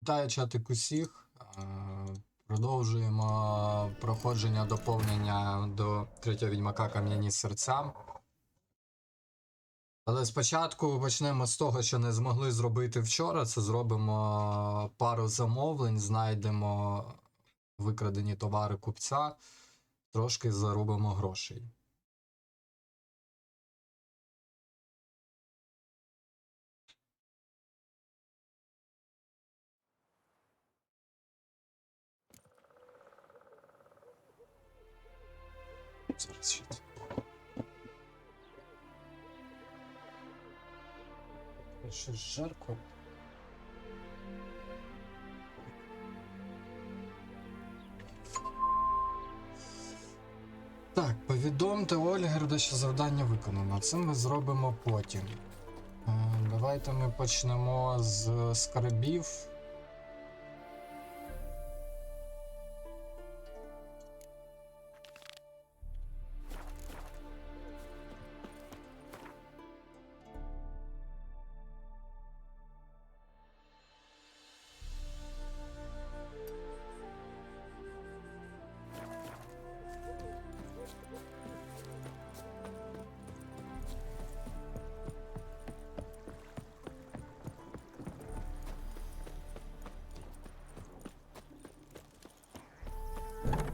Вітаю чатик усіх. Продовжуємо проходження доповнення до третього Відьмака Кам'яні серця. Але спочатку почнемо з того, що не змогли зробити вчора. Це зробимо пару замовлень, знайдемо викрадені товари купця, трошки заробимо грошей. Зараз ще. Щось жарко. Так, повідомте Ольгерда, що завдання виконано. Це ми зробимо потім. Давайте ми почнемо з скарбів.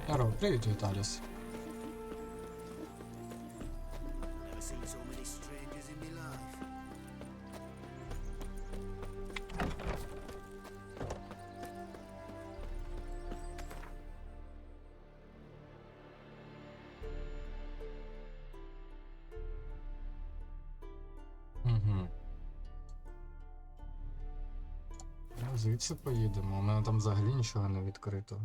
Здорово, привіт, Віталіс. Угу. Звідси поїдемо, у мене там взагалі нічого не відкрито.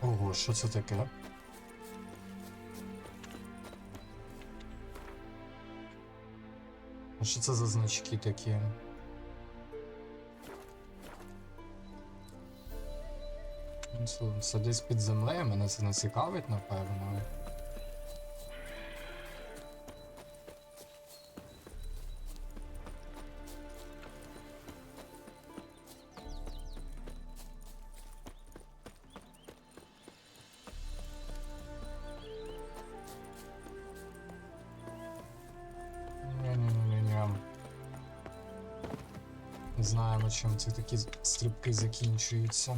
Ого, що це таке? А що це за значки такі? Це десь під землею, мене це не цікавить, напевно. Не знаємо, чим ці такі стрибки закінчуються.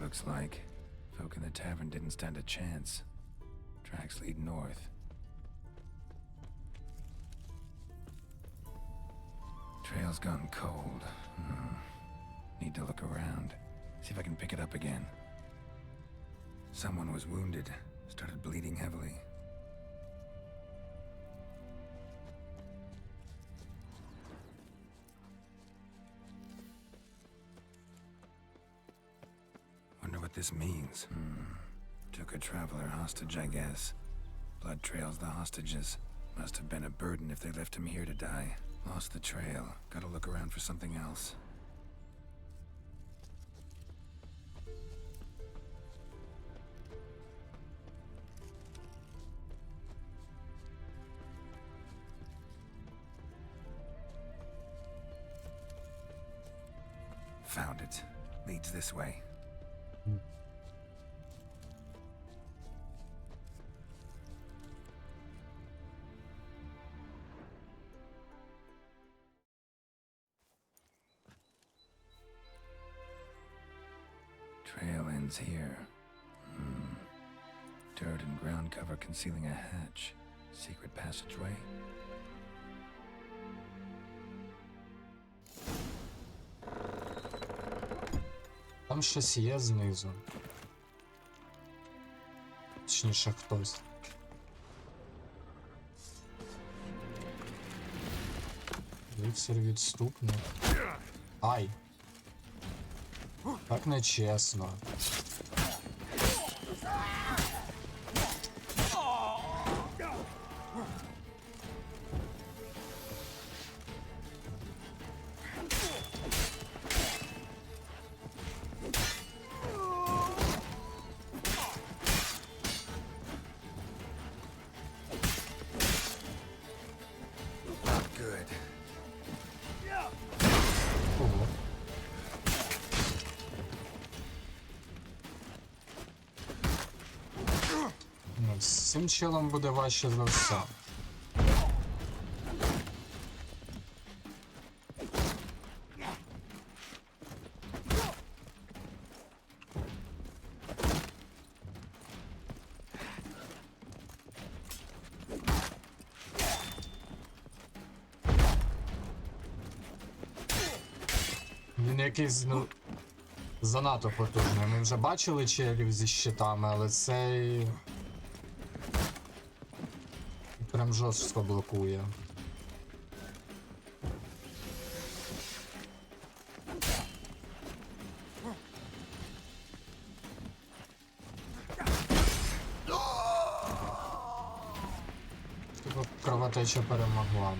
Looks like folk in the tavern didn't stand a chance. Tracks lead north. Trail's gone cold. Need to look around. See if I can pick it up again. Someone was wounded. Started bleeding heavily. What this means. Took a traveler hostage, I guess. Blood trails the hostages. Must have been a burden if they left him here to die. Lost the trail. Gotta look around for something else. Found it. Leads this way. Trail ends here. Dirt and ground cover concealing a hatch. Secret passageway. Там щось є знизу. Точніше, хтось. Лицар-відступник. Ай! Так нечесно. Ого. Ну, з цим челом буде важче за все. Він якийсь, ну, занадто потужний. Ми вже бачили челів зі щитами, але цей прям жорстко блокує. Типа кровотеча перемогла.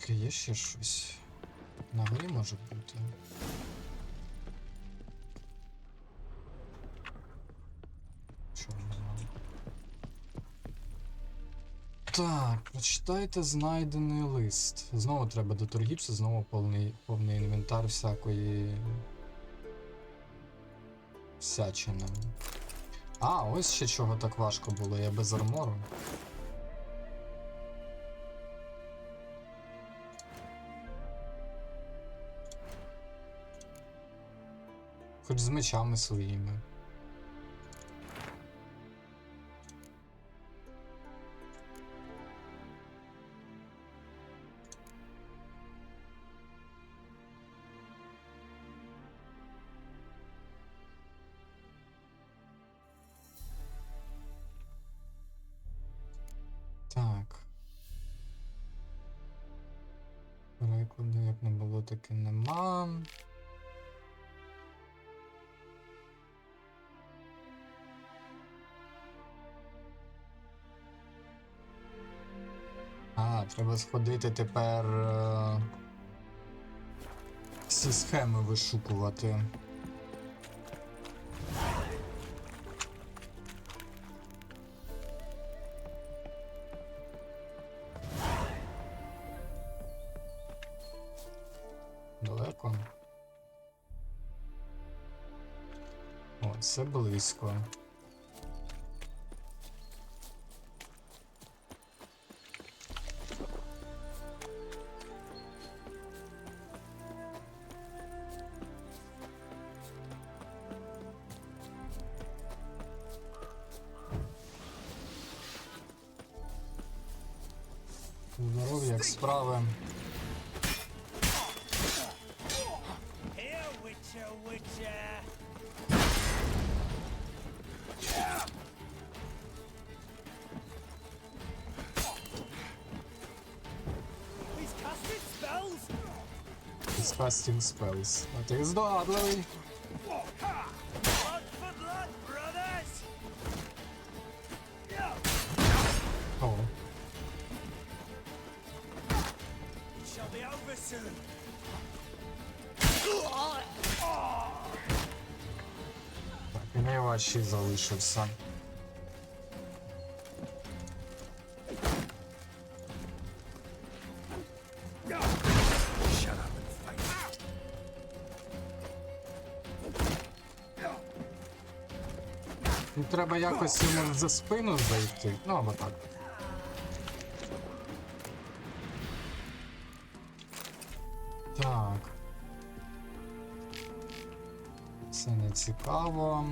Є ще щось. На горі може бути. Що не знаю. Так, прочитайте знайдений лист. Знову треба до торгівця, знову повний інвентар всякої всячини. А, ось ще чого так важко було, я без армору. Хоч з мечами своїми. Так. Перекладу як не було, таки нема. А, треба сходити тепер всі схеми вишукувати. Далеко? О, це близько. Здоров'я, як справи. He's casting spells. А ти здогадливий. О. Так, і найважчий залишився. Ну, треба якось йому за спину зайти. Ну, або так. Так. Це не цікаво.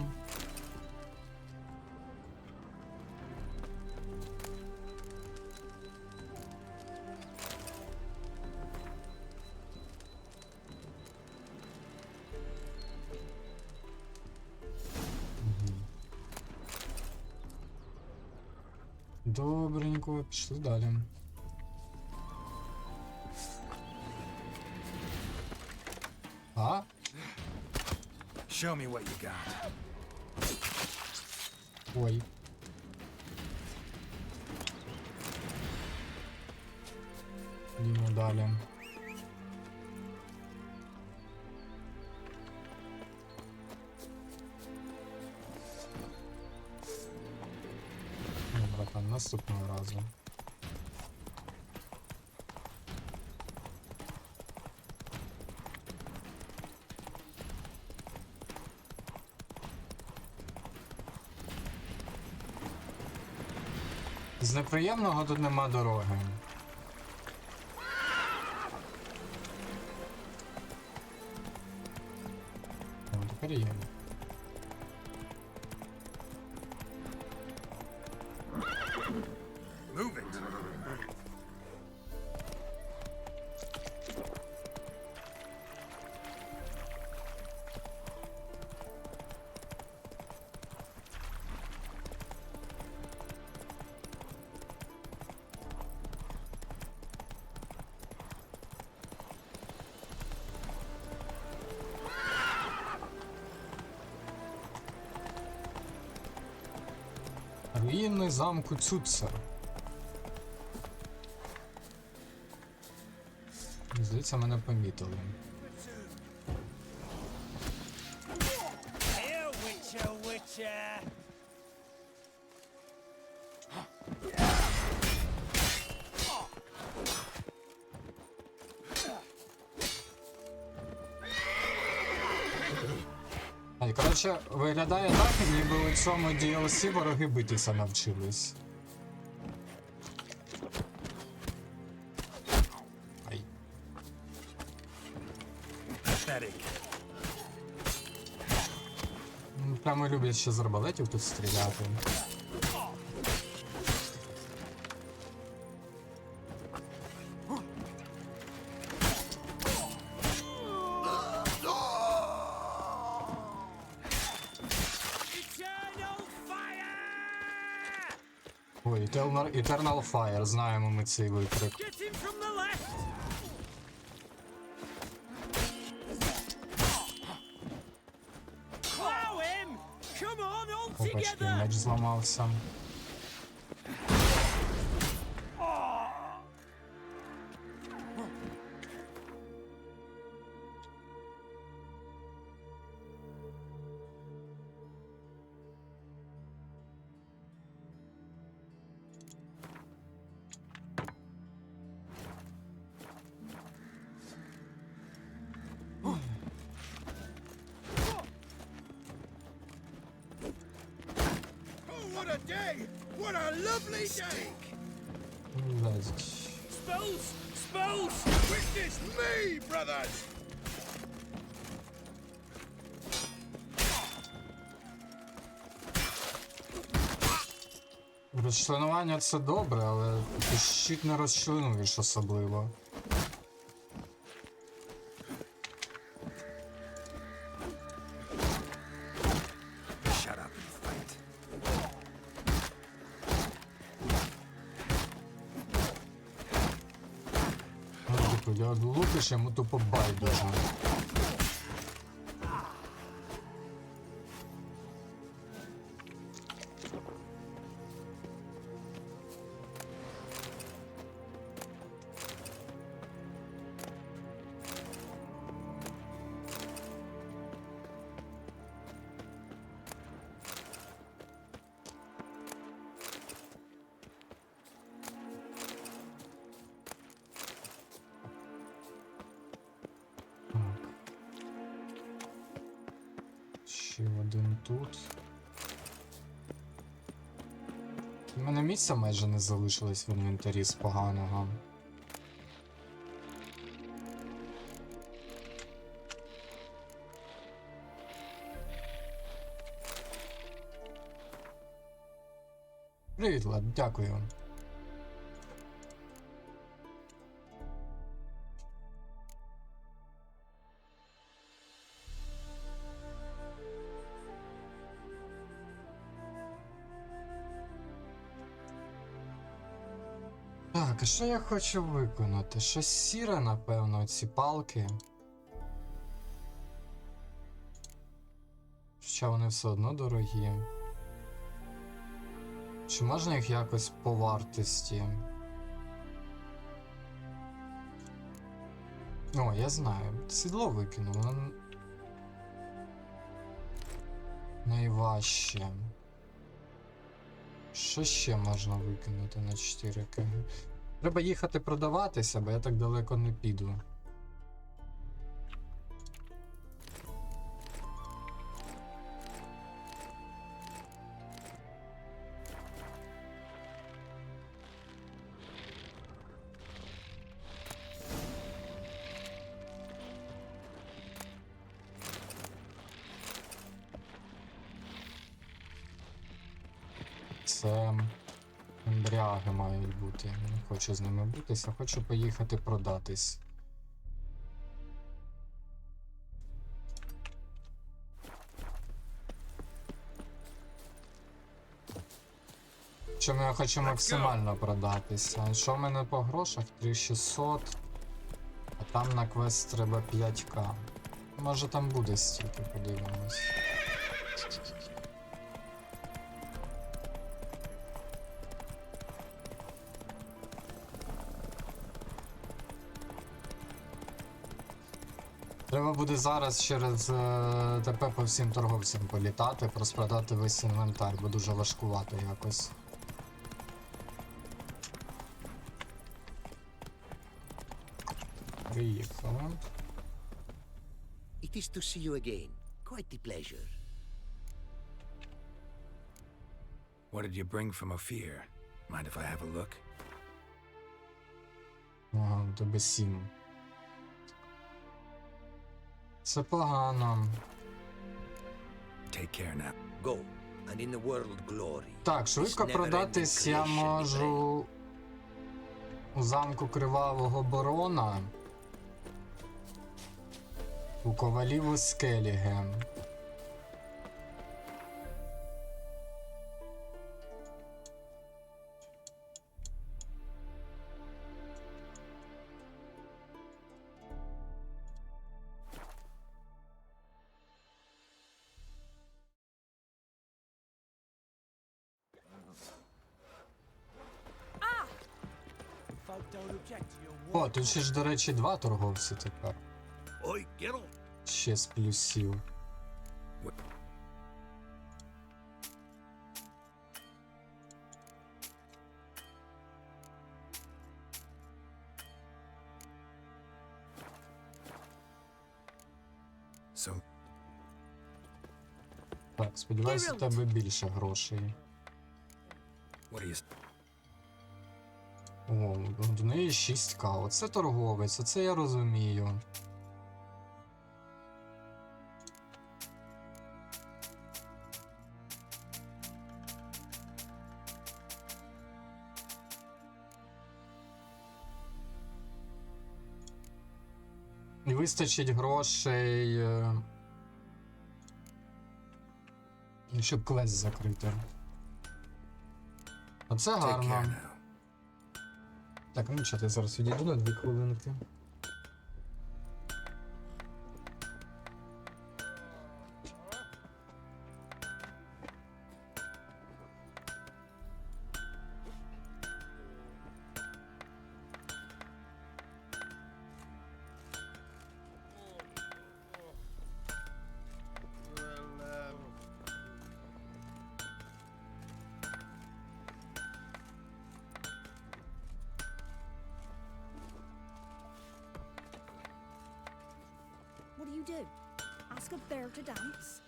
Добренько, пішли далі. А? Show me what you got. Ой. Йдемо далі. Ну, братан, наступного разу. З неприємного тут нема дороги. О, тепер є. Move it. Руїни замку Цуцер. Здається, мене помітили. Here, Witcher, Witcher! І, коротше, виглядає так, ніби у цьому DLC вороги битися навчились. Ай. Pathetic. Прямо люблять ще з арбалетів тут стріляти. Eternal fire! Ой, Eternal Fire, знаємо ми цей викрик. Get him from the left! Plow him! Come on, all Опачки, together! меч зламався. Oh, what a day! What a lovely day! Блядь. Spells! Spells! Witness me, brothers! Розчленування це добре, але ти щит не розчленуєш особливо. Shut up and fight. Ну, типу, я лупиш, йому тупо байдуже. Ще один тут. У мене місця майже не залишилось в інвентарі з поганого. Привіт, Влад, дякую. Так, а що я хочу виконати? Щось сіре, напевно, ці палки. Хоча вони все одно дорогі. Чи можна їх якось по вартості? О, я знаю. Сідло викину, воно найважче. Що ще можна викинути на 4 кг? Треба їхати продаватися, бо я так далеко не піду. Це ембріаги мають бути. Не хочу з ними бутися, хочу поїхати продатись. Чому я хочу максимально продатися? Що в мене по грошах? 3600. А там на квест треба 5к. Може там буде стільки, подивимось. Треба буде зараз через ТП по всім торговцям політати, розпродати весь інвентар, бо дуже важкувато якось. Приїхали. It is to see you again. Quite the pleasure. What did you bring from Ophir? Mind if I have a look? Ага, у тебе 7. Це погано. Take care now. Go, and in the world glory. Так, швидко This продатись never-ending я creation можу у замку Кривавого Барона, у ковалів у Скеліге. Folk don't object to your О, тут ще ж, до речі, 2 торговці тепер. Oi, Geralt. Ще з плюсів. So, Так, сподіваюся, у тебе більше грошей. what do you... О, до неї 6к. Оце торговець, оце я розумію. І вистачить грошей, щоб квест закрити. Оце Take care гарно. now. Так, ну чого, я зараз відійду на 2 хвилинки. What do you do? Ask a bear to dance?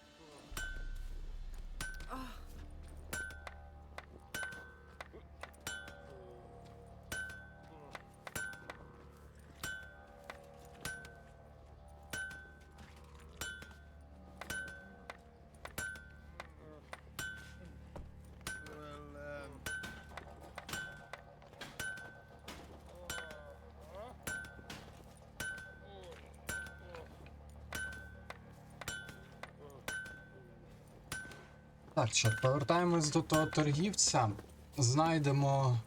Так, чат, повертаємось до того торгівця. Знайдемо.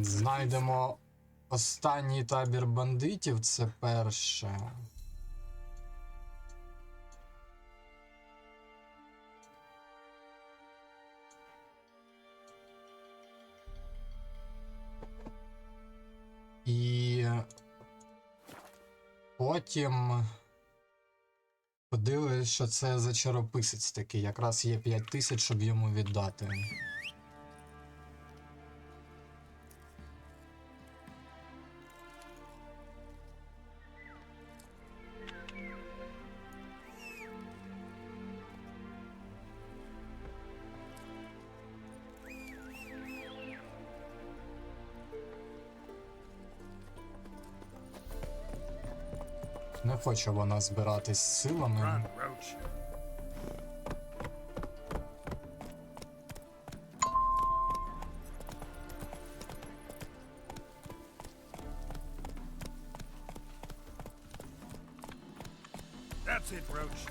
Знайдемо останній табір бандитів, це перше. І потім подивись, що це за чарописець такий. Якраз є 5000, щоб йому віддати. Не хоче вона збиратись силами. Run, Roach. That's it, Roach.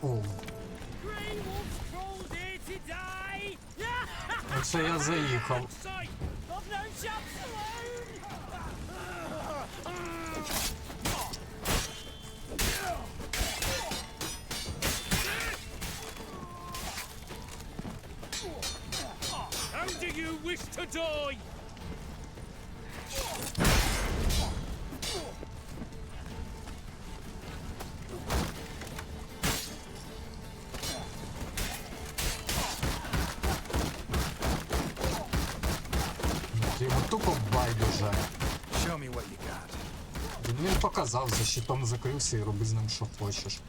О, Grey Wolf's crawled here to die! оце я заїхав. Sight of no shop saloon! How do you wish to die? Йому тупо байдуже. Show me what you got. Він показав, за щитом закрився і роби з ним що хочеш.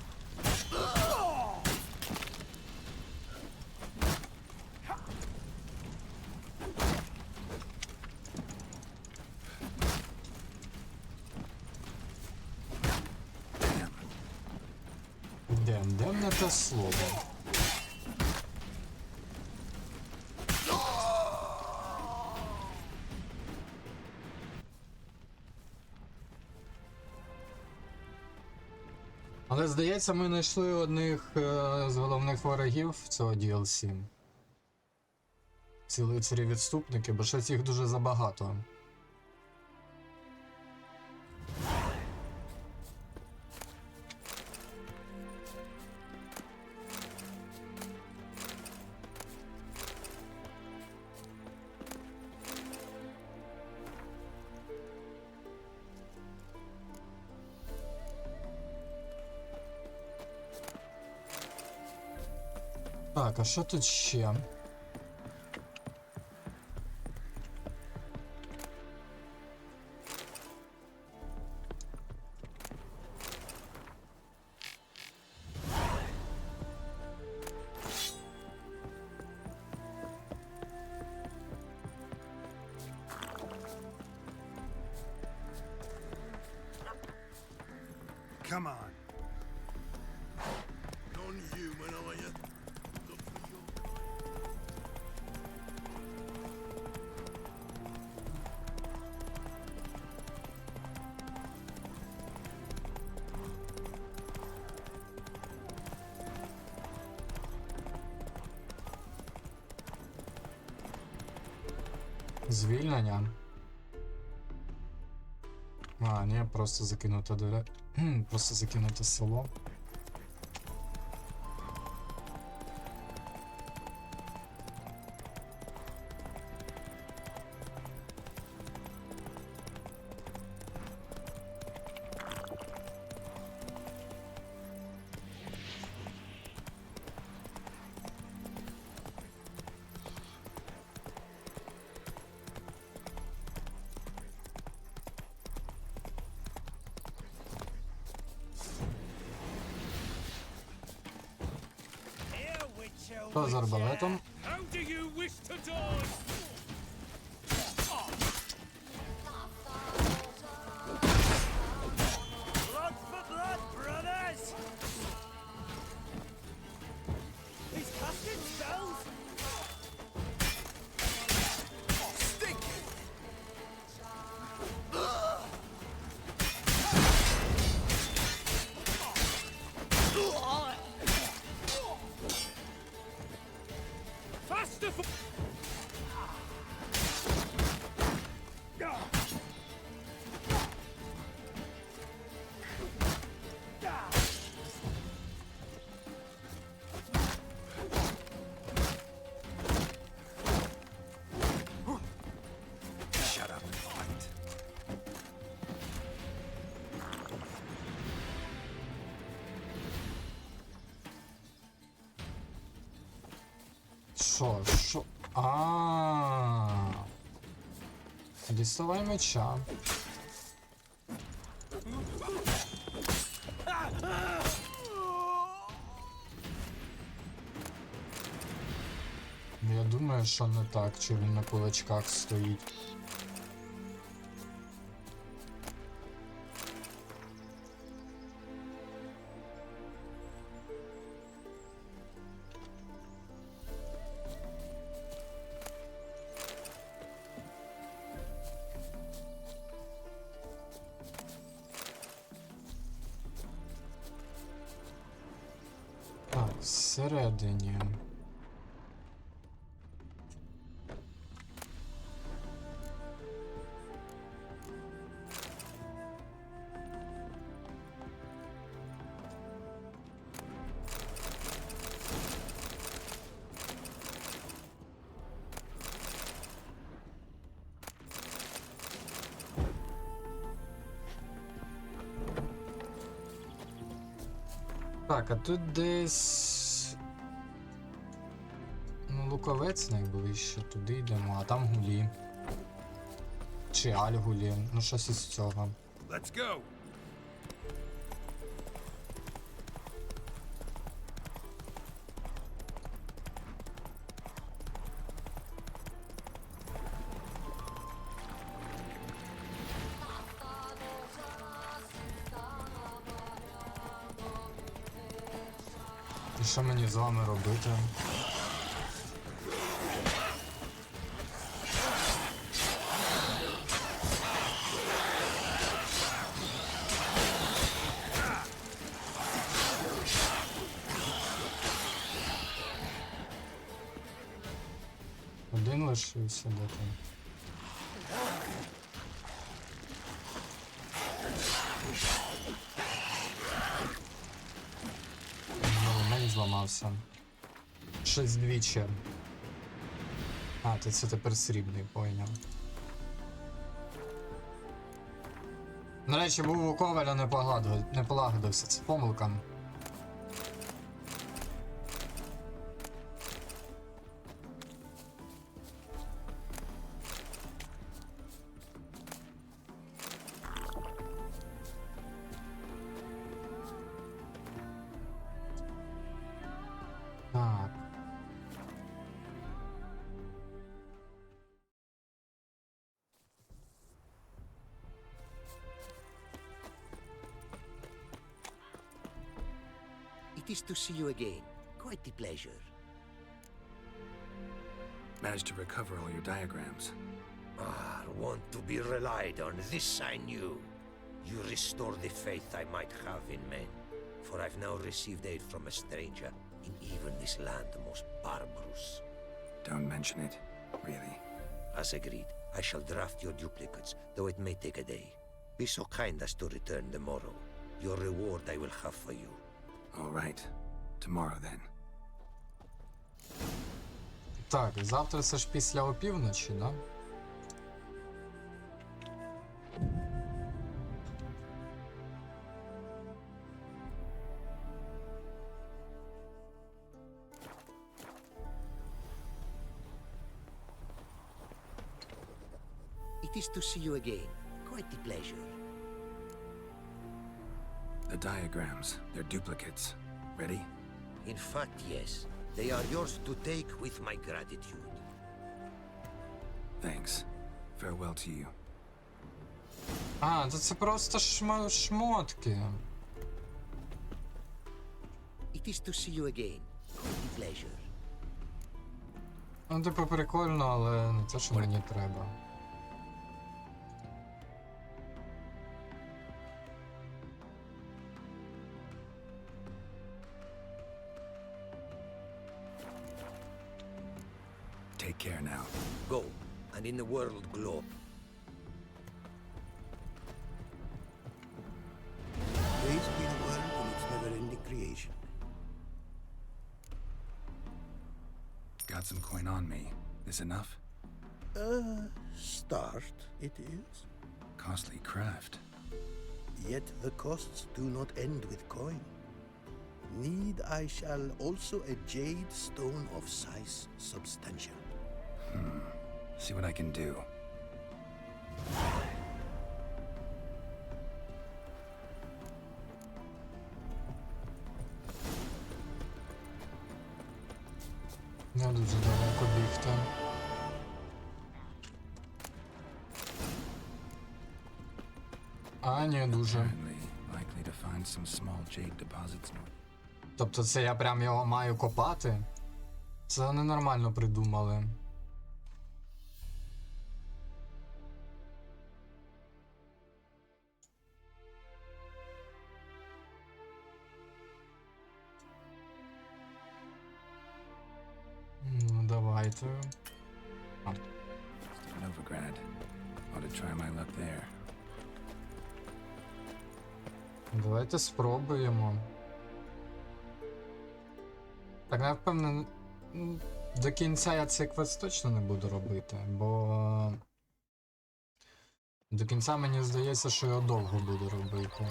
Де не те слово. Але здається, ми знайшли одних з головних ворогів цього DLC. Ці лицарі-відступники, бо щось їх дуже забагато. Так, а що тут ще? Come on. Non-human, are you? Look for your... Звільнення? А, ні, просто закинути до... просто закинути село. Хто з арбалетом? How do you wish to die? Blood for blood, brothers! He's casting spells! Stink it! Шо? Діставай меча. Я думаю, що не так, чи він на кулачках стоїть. Так, всередині. Так, а тут десь... Ну, луковець найближче, туди йдемо, а там гулі. Чи альгулі, ну щось із цього. Let's go. І що мені з вами робити? Один лишився, де там? Мені зламався. Щось двічі. А, то це тепер срібний, пойняв. До речі, був у Коваля, не полагодився, це помилка. Так. It is to see you again. Quite the pleasure. Managed to recover all your diagrams. Want to be relied on, this I knew. You restore the faith I might have in men, for I've now received aid from a stranger in even this land most barbarous. Don't mention it. Really. As agreed, I shall draft your duplicates, though it may take a day. Be so kind as to return tomorrow. Your reward I will have for you. All right. Tomorrow then. Так, завтра це ж після опівночі, да? It is to see you again. Quite the pleasure. The diagrams, they're duplicates. Ready? In fact, yes. They are yours to take with my gratitude. Thanks. Farewell to you. А, то це просто шмотки. It is to see you again. Quite the pleasure. Ну, типу, прикольно, але не те, що мені треба. Take care now. Go, and in the world glow. Praise be the world and its never-ending creation. Got some coin on me. This enough? Start it is. Costly craft. Yet the costs do not end with coin. Need I shall also a jade stone of size substantial. See what I can do. Не дуже далеко бігти. А, ні, дуже. Apparently, likely to find some small jade deposits. Тобто це я прям його маю копати? Це вони нормально придумали. Ну, давайте. Novigrad. Ought to try my luck there. Давайте спробуємо. Так, я впевнений, до кінця я цей квест точно не буду робити, бо до кінця мені здається, що я довго буду робити.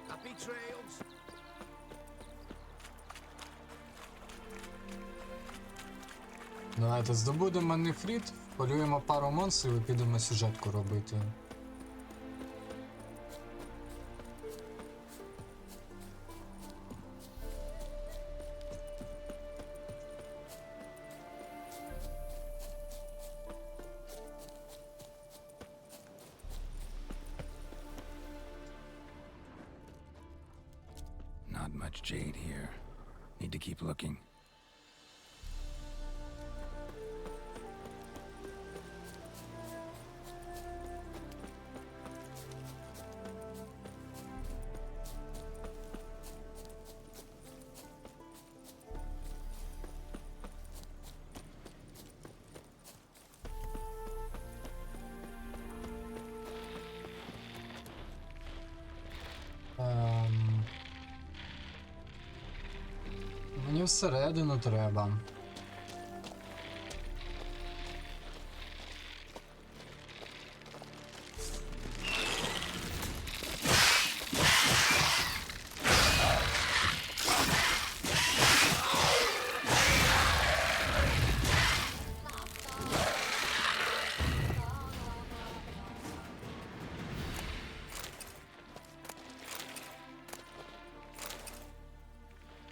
Happy trails. Давайте здобудемо нефрит, полюємо пару монстрів і підемо сюжетку робити. Not much jade here. Need to keep looking. Мені всередину треба.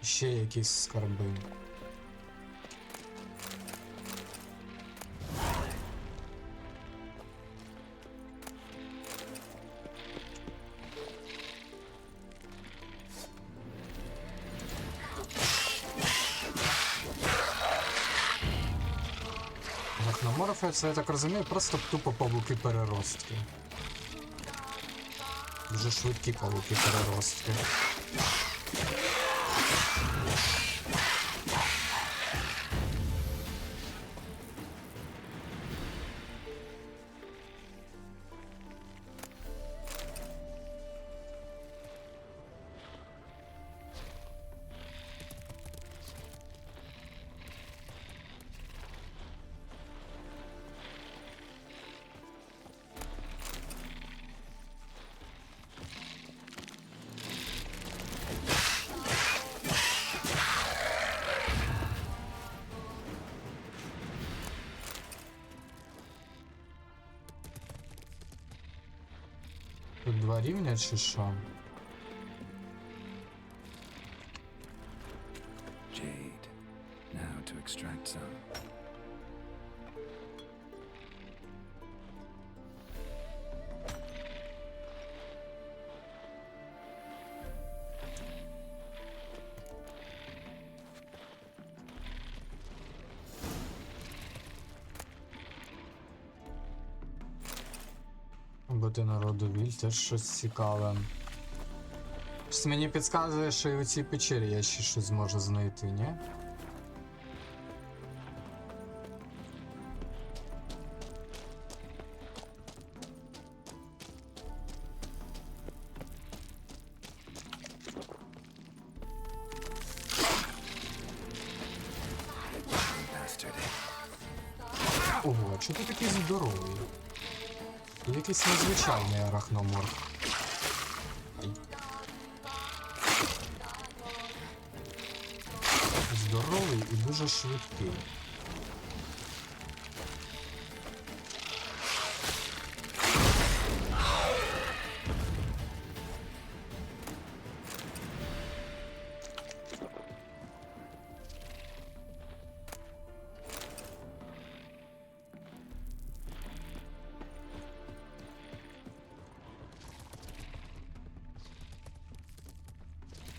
Ще якісь скарби. Арахноморфи, це я так розумію, просто тупо павуки-переростки. Дуже швидкі павуки-переростки. Тут два рівня чи що? Jade. Now to extract some. Бути народовіль, теж щось цікаве. Щось мені підказує, що і у цій печері я ще щось зможу знайти, ні? Bastard. Ого, а чого ти такий здоровий? Якийсь незвичайний арахноморф. Ай. здоровий і дуже швидкий.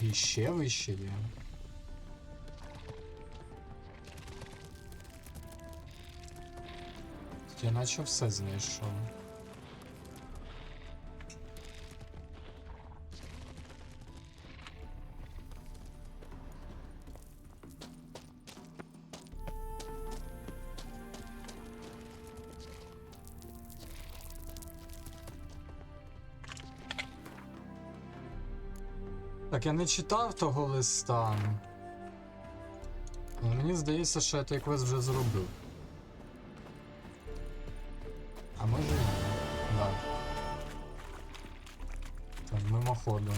І ще вище є. Я наче все знайшов. Так, я не читав того листа. Але мені здається, що я той квест вже зробив. А може і ні. Да. Так, мимоходом.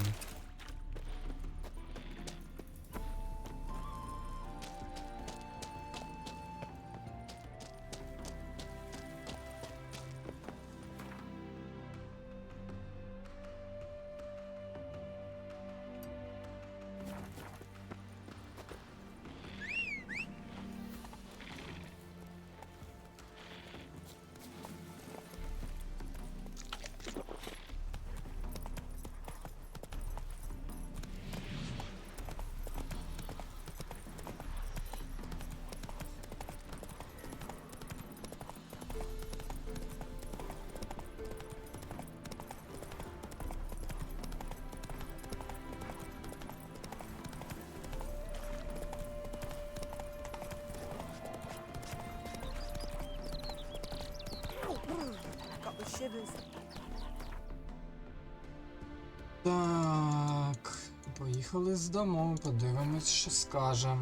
Got the shivers. Так, поїхали з дому, подивимось, що скаже.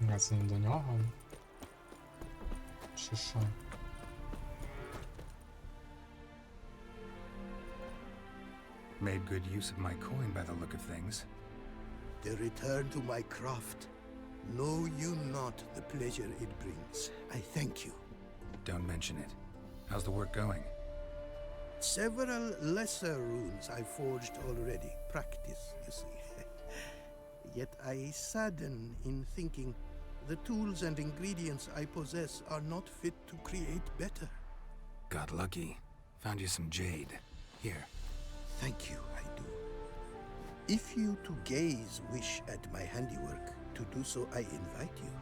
Я це не до нього. Чи що? Made good use of my coin by the look of things. The return to my craft. Know you not the pleasure it brings. I thank you. Don't mention it. How's the work going? Several lesser runes I forged already. Practice, you see. Yet I sadden in thinking the tools and ingredients I possess are not fit to create better. Got lucky. Found you some jade. Here. Thank you, I do. If you to gaze wish at my handiwork, to do so I invite you.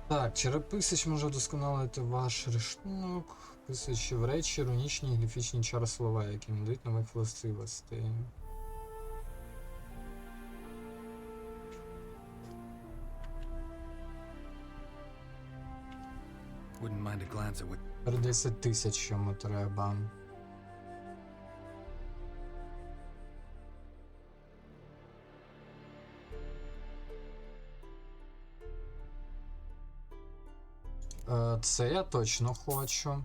Так, череписич може вдосконалити ваш рисунок, писуючи в речі рунічні і гліфічні чари слова, які надають нових властивостей. Wouldn't mind a glance at what... Тепер 10 тисяч йому треба. Це я точно хочу.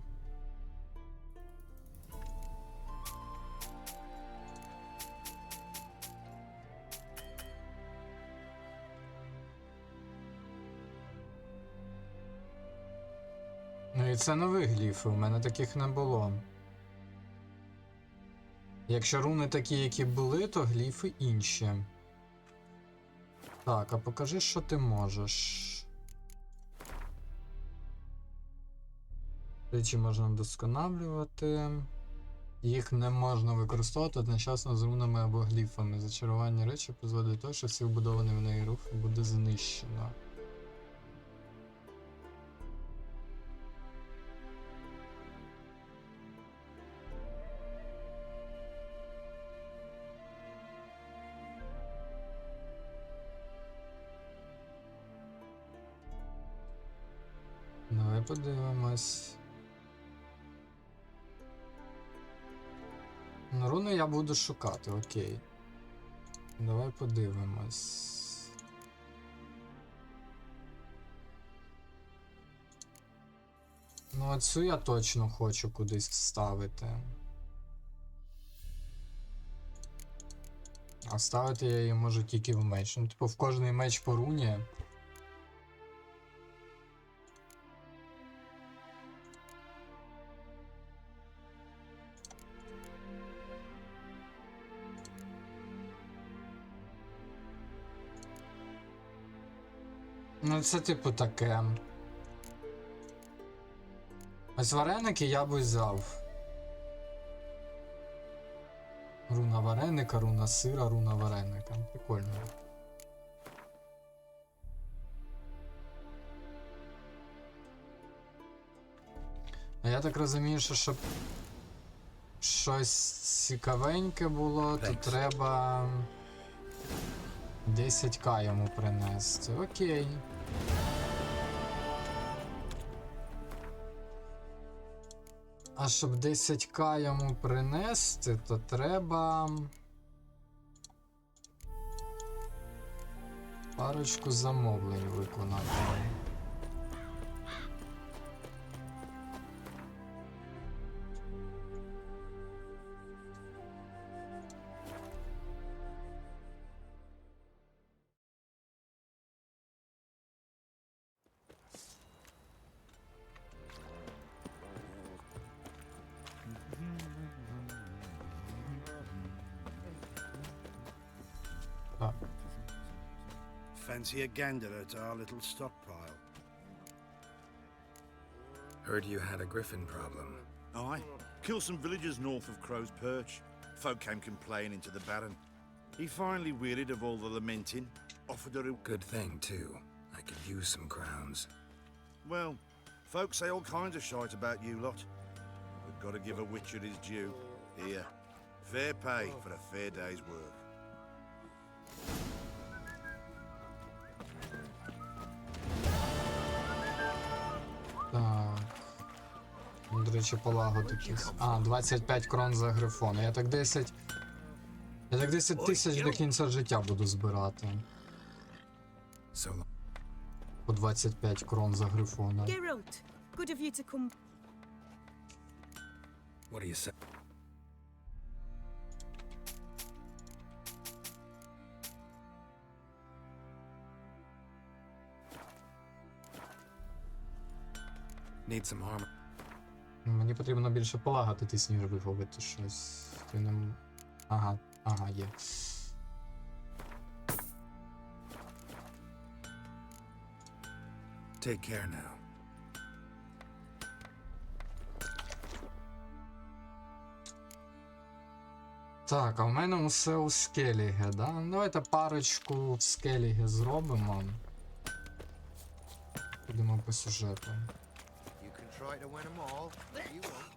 Ну і це нові гліфи, у мене таких не було. Якщо руни такі, які були, то гліфи інші. Так, а покажи, що ти можеш. Речі можна вдосконалювати. Їх не можна використовувати одночасно з рунами або гліфами. Зачарування речі призводить до того, що всі вбудовані в неї рухи буде знищено. Давай подивимось. Ну, руни я буду шукати, окей. Давай подивимось. Ну, оцю я точно хочу кудись вставити. А ставити я її можу тільки в меч. Ну, типу, в кожний меч по руні. Ну, це типу таке. Ось вареники я б взяв. Руна вареника, руна сира, руна вареника. Прикольно. А я так розумію, що щоб щось цікавеньке було, то треба 10к йому принести. Окей. А щоб 10к йому принести, то треба парочку замовлень виконати. Fancy a gander at our little stockpile? Heard you had a griffin problem. Aye. Killed some villagers north of Crow's Perch. Folk came complaining to the Baron. He finally wearied of all the lamenting, offered her a... Good thing, too. I could use some crowns. Well, folks say all kinds of shite about you lot. We've got to give a witcher his due. Here, fair pay for a fair day's work. Так. До речі, полагодити. А, 25 крон за грифон. Я так 10 тисяч до кінця життя буду збирати. So По 25 крон за грифона. Geralt, good of you to come. what do you say? Need some armor. Мені потрібно більше полагодитись, ніж виховати щось. Ти не... Ага, є. Take care now. Так, а в мене усе у скеліге, да? Ну, давайте парочку в скеліге зробимо. Підемо по сюжету. You can try to win them all, but you won't.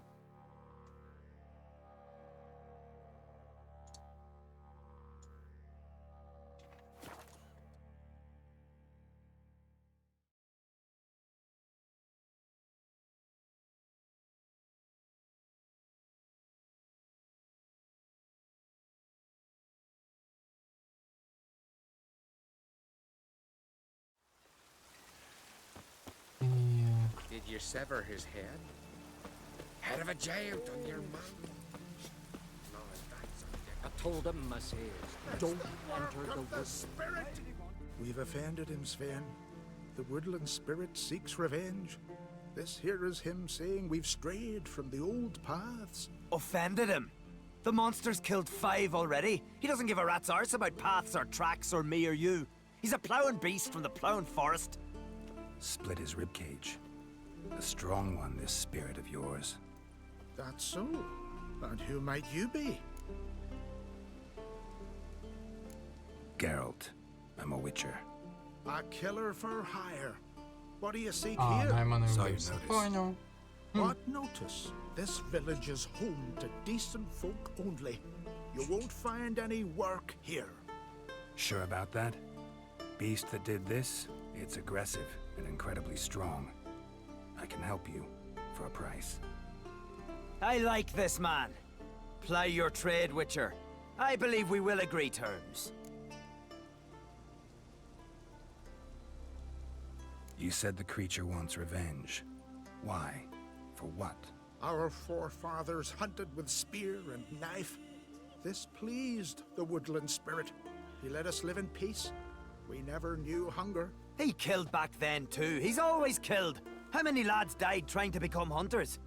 Did you sever his head? Head of a giant on your mountain. No, that's I told him, I says, don't enter the woods. We've offended him, Sven. The woodland spirit seeks revenge. This here is him saying we've strayed from the old paths. Offended him? The monster's killed 5 already. He doesn't give a rat's arse about paths or tracks or me or you. He's a plowing beast from the plowing forest. Split his ribcage. A strong one, this spirit of yours. That's so. And who might you be? Geralt. I'm a witcher. A killer for hire. What do you seek А, here? найманий Sorry, вбивця. notice. Поняв. What notice? This village is home to decent folk only. You won't find any work here. Sure about that? Beast that did this, it's aggressive and incredibly strong. I can help you for a price. I like this man. Ply your trade, Witcher. I believe we will agree terms. You said the creature wants revenge. Why? For what? Our forefathers hunted with spear and knife. This pleased the woodland spirit. He let us live in peace. We never knew hunger. He killed back then too. He's always killed. How many lads died trying to become hunters?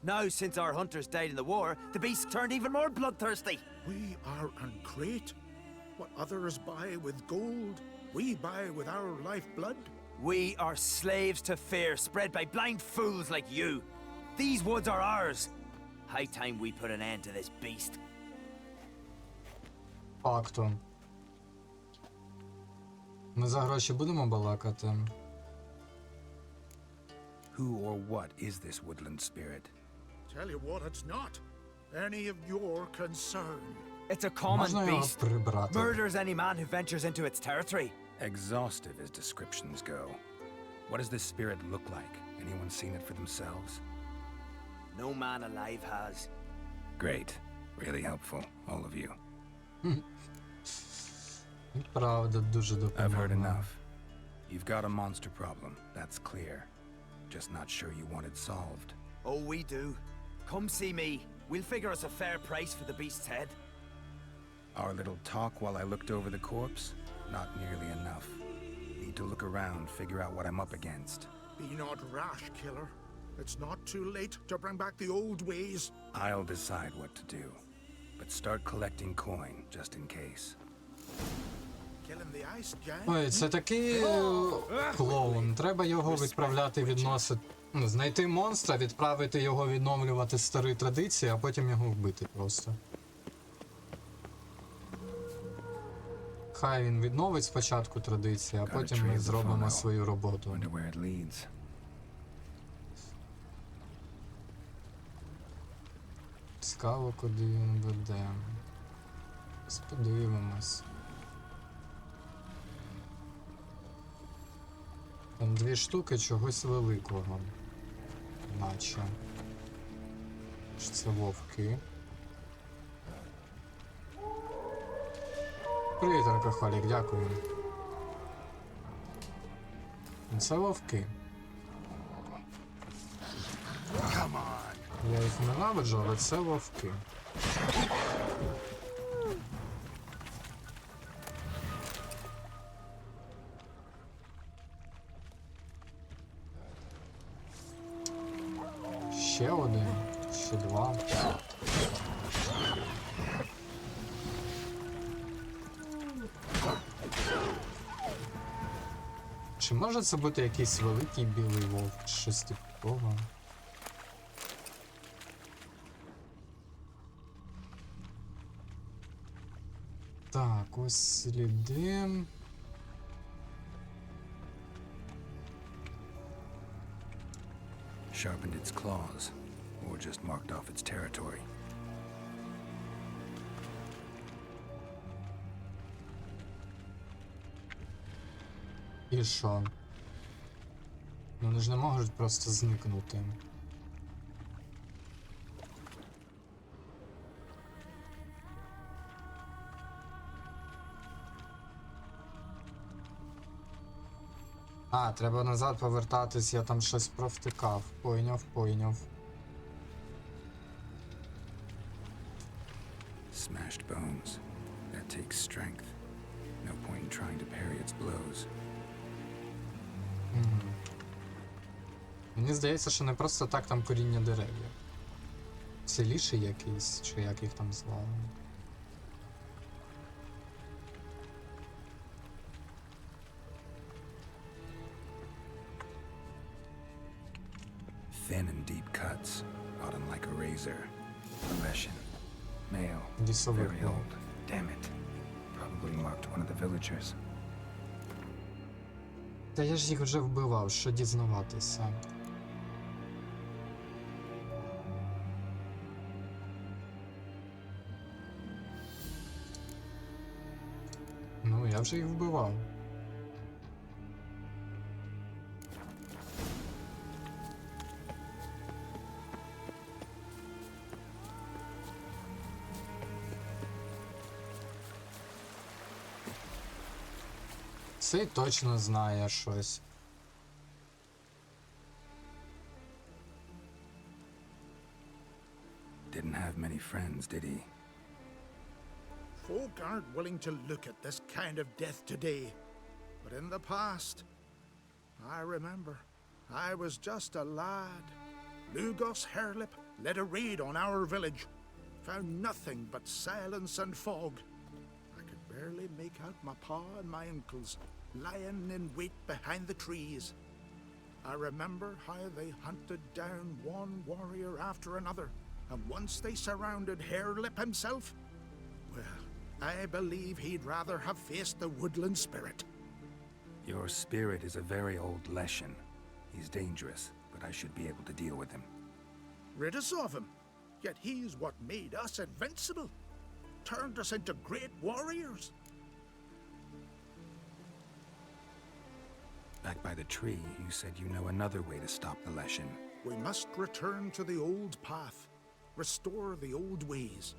Now, since our hunters died in the war, the beasts turned even more bloodthirsty. We are great. What others buy with gold, we buy with our lifeblood. We are slaves to fear spread by blind fools like you. These woods are ours. High time we put an end to this beast. Фактом. Ми за гроші будемо балакати? Who or what is this woodland spirit? Tell you what, it's not any of your concern. It's a common Можна його beast. прибрати? Murders any man who ventures into its territory. Exhaustive as descriptions go. What does this spirit look like? Anyone seen it for themselves? No man alive has. Great. Really helpful, all of you. Правда, дуже I've heard допомогла. enough. You've got a monster problem, that's clear. Just not sure you want it solved. Oh, we do. Come see me. We'll figure us a fair price for the beast's head. Our little talk while I looked over the corpse? Not nearly enough. Need to look around, figure out what I'm up against. Be not rash, killer. It's not too late to bring back the old ways. I'll decide what to do. But start collecting coin, just in case. Killing the ice giant. Ой, це такий клоун. Треба його відправляти відносити. Ну, знайти монстра, відправити його відновлювати старі традиції, а потім його вбити просто. Хай він відновить спочатку традиції, а потім ми зробимо свою роботу. Wonder where it leads. Цікаво, куди він веде. Подивимось. Там 2 штуки чогось великого. Наче. Чи це вовки? Привіт, алкоголік, дякую. Це вовки. Я їх ненавиджу, але це вовки. Ще один, ще 2. Чи може це бути якийсь великий білий вовк, чи щось типу того? Так, ось сліди. Sharpened its claws, or just marked off its territory. І що? Ну вони ж не можуть просто зникнути. А, треба назад повертатись, я там щось провтикав. Пойняв. Smashed bones. That takes strength. No point in trying to parry its blows. Мені здається, що не просто так там коріння дерев'я. Це ліший якийсь, чи як їх там звали. Thin and deep cuts, bottom like a razor. Profession. Male. Very old. Damn it. Probably marked one of the villagers. Та я ж їх вже вбивав, що дізнаватися. Ну, я вже їх вбивав. Цей точно знає щось. Didn't have many friends, did he? Folk aren't willing to look at this kind of death today. But in the past, I remember, I was just a lad. Lugos Hairlip led a raid on our village. Found nothing but silence and fog. I could barely make out my pa and my uncles lying in wait behind the trees. I remember how they hunted down one warrior after another, and once they surrounded Hairlip himself, well, I believe he'd rather have faced the woodland spirit. Your spirit is a very old Leshen. He's dangerous, but I should be able to deal with him. Rid us of him, yet he's what made us invincible, turned us into great warriors. Back by the tree, you said you know another way to stop the Leshen. We must return to the old path, restore the old ways,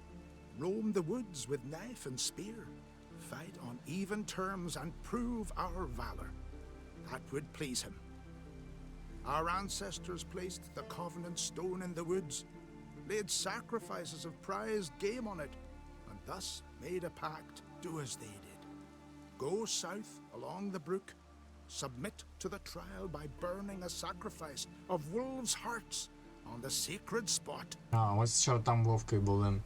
roam the woods with knife and spear, fight on even terms and prove our valor. That would please him. Our ancestors placed the Covenant Stone in the woods, laid sacrifices of prized game on it, and thus made a pact, do as they did. Go south along the brook, submit to the trial by burning a sacrifice of wolves' hearts on the sacred spot. А, ось що там вовки були.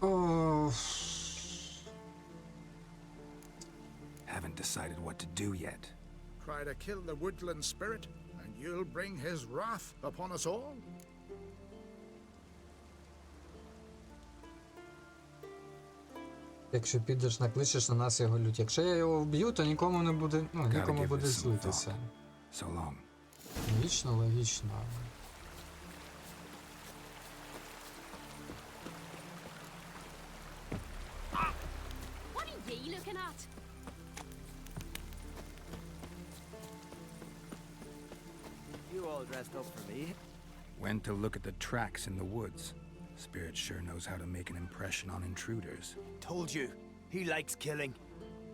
О, Haven't decided what to do yet. Try to kill the woodland spirit, and you'll bring his wrath upon us all. якщо підеш, накличеш на нас його лють. Якщо я його вб'ю, то нікому не буде, ну, Gotta нікому give буде this some злитися. thought. So long. Логічно, логічно. What are ye looking at? You all dressed up for me? Went to look at the tracks in the woods. Spirit sure knows how to make an impression on intruders. Told you, he likes killing.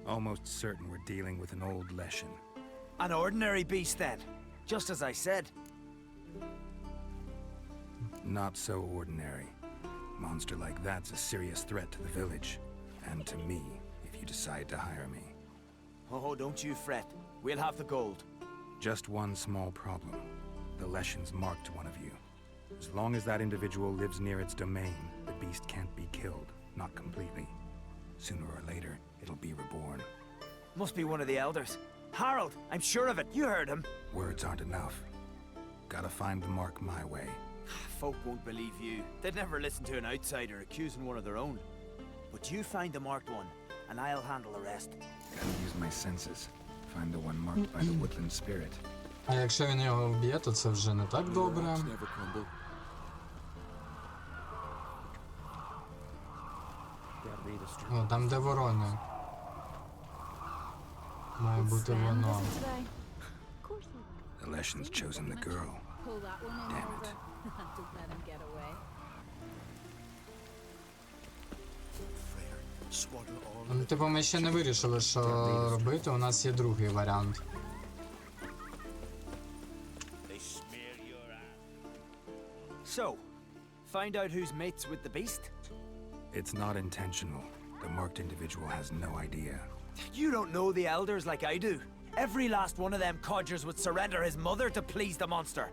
Almost certain we're dealing with an old Leshen. An ordinary beast then, just as I said. Not so ordinary. Monster like that's a serious threat to the village. And to me, if you decide to hire me. Oh, don't you fret. We'll have the gold. Just one small problem. The Leshen's marked one of you. As long as that individual lives near its domain, the beast can't be killed. Not completely. Sooner or later, it'll be reborn. Must be one of the elders. Harold, I'm sure of it. You heard him. Words aren't enough. Gotta find the mark my way. Folk won't believe you. They'd never listen to an outsider accusing one of their own. But you find the marked one, and I'll handle the rest. Gotta use my senses. Find the one marked by the woodland spirit. А якщо він його вб'є, то це вже не так добре. О, там де ворони. Має бути воно. Today. Of course I The Leshen's chosen the girl. pull that one in Damn over. it. Don't let him get away. Ну, типу, ми ще не вирішили, що робити. У нас є другий варіант. So, find out who's mates with the beast? It's not intentional. The marked individual has no idea. You don't know the elders like I do. Every last one of them codgers would surrender his mother to please the monster.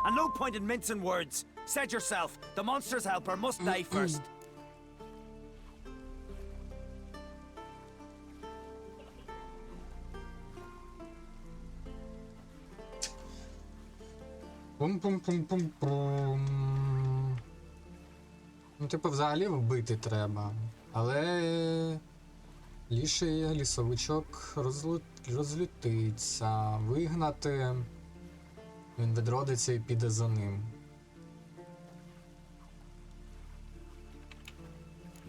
And no point in mincing words. Said yourself, the monster's helper must die first. Пум-пум-пум-пум-пум. Ну, типу, взагалі вбити треба. Але ліший лісовичок розлютиться. Вигнати. Він відродиться і піде за ним.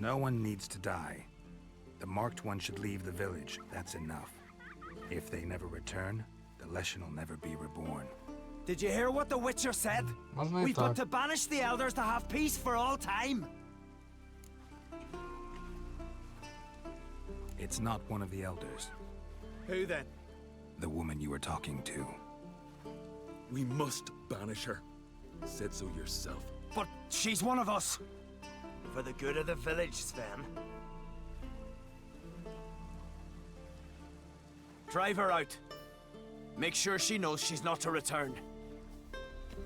No one needs to die. The marked one should leave the village. That's enough. If they never return, the Leshen will never be reborn. Did you hear what the Witcher said? Можна і We've got так. to banish the elders to have peace for all time. It's not one of the elders. Who then? The woman you were talking to. We must banish her. Said so yourself. But she's one of us. For the good of the village, Sven. Drive her out. Make sure she knows she's not to return.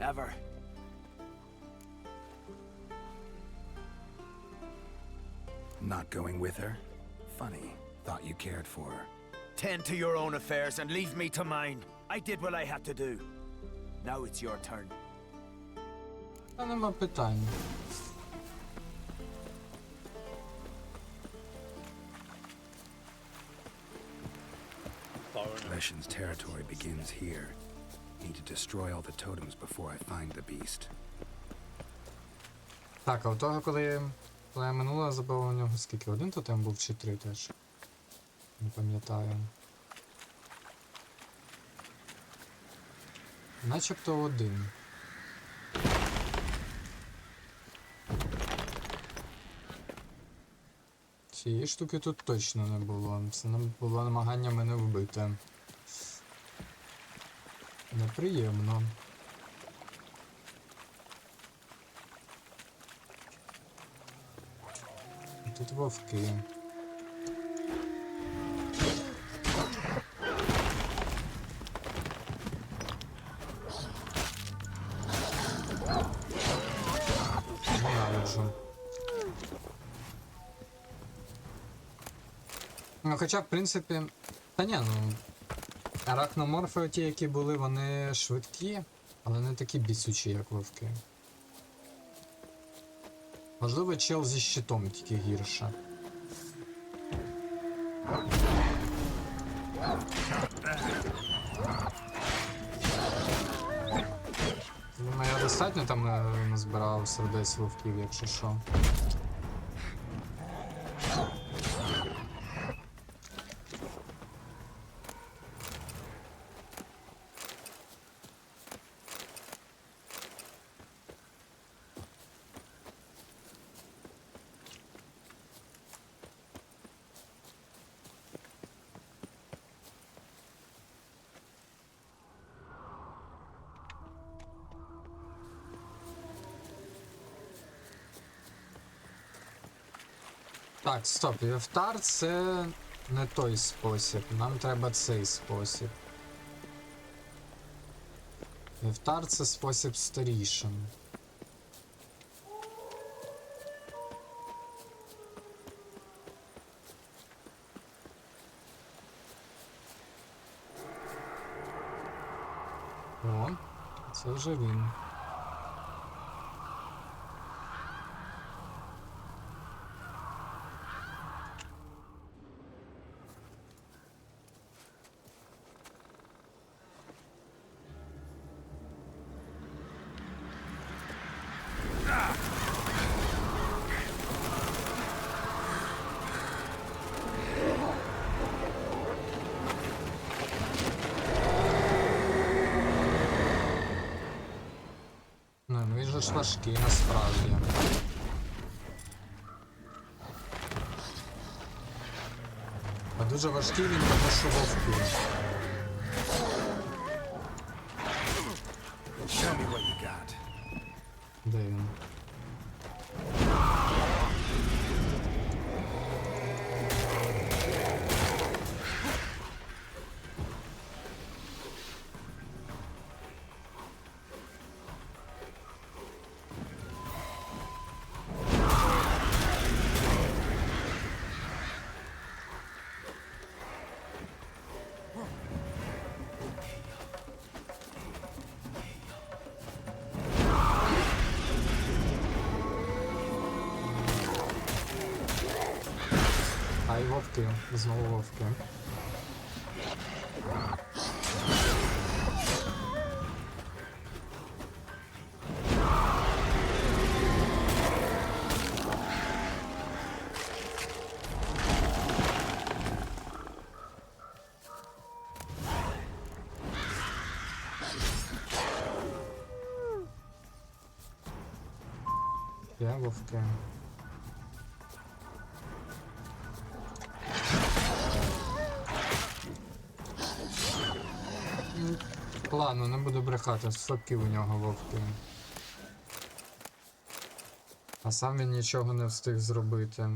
Ever. Not going with her? Funny. Thought you cared for her. Tend to your own affairs and leave me to mine. I did what I had to do. Now it's your turn. Та нема питань. Leshen's territory begins here. Need to destroy all the totems before I find the beast. Так, а у того, коли я минула, забила у нього скільки? Один тотем був чи 3 теж? Не пам'ятаю. Начебто 1. Цієї штуки тут точно не було. Це було намагання мене вбити. Неприємно. Тут вовки. Ненавиджу. Ну, хоча, в принципі... Та ні, ну... Арахноморфи ті, які були, вони швидкі, але не такі бісючі, як вовки. Можливо, чел зі щитом тільки гірше. Думаю, я достатньо там назбирав сердець вовків, якщо що. Так, стоп, вівтар це не той спосіб, нам треба цей спосіб. Вівтар це спосіб старішин. О, це вже він. Ну, він же ж важкий насправді. А дуже важкий він, тому що вовки. Show me what you got. Де він? Ай, вовки, знову вовки. Я вовки. Ладно, не буду брехати, слабкі у нього вовки. А сам він нічого не встиг зробити.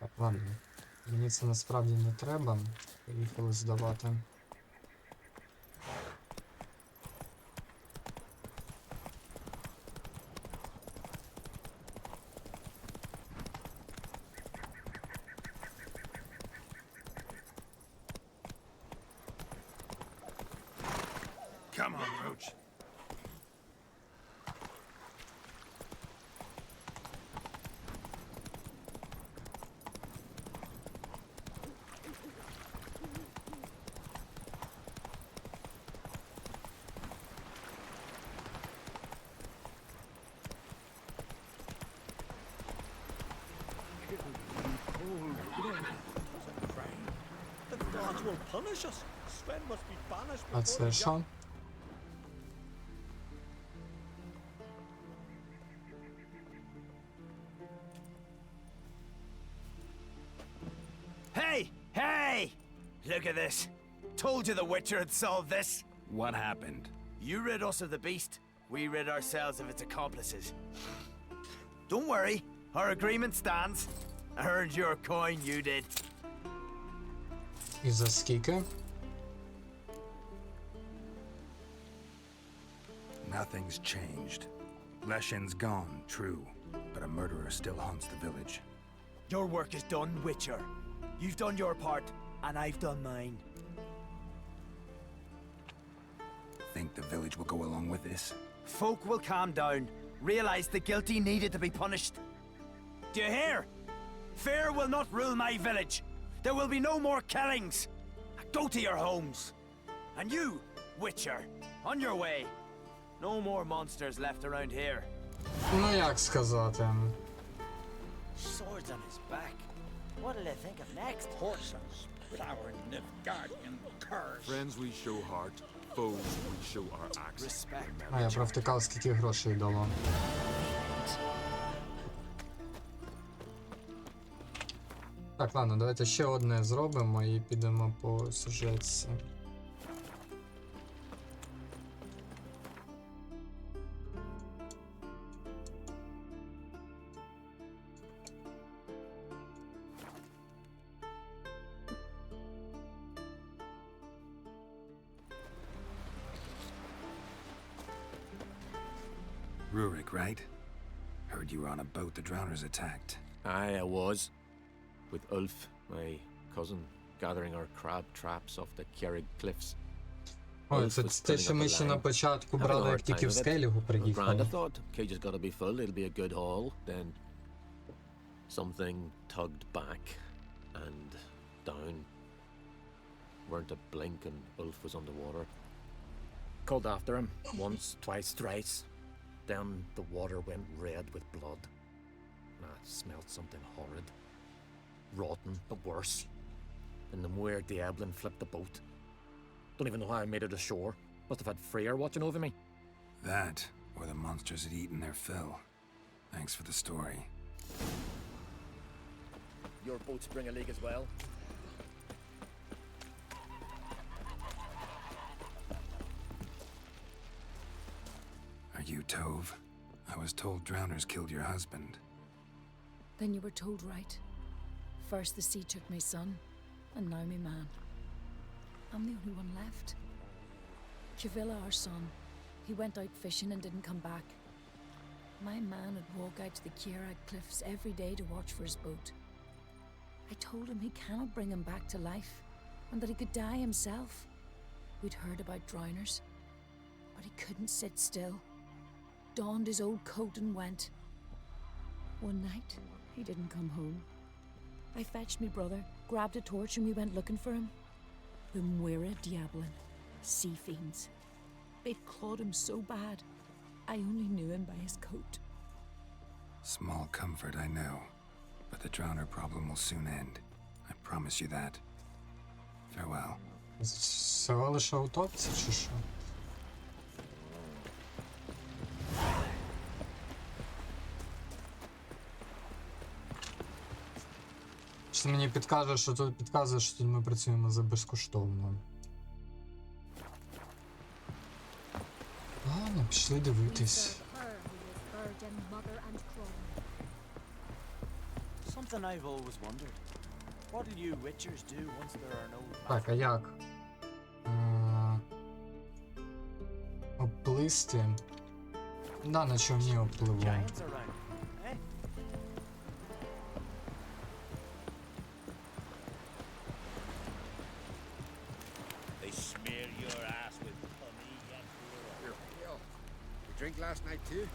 Так, ладно. Мені це насправді не треба. Поїхали здавати. Come on, Roach. The gods will punish us. Sven must be banished А before це the що? Hey! Hey! Look at this. Told you the Witcher had solved this. What happened? You rid us of the beast. We rid ourselves of its accomplices. Don't worry. Our agreement stands. I earned your coin, you did. І за скільки? Nothing's changed. Leshen's gone, true, but a murderer still haunts the village. Your work is done, Witcher. You've done your part, and I've done mine. Think the village will go along with this? Folk will calm down, realize the guilty needed to be punished. Do you hear? Fear will not rule my village. There will be no more killings. Go to your homes. And you, Witcher, on your way. No more monsters left around here. Ну як сказати? swords on his back. What'll they think of next? Horses, plowing Nilfgaardian curs. Friends we show heart, foes we show our axe. Respect. А я провтикав, скільки грошей дало. Так, ладно, давайте ще одне зробимо і підемо по сюжетці. Rurik, right? Heard you were on a boat the drowners attacked. Aye, I was. With Ulf, my cousin, gathering our crab traps off the Kjerrig cliffs. Ой, це те, що ми ще на початку брали, як тільки в Скеллігу Grand, I приїхали. thought. Cage's gotta be full, it'll be a good haul. Then something tugged back and down. Weren't a blink and Ulf was underwater. Called after him once, twice, thrice. Then the water went red with blood. And I smelled something horrid. Rotten, but worse. And the Muir Diablin flipped the boat. Don't even know how I made it ashore. Must have had Freyr watching over me. That, or the monsters had eaten their fill. Thanks for the story. Your boats bring a leak as well. Are you Tove? I was told drowners killed your husband. Then you were told right. First the sea took my son, and now my man. I'm the only one left. Chavilla, our son, he went out fishing and didn't come back. My man would walk out to the Kjerrig cliffs every day to watch for his boat. I told him he cannot bring him back to life, and that he could die himself. We'd heard about drowners, but he couldn't sit still. Donned his old coat and went. One night, he didn't come home. I fetched me brother, grabbed a torch, and we went looking for him. The Muira Diablin, sea fiends. They'd clawed him so bad, I only knew him by his coat. Small comfort, I know. But the drowner problem will soon end. I promise you that. Farewell. Всього лише утопці, чи що? Чи мені підказує, що тут ми працюємо за безкоштовно. Ладно, пішли дивитись. Something I've always wondered. What'll you witchers do once there are no... Так, а як? Оплисти. Да, на човні опливу. Giants around, eh? They smear your ass with honey and blood. Here, Bill. You drink last night too?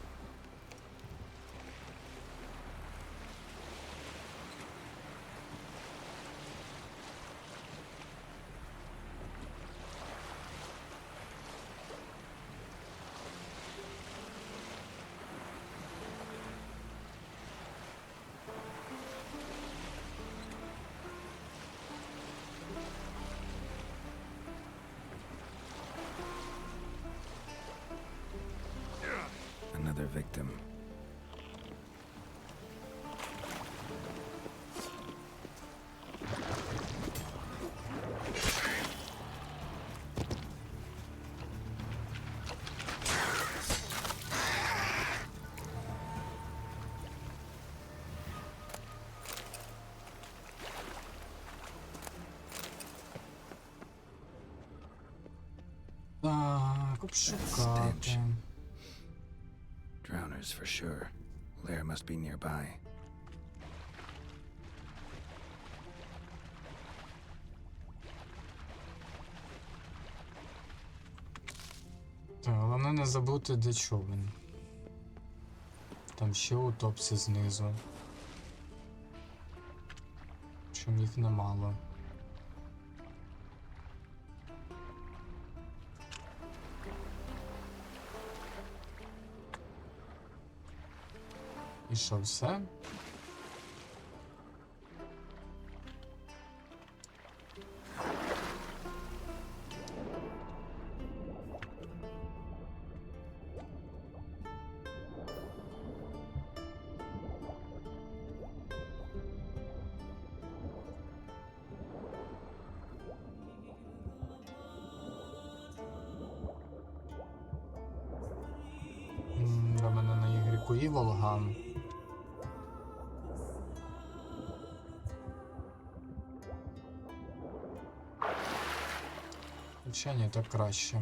Another victim. Так, обшукати. Drowners for sure. Lair must be nearby. Так, головне не забути, де човен. Там ще утопці знизу. Чим їх немало. І що, все? До мене на ігрику і Волган. Хоча ні, так краще.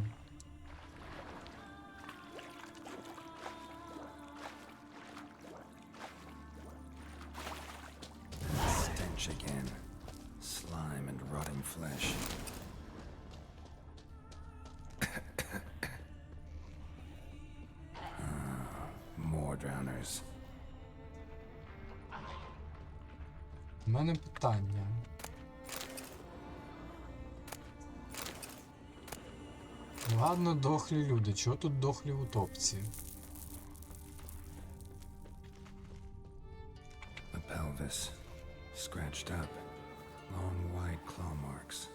Stench again. Slime and rotting flesh. More drowners. У мене питання. Ладно, дохлі люди, чого тут дохлі утопці? The pelvis. Scratched up. Long wide claw marks.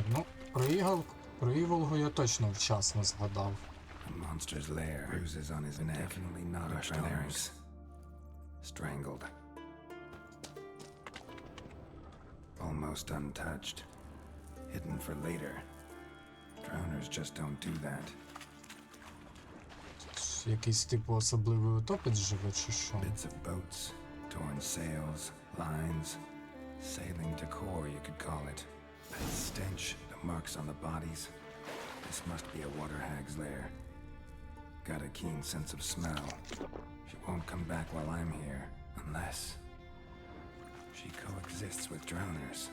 Ну, про Іволгу я точно вчасно згадав. A monster's lair. Bruises on his neck. Definitely not a larynx. Strangled. Almost untouched. Hidden for later. Drowners just don't do that. Якийсь типу особливий утопець живе, чи що? Bits of boats, torn sails, lines. Sailing decor, you could call it. That stench, the marks on the bodies. This must be a water hag's lair. got a keen sense of smell. She won't come back while I'm here, unless she coexists with drowners.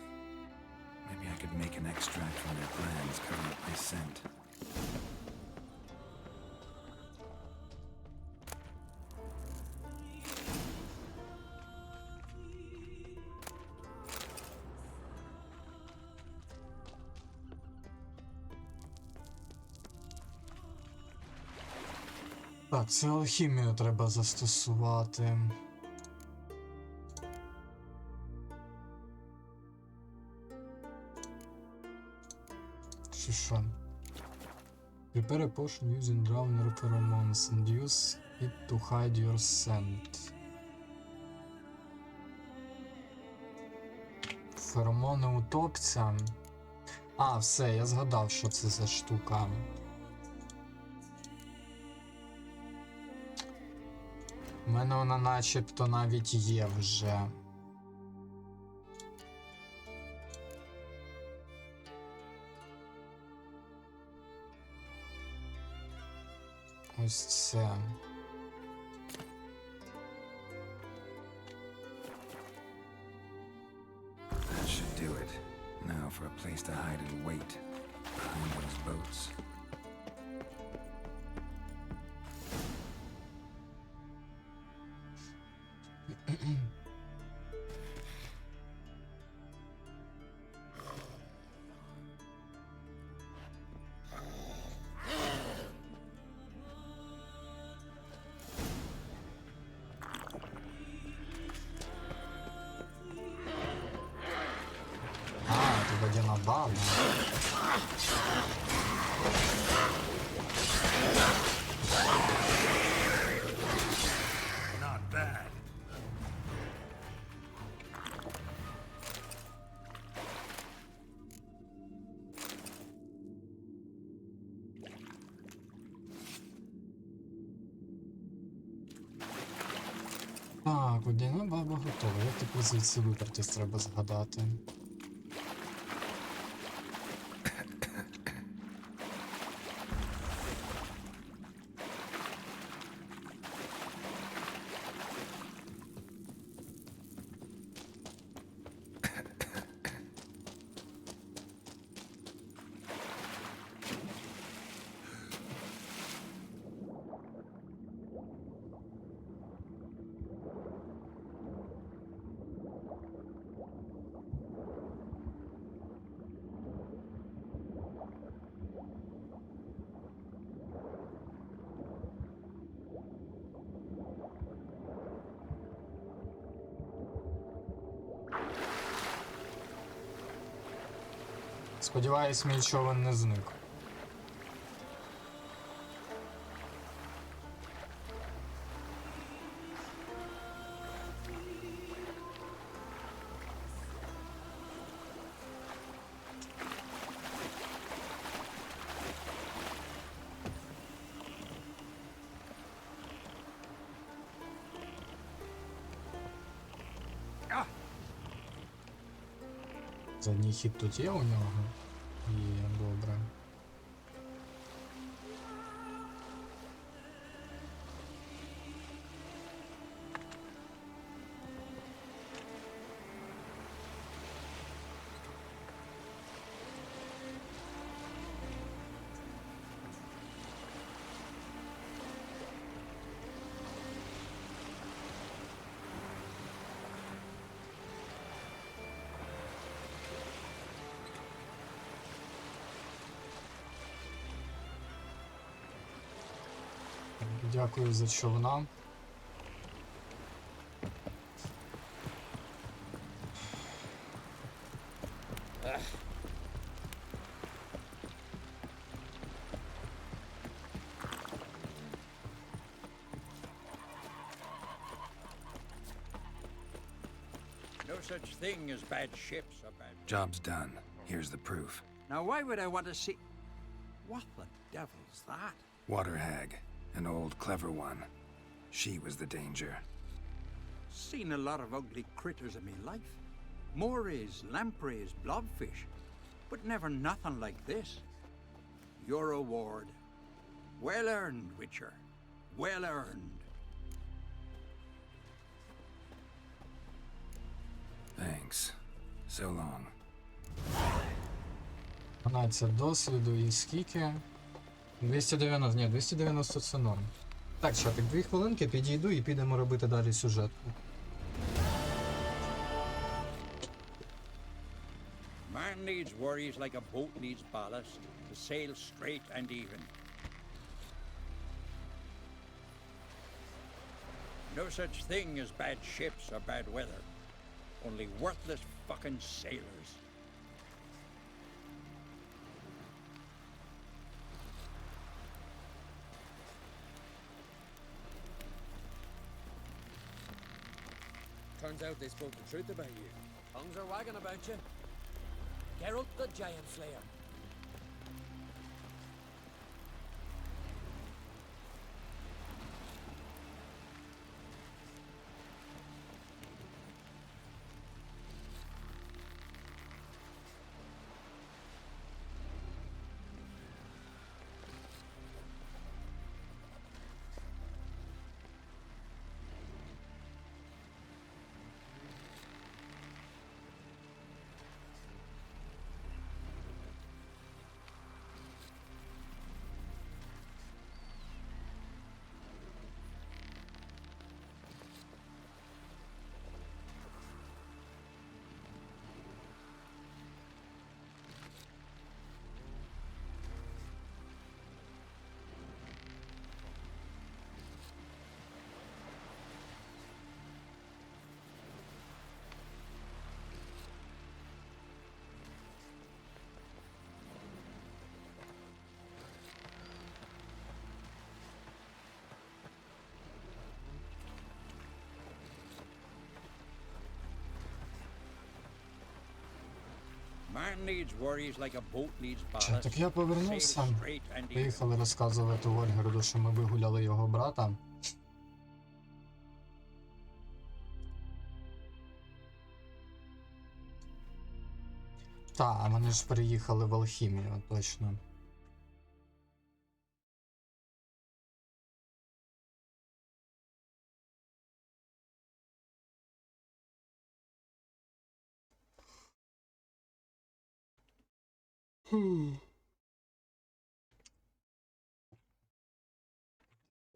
Maybe I could make an extract from their glands cover up my scent. Так, це алхімію треба застосувати. Чи що? Prepare a potion using drowner pheromones and use it to hide your scent. Феромони утопця. А, все, я згадав, що це за штука. У мене вона начебто навіть є вже. Ось це. That should do it. Now for a place to hide and wait behind those boats. А, це водяна баба. Not bad. Так, водяна баба готова. Як типу звідси випертись треба згадати. Сподіваюсь, мій човен не зник. Задній хід тут є у нього? Є, добре. Дякую за човна. No such thing as bad ships or bad... Job's done. Here's the proof. Now why would I want to see... What the devil's that? Water hag. An old, clever one. She was the danger. Seen a lot of ugly critters in me life. Morays, lampreys, blobfish. But never nothing like this. Your reward. Well earned, Witcher. Well earned. Thanks. So long. 12 досвіду і скільки? 290, ні, 290 це норм. Так, чатик, 2 хвилинки, підійду і підемо робити далі сюжетку. Man needs worries like a boat needs ballast to sail straight and even. No such thing as bad ships or bad weather. Only worthless fucking sailors. Turns out they spoke the truth about you. Tongues are wagging about you. Geralt the Giant Slayer. Man needs worries like a boat needs ballast. Так я to повернувся. sail straight and even. Поїхали розказувати Ольгерду, що ми вигуляли його брата. Та, вони ж приїхали в Алхімію, точно.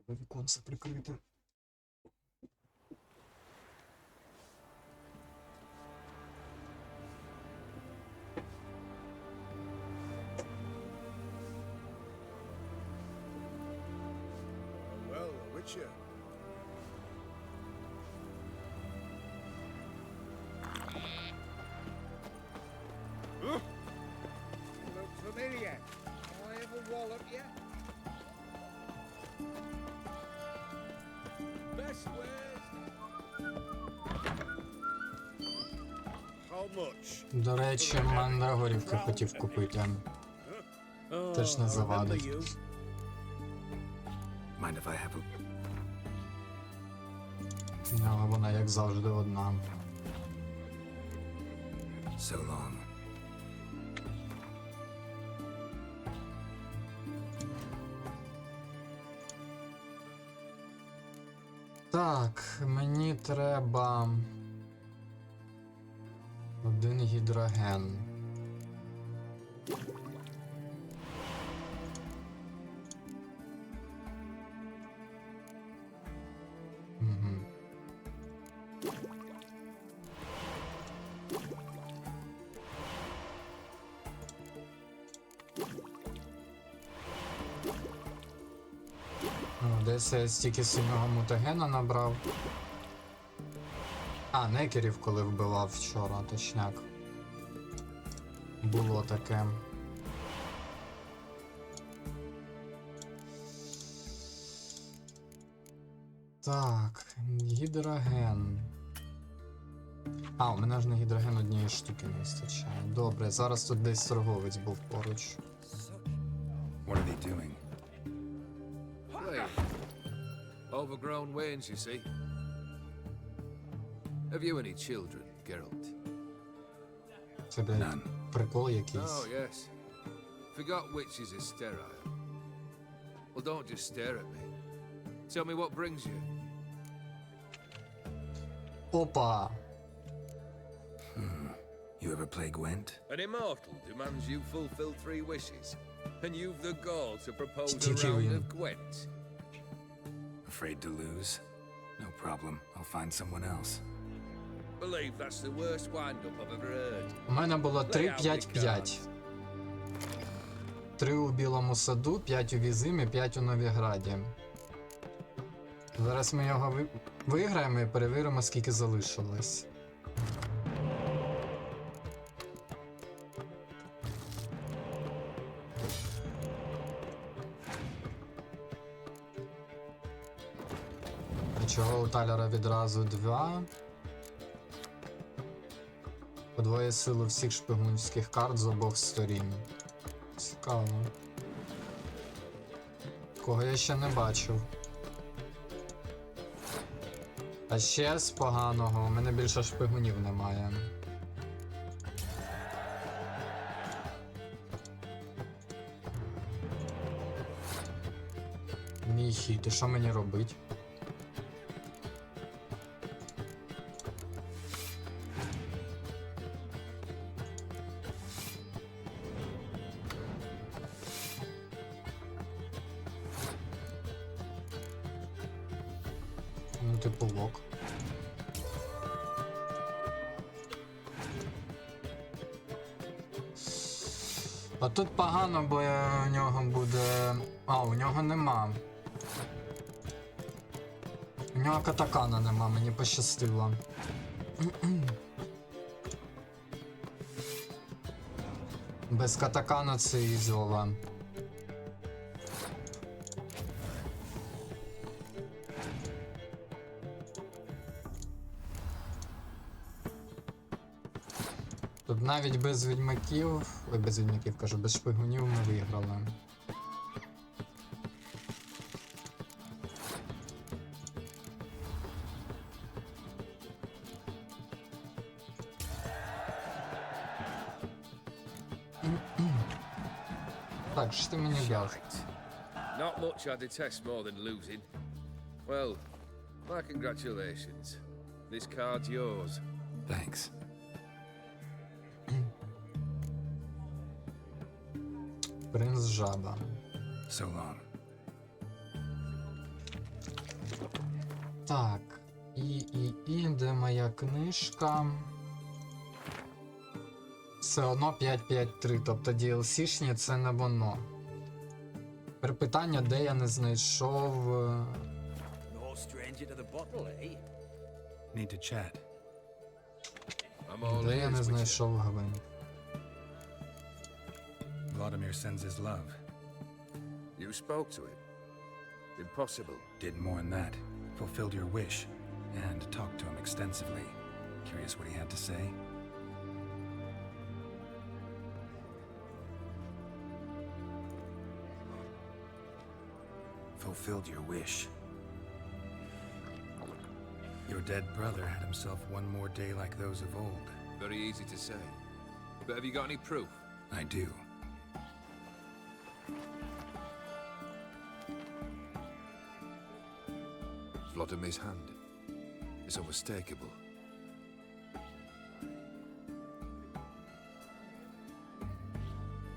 Віконце прикрити. Well, Witcher. Look familiar. I ever wallop you? Best ways. How much? До речі, мандрагорівки хотів купити. Теж не завадить. Mind if I have a... Ну, вона, як завжди, одна. So long. Так, мені треба... один гідроген. Угу. Десь я стільки сильного мутагена набрав. А, некерів коли вбивав вчора, точняк. Було таке. Так, гідроген. А, у мене ж на гідроген однієї штуки не вистачає. Добре, зараз тут десь торговець був поруч. What are they doing? Overgrown wains, you see. Have you any children, Geralt? Це, блядь, прикол якийсь. Oh, yes. Forgot witches is sterile. Well, don't just stare at me. Tell me what brings you. Опа! You ever play Gwent? An immortal demands you fulfill 3 wishes, and you've the gall to propose a Stitchy round win. of Gwent. Afraid to lose? No problem. I'll find someone else. Believe that's the worst wind-up I've ever heard. У мене було 3-5-5. 3 у Білому Саду, 5 у Візимі, 5 у Новіграді. Зараз ми його виграємо і перевіримо, скільки залишилось. Чого у Талера відразу 2? Подвоє силу всіх шпигунських карт з обох сторін. Цікаво. Кого я ще не бачив. А ще з поганого, у мене більше шпигунів немає. Мій хід, і що мені робить? Ну, типу лок. А тут погано, бо у нього буде... А, у нього нема. У нього катакана нема, мені пощастило. Без катакана це ізола. Тут навіть без відьмаків, ой, без відьмаків кажу, без шпигунів ми виграли. Так, що ти мені дав? Not much I detest more than losing. Well, my congratulations. This card's yours. Thanks. Принц жаба. So long. Так, і, де моя книжка? Все одно 5-5-3, тобто DLC-шні це не воно. Тепер питання, де я не знайшов... No stranger to the bottle, eh? Need to chat. I'm all Де я ears, не Witcher. знайшов гвинт. Vladimir sends his love. You spoke to him? Impossible. Did more than that. Fulfilled your wish. And talked to him extensively. Curious what he had to say? Fulfilled your wish. Your dead brother had himself one more day like those of old. Very easy to say. But have you got any proof? I do. Vladimir's hand. It's unmistakable.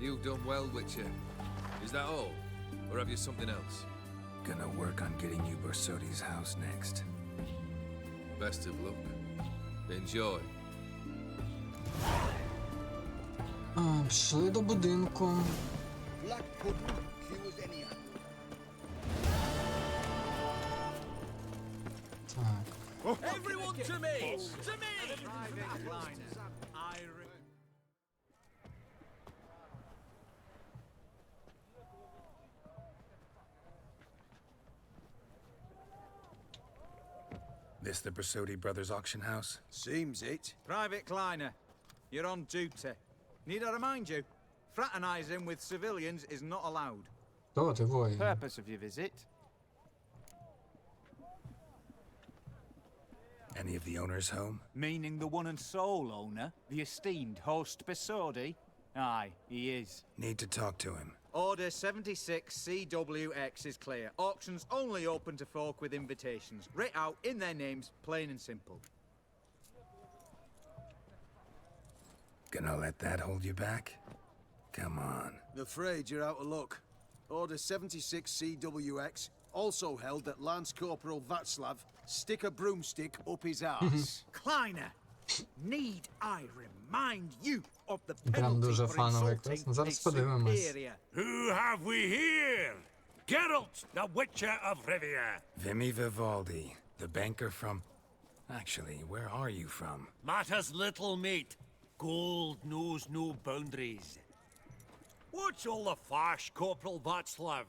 You've done well, Witcher. Is that all? Or have you something else? Gonna work on getting you Bersodi's house next. Best of luck. Enjoy. Пішли до будинку. Black pudding cures any apple. Так. Everyone to me! To me! This the Bersodi Brothers auction house? Seems it. Private Kleiner, you're on duty. Need I remind you? Fraternizing with civilians is not allowed. Хто ти, воїн? Purpose of your visit? Any of the owners home? Meaning the one and sole owner, the esteemed host Besodi? Aye, he is. Need to talk to him. Order 76 CWX is clear. Auctions only open to folk with invitations. Writ out in their names, plain and simple. Gonna let that hold you back? Come on. I'm afraid you're out of luck. Order 76 CWX also held that Lance Corporal Václav stick a broomstick up his ass. Kleiner, need I remind you of the Прям penalty дуже for фановий insulting квест. a Зараз подивимось. superior? Who have we here? Geralt, the Witcher of Rivia. Vimy Vivaldi, the banker from... Actually, where are you from? Matters little, mate. Gold knows no boundaries. What's all the fash, Corporal Václav?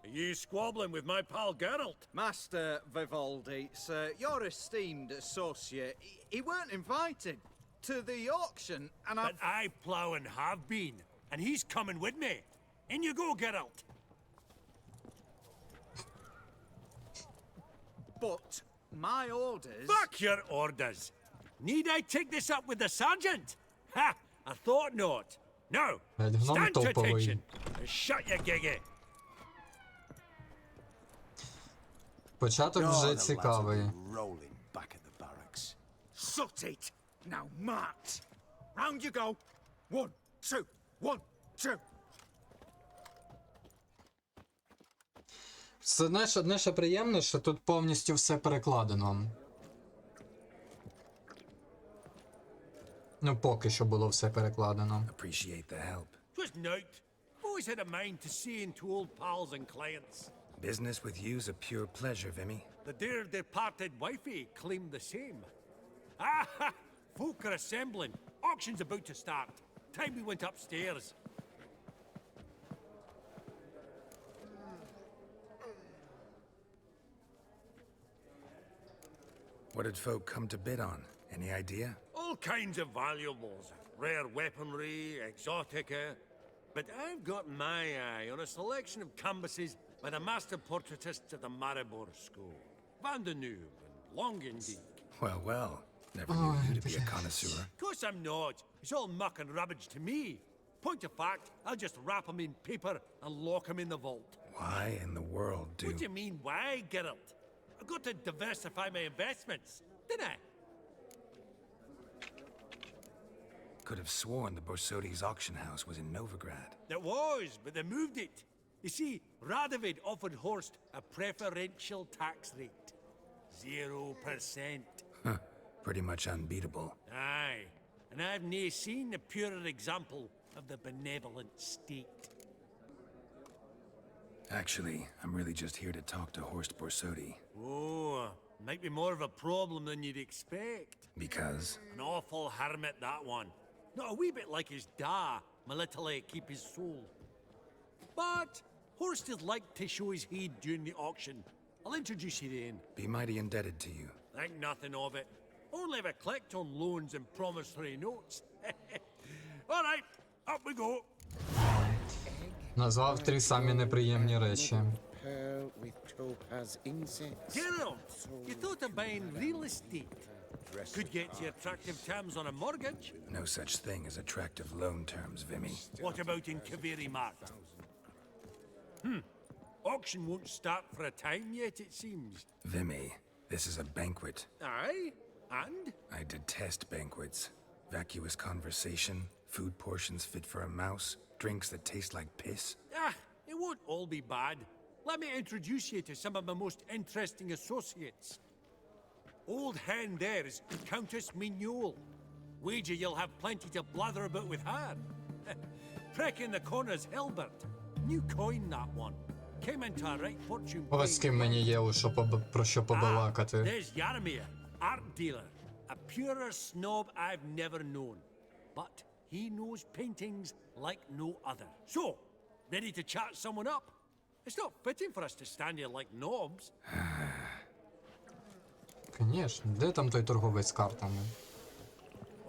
Are you squabbling with my pal Geralt? Master Vivaldi, sir, your esteemed associate, he weren't invited to the auction, and But I plough and have been, and he's coming with me. In you go, Geralt. But my orders... Fuck your orders! Need I take this up with the sergeant? Ha! I thought not. No! Гном Stand to топовий. attention and shut your giggy. Початок Oh, вже the lads will цікавий. be rolling back at the barracks. Sut it! Now march! Round you go! 1, 2, 1, 2! Це, знаєш, одне ще приємне, що тут повністю все перекладено. Ну, поки що було все перекладено. Appreciate the help. Twas nought. Always had a mind to see into old pals and clients. Business with you's a pure pleasure, Vimy. The dear departed wifey claimed the same. Ah ha! Folk are assembling. Auction's about to start. Time we went upstairs. What did folk come to bid on? Any idea? All kinds of valuables. Rare weaponry, exotica. But I've got my eye on a selection of canvases by the master portraitists of the Maribor School. Van de Noob and Longendijk. Well, well. Never knew you to be a connoisseur. Of course I'm not. It's all muck and rubbish to me. Point of fact, I'll just wrap 'em in paper and lock 'em in the vault. Why in the world do... What do you mean, why, Geralt? I've got to diversify my investments, didn't I? Could have sworn the Borsodi's auction house was in Novigrad. It was, but they moved it. You see, Radovid offered Horst a preferential tax rate. 0%. Huh. Pretty much unbeatable. Aye, and I've nae seen a purer example of the benevolent state. Actually, I'm really just here to talk to Horst Borsodi. Oh, might be more of a problem than you'd expect. Because? An awful hermit, that one. Not a wee bit like his da, military keep his soul. But Horst is like to show his heed during the auction. I'll introduce you then. Be mighty indebted to you. Think nothing of it. Only if I collect on loans and promissory notes. All right, up we go. Назвав 3 самі неприємні речі. Pearl with topaz insects. Geralt, you thought of buying real estate. Could get you attractive terms on a mortgage. No such thing as attractive loan terms, Vimy. What about in Kaveri Mart? Auction won't start for a time yet, it seems. Vimy, this is a banquet. Aye, and? I detest banquets. Vacuous conversation, food portions fit for a mouse, drinks that taste like piss. Ah, it won't all be bad. Let me introduce you to some of my most interesting associates. Old hen there is Countess Mignol. Wager you'll have plenty to blather about with her. Prick in the corner's Hilbert. New coin, that one. Came into a right fortune. Ось з ким мені є про що побалакати. There's Yaramir, art dealer. A purer snob I've never known. But he knows paintings like no other. So, ready to chat someone up? It's not fitting for us to stand here like knobs. Конечно, де там той торговець з картами?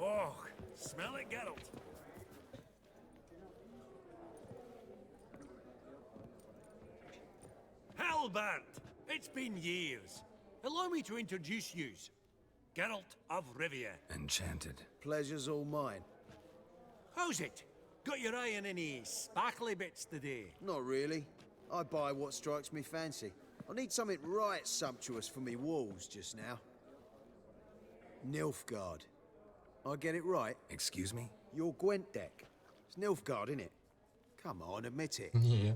Oh, smell it, Geralt. Halbert! It's been years. Allow me to introduce yous. Geralt of Rivia. Enchanted. Pleasure's all mine. How's it? Got your eye on any sparkly bits today? Not really. I buy what strikes me fancy. I need something right sumptuous for me walls just now. Nilfgaard. I get it right? Excuse me? Your Gwent deck. It's Nilfgaard, innit? Come on, admit it. Ні.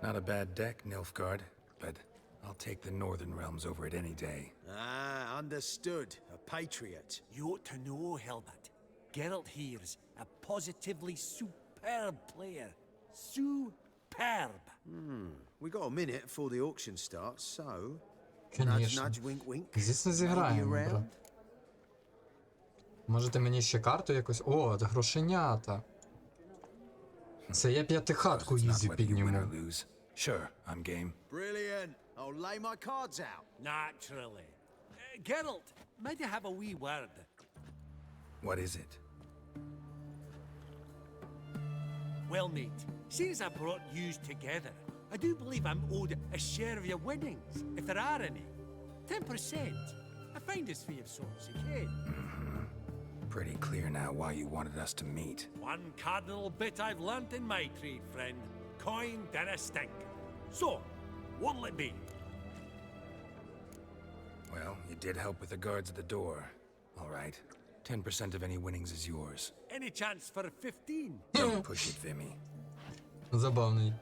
Not a bad deck, Nilfgaard, but I'll take the Northern Realms over it any day. Ah, understood. A patriot. You ought to know, Helmut. Geralt here's a positively superb player. Superb. We got a minute before the auction starts, so... Nudge, Конечно. nudge, wink, wink. Звісно, Maybe зіграємо, брат. around? Можете мені ще карту якусь? О, грошенята. Це я п'ятихатку It's not ізі whether you win or підніму. lose. Sure, I'm game. Brilliant. I'll lay my cards out. Naturally. Geralt, might I have a wee word? What is it? Well, mate, seeing as I brought yous together, I do believe I'm owed a share of your winnings, if there are any. 10%. I find this for your sorts, okay? Pretty clear now why you wanted us to meet. One cardinal bit I've learnt in my trade, friend. Coin dinna stink. So, what'll it be? Well, you did help with the guards at the door. All right. 10% of any winnings is yours. Any chance for 15? Don't push it, Vimy. Забавний.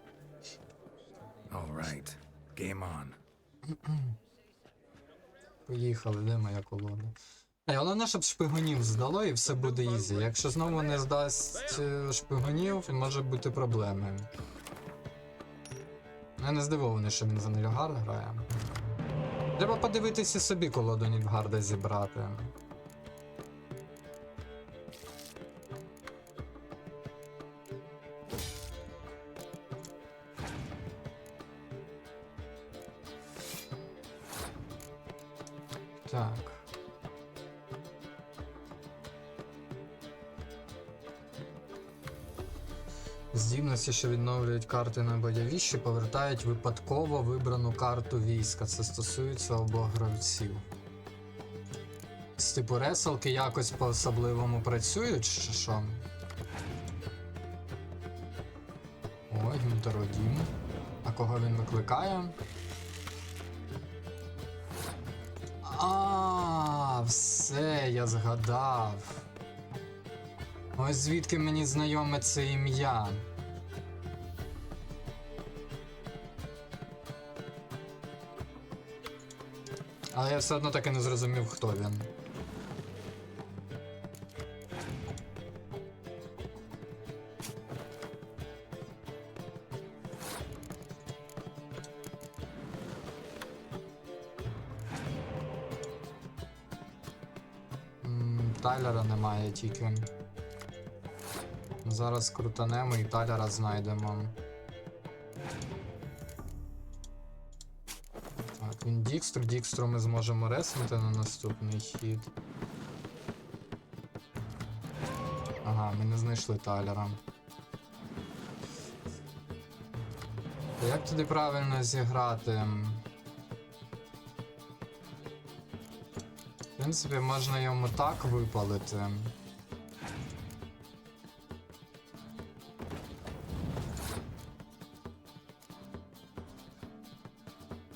All right. Game on. Поїхали, де моя колода? Головне, щоб шпигунів здало і все буде ізі. Якщо знову не здасть шпигунів, може бути проблеми. Я не здивований, що він за Нільфгард грає. Треба подивитися собі колоду Нільфгарда зібрати. Так. Здібності, що відновлюють карти на бойовіші, повертають випадково вибрану карту війська. Це стосується обох гравців. З типу реселки якось по-особливому працюють, чи що? Ой, Гюнтеродім. А кого він викликає? Все, я згадав. Ось звідки мені знайоме це ім'я. Але я все одно таки не зрозумів, хто він. Тайлера немає тільки. Зараз крутанемо і Тайлера знайдемо. Так, він Дікстру. Дікстру ми зможемо реснути на наступний хід. Ага, ми не знайшли Тайлера. Як туди правильно зіграти? В принципі, можна йому так випалити.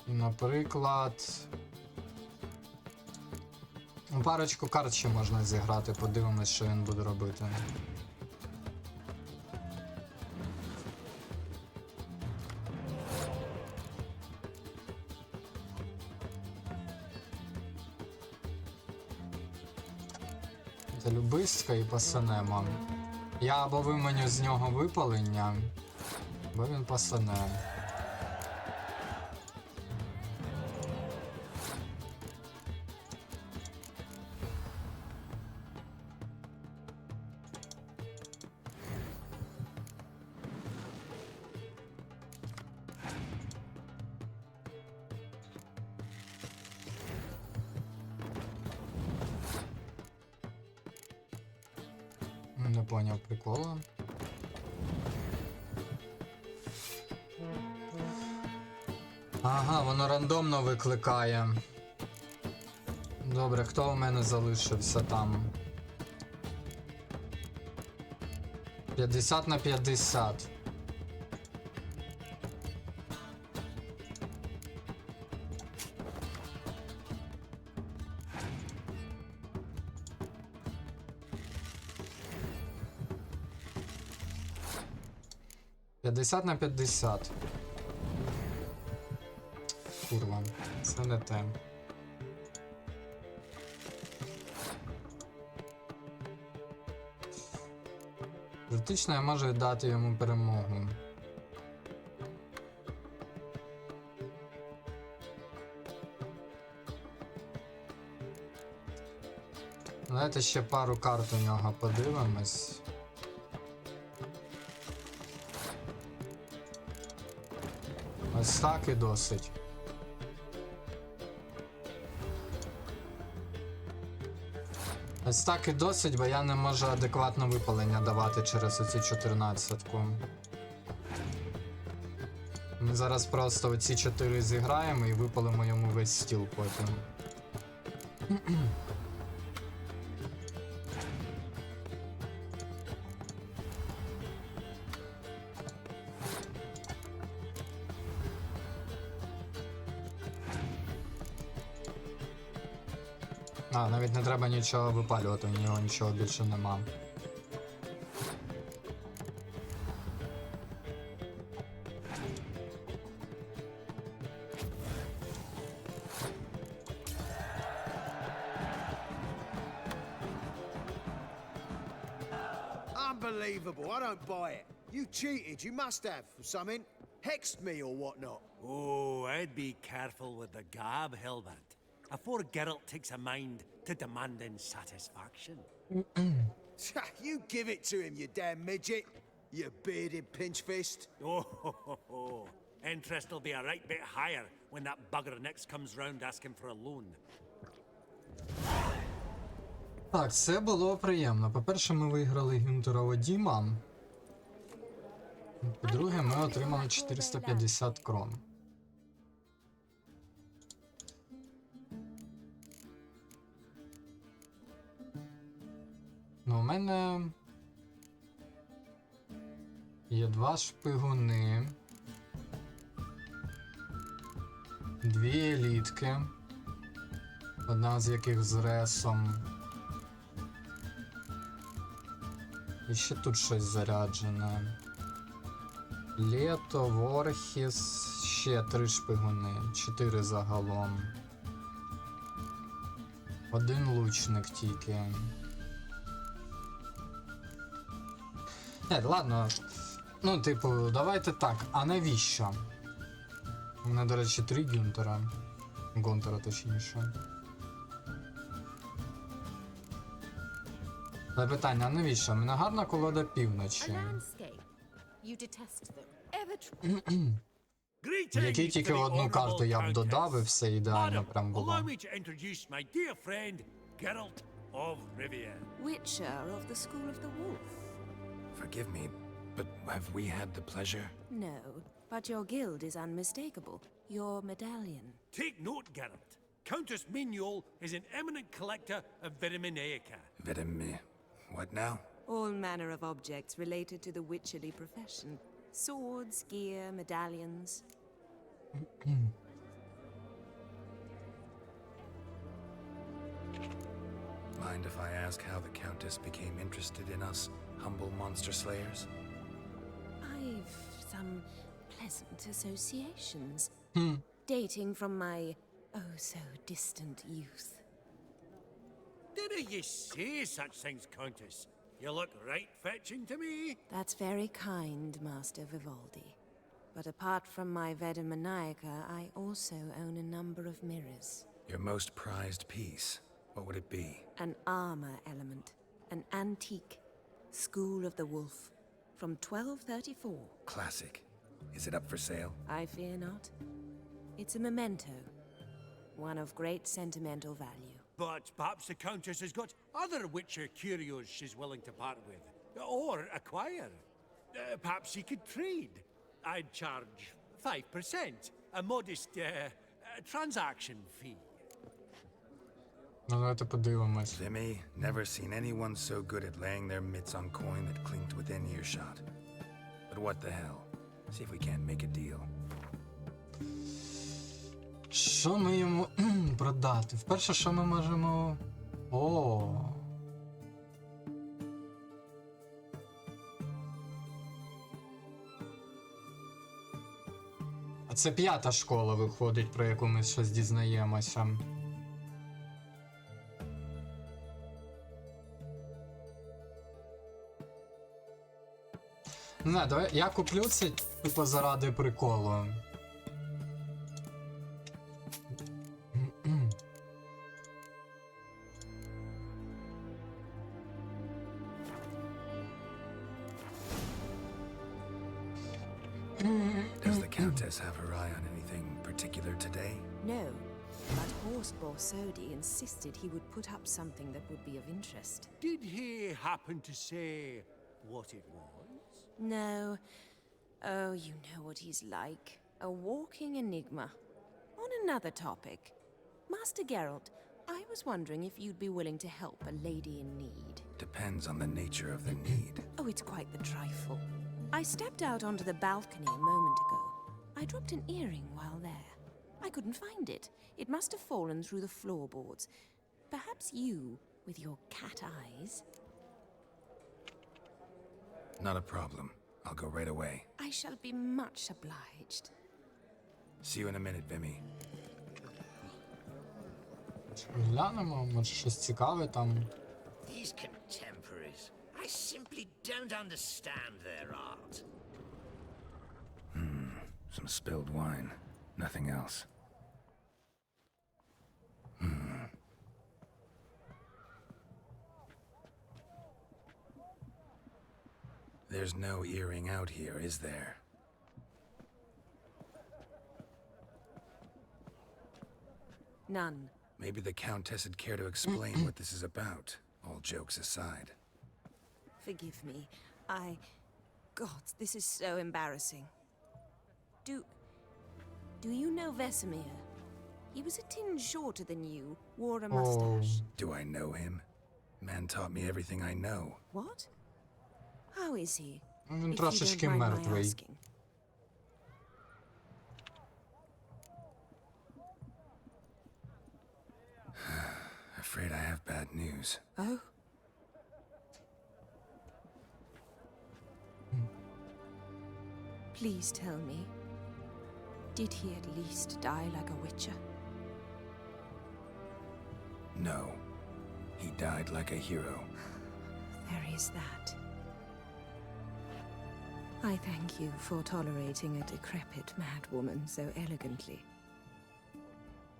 І, наприклад... Парочку карт ще можна зіграти, подивимось, що він буде робити. Любистка і пасанемо. Я або виманю з нього випалення, або він пасане. Не поняв прикола. Ага, воно рандомно викликає. Добре, хто у мене залишився там? 50 на 50. П'ятдесят на 50. Курва, це не те. Критично я можу дати йому перемогу. Давайте ще пару карт у нього подивимось. Ось так і досить. Ось так і досить, бо я не можу адекватно випалення давати через оці 14-ку. Ми зараз просто оці 4 зіграємо і випалимо йому весь стіл потім. А, навіть не треба нічого випалювати, у нього нічого більше нема. Unbelievable, I don't buy it. You cheated, you must have, or something. Hexed me or whatnot. Oh, I'd be careful with the gab, Hilbert. Afore Geralt takes a mind to demanding satisfaction. You give it to him, you damn midget. You bearded pinchfist. Oh, interest will be a right bit higher when that bugger next comes round asking for a loan. Так, це було приємно. По-перше, ми виграли Гюнтера Діма. По-друге, ми отримали 450 крон. Ну, у мене є 2 шпигуни, 2 елітки, одна з яких з ресом. І ще тут щось заряджене. Лето, Ворхіс, ще 3 шпигуни, 4 загалом. 1 лучник тільки. Ладно. Ну, типу, давайте так. А навіщо? У мене, до речі, 3 Гюнтера. Гонтера, точніше. Запитання, а навіщо? У мене гарна колода півночі. Який тільки одну карту я б додав, і все ідеально прям було. Allow me to introduce my dear friend, Geralt of Rivia. Witcher of the School of the Wolf. Forgive me, but have we had the pleasure? No, but your guild is unmistakable. Your medallion. Take note, Geralt. Countess Mignol is an eminent collector of Vitaminaica. What now? All manner of objects related to the witcherly profession. Swords, gear, medallions. Mind if I ask how the Countess became interested in us, humble monster slayers? I've some pleasant associations. Dating from my oh-so-distant youth. Didn't you say such things, Countess? You look right fetching to me. That's very kind, Master Vivaldi. But apart from my Vedamaniaca, I also own a number of mirrors. Your most prized piece, what would it be? An armor element. An antique. School of the Wolf. From 1234. Classic. Is it up for sale? I fear not. It's a memento. One of great sentimental value. But perhaps the Countess has got other Witcher curios she's willing to part with. Or acquire. Perhaps she could trade. I'd charge 5%. A modest transaction fee. Ну, давайте подивимось. Vimy, never seen anyone so good at laying their mitts on coin that clinked within earshot. But what the hell? See if we can't make a deal. Що ми йому продати? Вперше, що ми можемо... О. А це 5-та школа виходить, про яку ми щось дізнаємося. Не, давай я куплю це типу заради приколу. Does the Countess have her eye on anything particular today? No, but Horst Borsodi insisted he would put up something that would be of interest. Did he happen to say what it was? No. Oh, you know what he's like. A walking enigma. On another topic, Master Geralt, I was wondering if you'd be willing to help a lady in need. Depends on the nature of the need. Oh, it's quite the trifle. I stepped out onto the balcony a moment ago. I dropped an earring while there. I couldn't find it. It must have fallen through the floorboards. Perhaps you, with your cat eyes... Not a problem. I'll go right away. I shall be much obliged. See you in a minute, Vimy. Глянемо, може щось цікаве там. These contemporaries, I simply don't understand their art. Some spilled wine. Nothing else. There's no earring out here, is there? None. Maybe the Countess would care to explain what this is about, all jokes aside. Forgive me. God, this is so embarrassing. Do you know Vesemir? He was a tinge shorter than you, wore a mustache. Do I know him? Man taught me everything I know. What? How is he? Він If you трошечки don't mind my мертвий. asking. Afraid I have bad news. Oh? Please tell me, did he at least die like a witcher? No. He died like a hero. There is that. I thank you for tolerating a decrepit madwoman so elegantly.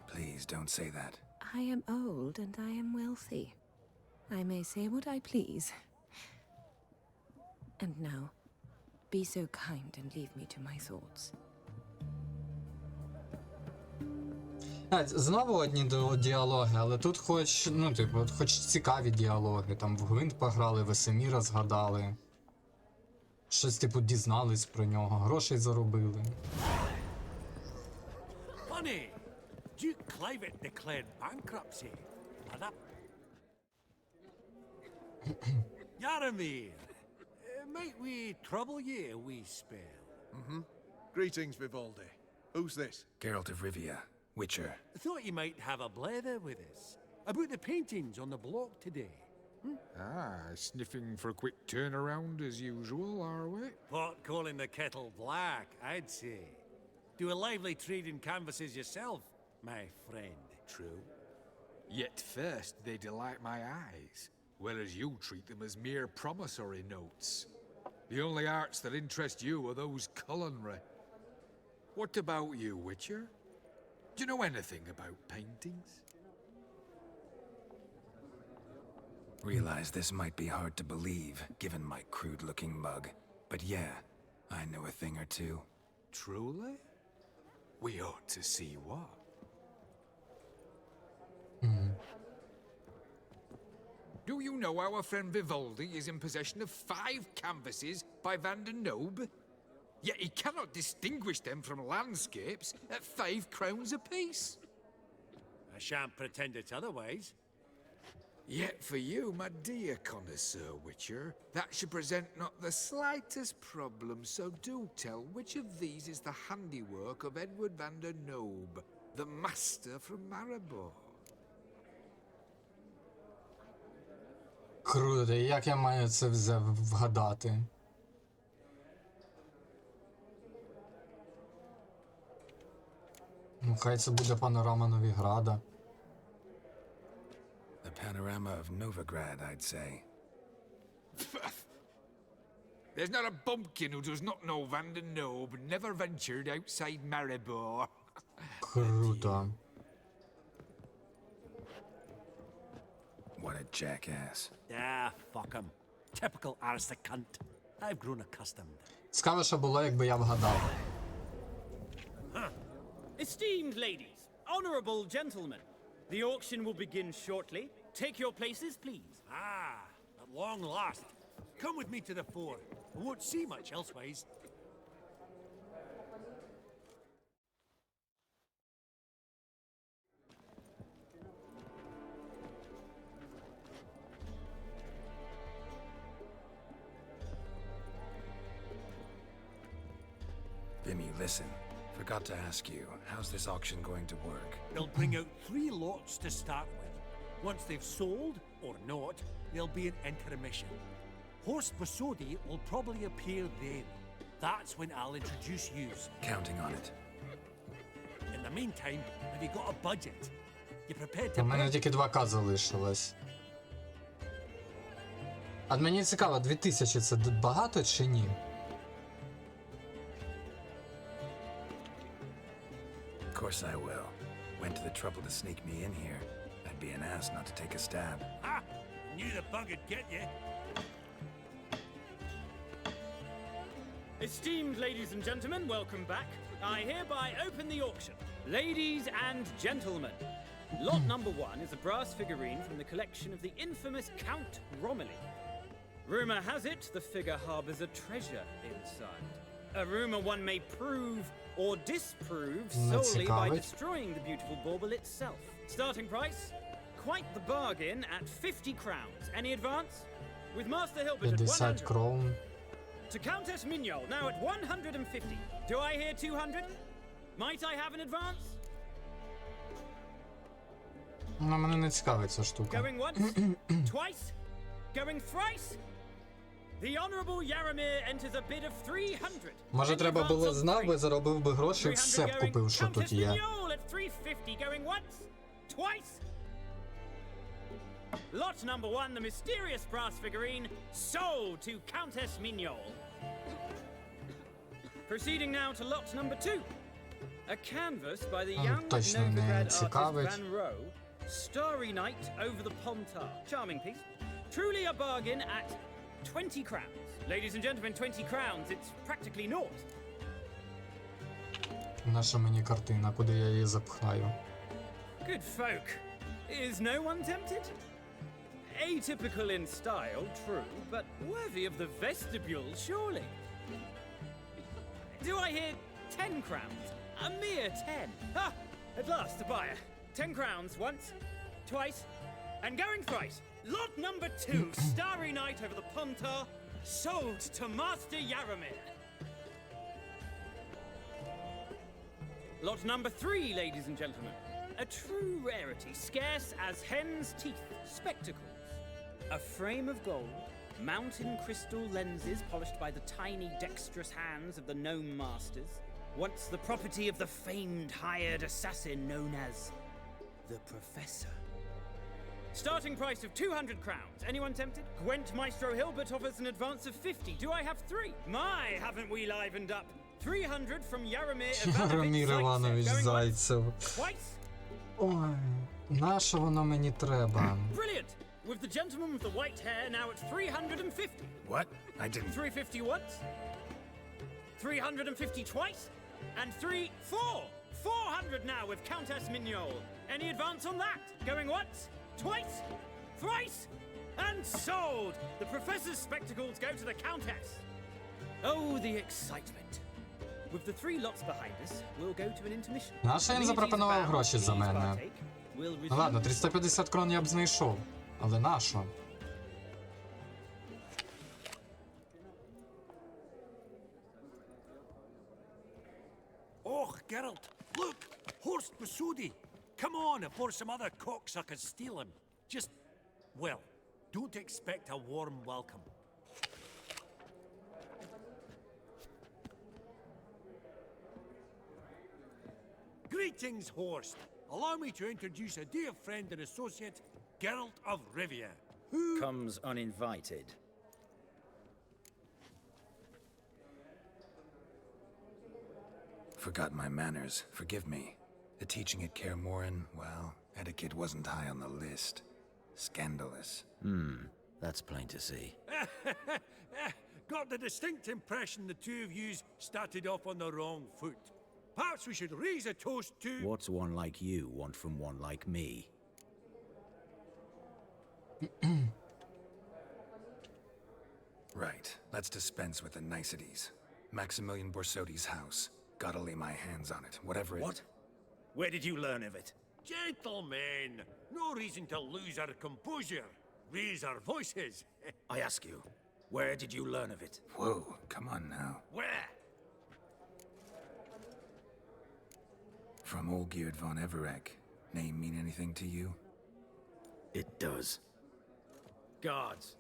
Please don't say that. I am old and I am wealthy. I may say what I please. And now, be so kind and leave me to my thoughts. Знову одні діалоги, але тут хоч, ну, типу, хоч цікаві діалоги. Там в Гвинт пограли, Весеміра згадали. Щось, типу, дізнались про нього, грошей заробили. Funny! Duke Clivet declared bankruptcy. Yaramir, might we trouble you a wee spell? Greetings, Vivaldi. Who's this? Geralt of Rivia, Witcher. Thought you might have a blather with us about the paintings on the block today. Sniffing for a quick turnaround as usual, are we? Pot calling the kettle black, I'd say. Do a lively trade in canvases yourself, my friend. True. Yet first they delight my eyes, whereas you treat them as mere promissory notes. The only arts that interest you are those culinary. What about you, Witcher? Do you know anything about paintings? Realize this might be hard to believe, given my crude-looking mug. But yeah, I know a thing or two. Truly? We ought to see what. Do you know our friend Vivaldi is in possession of 5 canvases by Van der Nobe? Yet he cannot distinguish them from landscapes at 5 crowns apiece. I shan't pretend it's otherwise. Yet for you, my dear connoisseur Witcher, that should present not the slightest problem, so do tell which of these is the handiwork of Edward van der Noob, the master from Maribor. Круто, і як я маю це вгадати? Ну, хай це буде панорама Новіграда. The panorama of Novigrad, I'd say. There's not a bumpkin who does not know Van der Noob never ventured outside Maribor. Круто. What a jackass. Ah, fuck him. Typical aristocrat cunt. I've grown accustomed. Цікаво, що було, якби я вгадав. Esteemed ladies, honorable gentlemen, the auction will begin shortly. Take your places, please. Ah, at long last. Come with me to the fore. I won't see much elsewise. Vimy, listen. Forgot to ask you, how's this auction going to work? They'll bring out 3 lots to start with. Once they've sold, or not, there'll be an intermission. Horst Bosodi will probably appear then. That's when I'll introduce yous. Counting on it. In the meantime, have you got a budget? You prepared to... У мене тільки 2К залишилось. А мені цікаво, 2000 це багато чи ні? Of course I will. Went to the trouble to sneak me in here. I'd be an ass not to take a stab. Ha! Knew the bug'd get you. Esteemed ladies and gentlemen, welcome back. I hereby open the auction. Ladies and gentlemen, lot number 1 is a brass figurine from the collection of the infamous Count Romilly. Rumor has it the figure harbors a treasure inside. A rumor one may prove or disprove solely by destroying the beautiful bauble itself. Starting price? Quite the bargain at 50 crowns. Any advance? With Master Hilbert at 100. Crown. To Countess Mignol, now at 150. Do I hear 200? Might I have an advance? Ну, мене не цікавить ця штука. Going once? Twice? Going thrice? The Honorable Yaramir enters a bid of 300. Може, треба було знав би, заробив би гроші, все б купив, що тут є. Countess Mignol at 350. Going once? Twice? Lot number 1, the mysterious brass figurine, sold to Countess Mignol. Proceeding now to lot number 2. A canvas by the young Novigrad artist Van Rohe, Starry Night over the Pontar. Charming piece. Truly a bargain at 20 crowns. Ladies and gentlemen, 20 crowns, it's practically naught. Наша мені картина, куди я її запхаю? Good folk. Is no one tempted? Atypical in style, true, but worthy of the vestibule, surely. Do I hear 10 crowns? A mere 10. Ah, at last, a buyer. 10 crowns once, twice, and going thrice. Lot number 2, Starry Night over the Pontar, sold to Master Yaramir. Lot number 3, ladies and gentlemen. A true rarity, scarce as hen's teeth. Spectacles. A frame of gold, mountain crystal lenses polished by the tiny, dexterous hands of the gnome masters. Once the property of the famed hired assassin known as the Professor. Starting price of 200 crowns. Anyone tempted? Gwent Maestro Hilbert offers an advance of 50. Do I have 3? My, haven't we livened up? 300 from Yaramir Ivanović Zaitsev. Twice? Ой, на що воно мені треба? Brilliant! With the gentleman with the white hair now at 350. What? I didn't... 350 once? 350 twice? And 400 now with Countess Mignol. Any advance on that? Going once? Twice? Thrice? And sold! The Professor's spectacles go to the Countess. Oh, the excitement. With the 3 lots behind us, we'll go to an intermission. Наша він запропонував гроші за мене. Ну ладно, 350 крон я б знайшов. Але нащо? Och, Geralt, look! Horst Masudi! Come on before some other cocksuckers steal him. Just, well, don't expect a warm welcome. Greetings, Horst. Allow me to introduce a dear friend and associate, Geralt of Rivia, who comes uninvited. Forgot my manners. Forgive me. The teaching at Kaer Morhen, well, etiquette wasn't high on the list. Scandalous. That's plain to see. got the distinct impression the two of yous started off on the wrong foot. Perhaps we should raise a toast to... What's one like you want from one like me? Right. Let's dispense with the niceties. Maximilian Borsodi's house. Gotta lay my hands on it, whatever it... What? Where did you learn of it? Gentlemen, no reason to lose our composure. Raise our voices. I ask you, where did you learn of it? Whoa, come on now. Where? From Olgierd von Everek. Name mean anything to you? It does. Guards,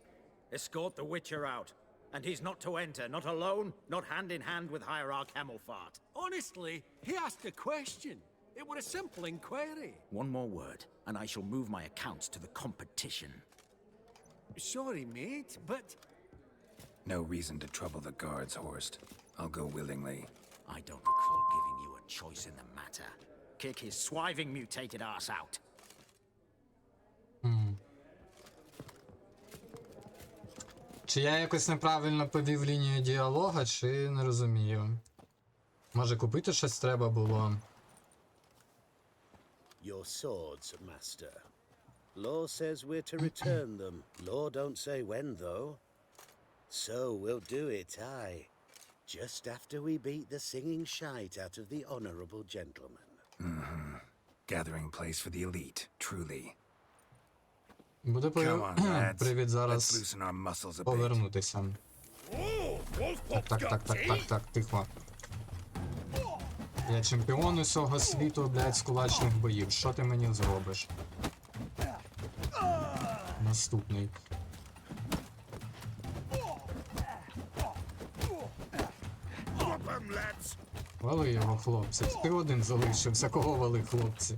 escort the Witcher out. And he's not to enter, not alone, not hand in hand with Hierarch Hemmelfart. Honestly, he asked a question. It were a simple inquiry. One more word, and I shall move my accounts to the competition. Sorry, mate, but... No reason to trouble the guards, Horst. I'll go willingly. I don't recall giving you a choice in the matter. Kick his swiving mutated ass out. Чи я якось неправильно повів лінію діалога, чи не розумію? Може купити щось треба було? Your swords, master. Law says we're to return them. Law don't say when, though. So we'll do it, aye. Just after we beat the singing shite out of the honorable gentleman. Gathering place for the elite, truly. Буде привід зараз повернутися. Так, тихо. Я чемпіон усього світу, блядь, з кулачних боїв. Що ти мені зробиш? Наступний. Вали його, хлопці. Ти один залишився. Кого вали, хлопці?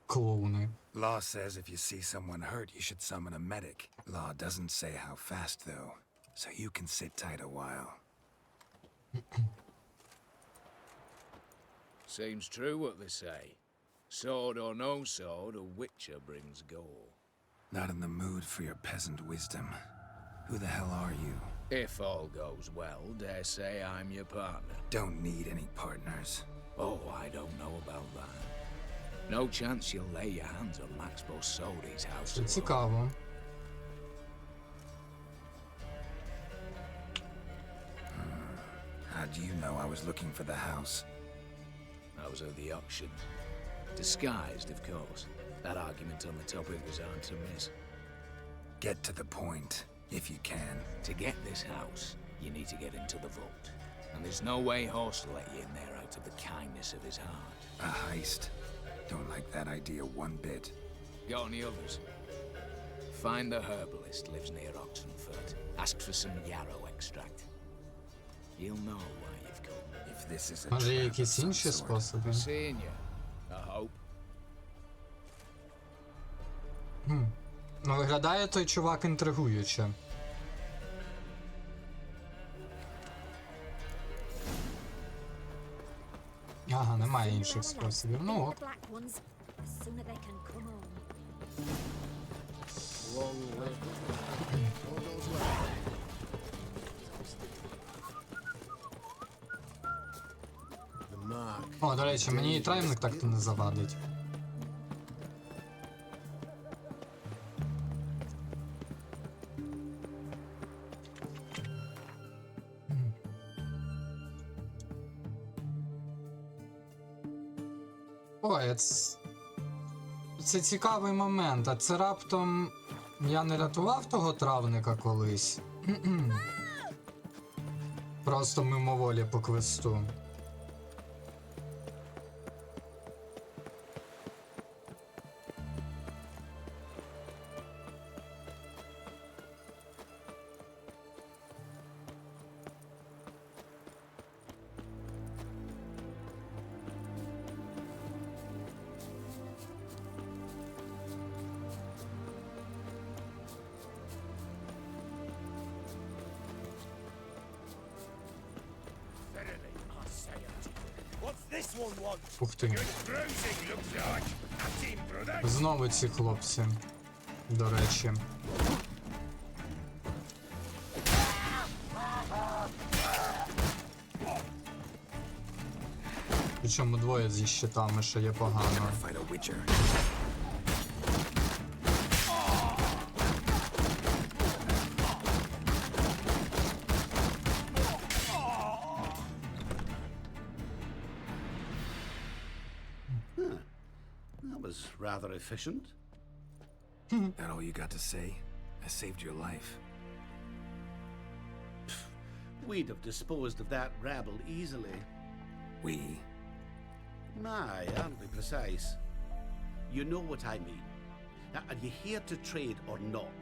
Клоуни. Law says if you see someone hurt, you should summon a medic. Law doesn't say how fast, though. So you can sit tight a while. Seems true what they say. Sword or no sword, a witcher brings gore. Not in the mood for your peasant wisdom. Who the hell are you? If all goes well, dare say I'm your partner. Don't need any partners. Oh, I don't know about that. No chance you'll lay your hands on Max Borsodi's house. Це цікаво. How do you know I was looking for the house? I was at the auction. Disguised, of course. That argument on the topic was hard to miss. Get to the point, if you can. To get this house, you need to get into the vault. And there's no way Horst will let you in there out of the kindness of his heart. A heist. Don't like that idea one bit. Got any others? Find the herbalist lives near Oxenfurt. Ask for some yarrow extract. He'll know why you've come. If this is a Може, є trap of якісь some інші sort. способи? Seeing you, I hope. Ну, виглядає той чувак інтригуюче. Ага, немає інших способів. Ну ок. О, до речі, мені і траймник так-то не завадить. Ой, це цікавий момент, а це раптом я не рятував того травника колись? Просто мимоволі по квесту. Ух ти. Знову ці хлопці. До речі. Причому двоє зі щитами, що є погано. That was rather efficient. That all you got to say? I saved your life. We'd have disposed of that rabble easily. We? Aye, aren't we precise? You know what I mean. Now, are you here to trade or not?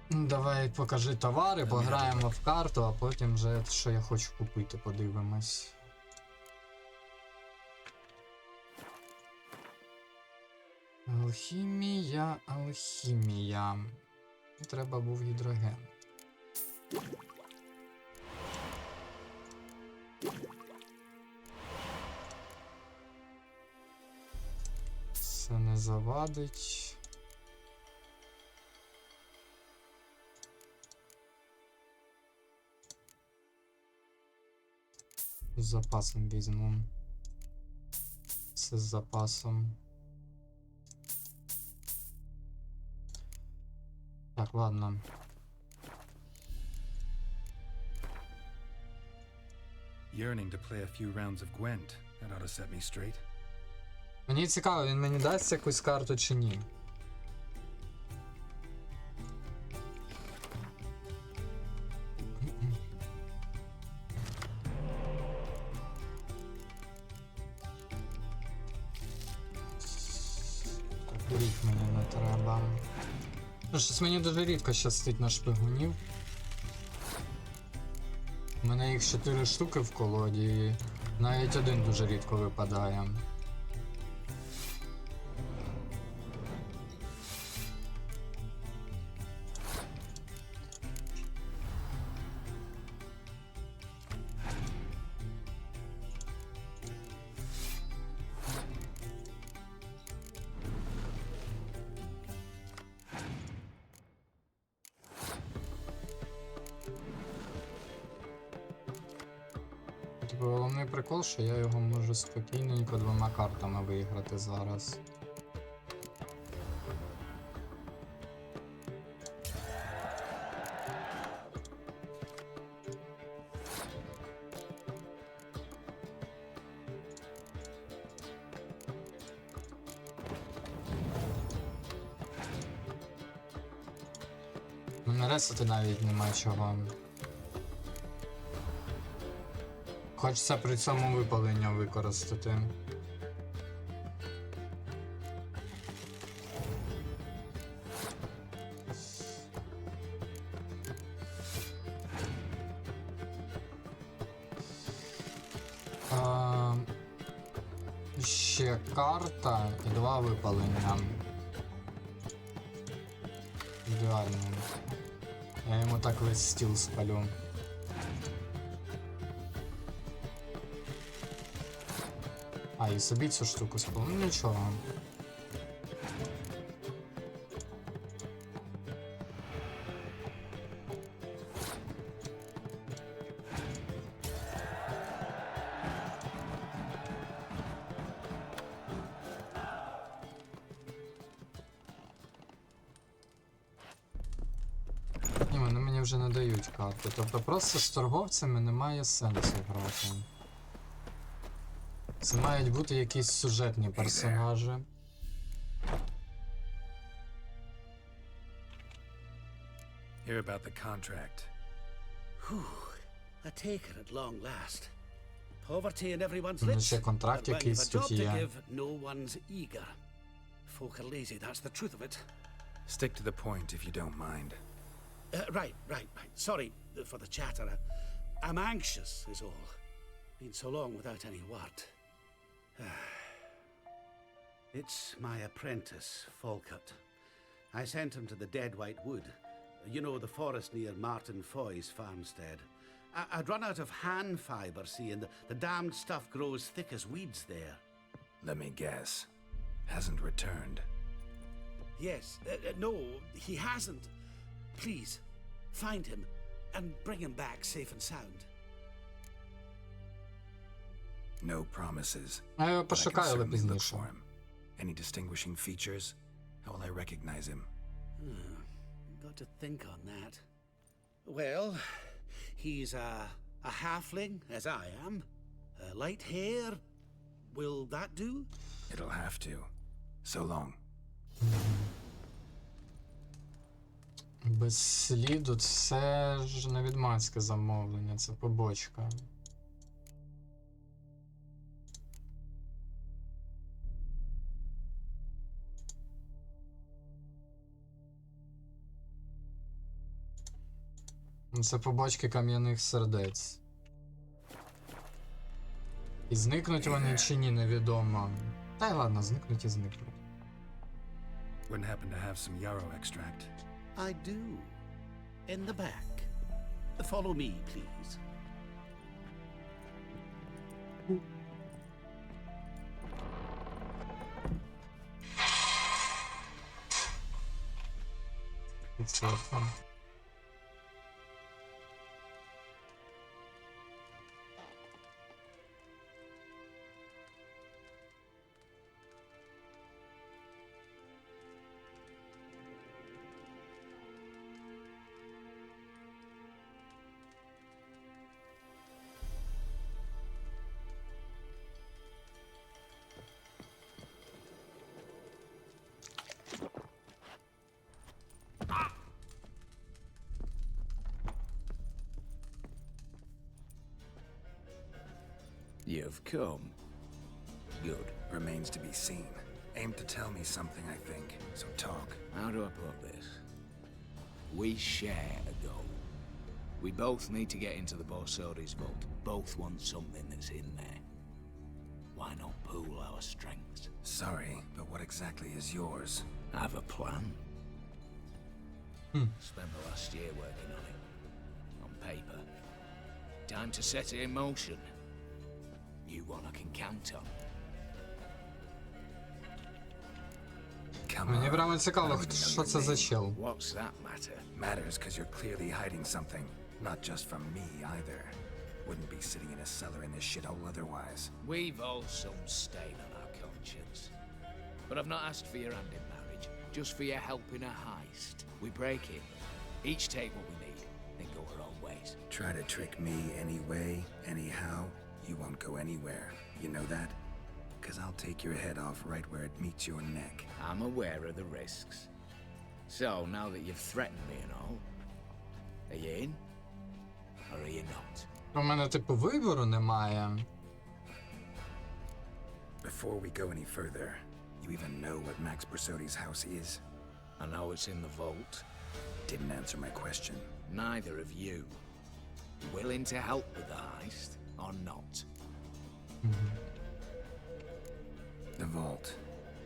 Давай покажи товари, пограємо в карту, а потім вже що я хочу купити, подивимось. Алхімія, алхімія. Треба був гідроген. Це не завадить. З запасом візьму. Це з запасом. Так, ладно. Yearning to play a few rounds of Gwent. That ought to set me straight. Мені цікаво, він мені дасть якусь карту чи ні. Рік мені не треба. Ну, щось мені дуже рідко щастить на шпигунів. У мене їх 4 штуки в колоді, і навіть один дуже рідко випадає. Головний прикол, що я його можу спокійненько 2 картами виграти зараз. Ну, ресити навіть нема чого. Хочеться при цьому випалення використати. Ще карта і 2 випалення. Ідеально. Я йому так весь стіл спалю. А, і собі цю штуку спалю. Ну нічого. Ні, вони мені вже не дають карти. Тобто просто з торговцями немає сенсу грати. Це мають бути якісь сюжетні персонажі. Hear about the contract. Whew, a taker at long last. Poverty in everyone's Ну, lips. ще контракт But when you've якийсь a тут job to є. give, no one's eager. Folk are lazy, that's the truth of it. Stick to the point if you don't mind. Right. Sorry for the chatter. I'm anxious, is all. Been so long without any word. It's my apprentice, Falkert. I sent him to the Dead White Wood. You know, the forest near Martin Foy's farmstead. I'd run out of hand fibre, see, and the damned stuff grows thick as weeds there. Let me guess. Hasn't returned. Yes, no, he hasn't. Please, find him and bring him back safe and sound. No promises. А я but I can пошукаю, але certainly look пізніше. for him. Any distinguishing features? How will I recognize him? Got to think on that. Well, he's a halfling, as I am. Light hair. Will that do? It'll have to. So long. Без сліду це ж не відьмацьке замовлення, це побочка. Це побочки кам'яних сердець. І зникнуть вони чи ні, невідомо. Та й ладно, зникнуть і зникнуть. Wouldn't happen to have some yarrow extract. I do. In the back. Follow me, please. It's awesome. You've come. Good. Remains to be seen. Aim to tell me something, I think. So talk. How do I put this? We share a goal. We both need to get into the Borsodi's vault. Both want something that's in there. Why not pool our strengths? Sorry, but what exactly is yours? I have a plan. Spent the last year working on it. On paper. Time to set it in motion. You one I can count on. Мені прямо цікаво, що це за чел. What's that matter? Matters because you're clearly hiding something. Not just from me, either. Wouldn't be sitting in a cellar in this shithole otherwise. We've all some stain on our conscience. But I've not asked for your hand in marriage, just for your help in a heist. We break it. Each take what we need, then go our own ways. Try to trick me anyway, anyhow, you won't go anywhere. You know that? Because I'll take your head off right where it meets your neck. I'm aware of the risks. So, now that you've threatened me and all, are you in? Or are you not? У мене, типу, вибору немає. Before we go any further, you even know what Max Bersodi's house is? I know it's in the vault. Didn't answer my question. Neither of you. Willing to help with the heist, or not? The vault.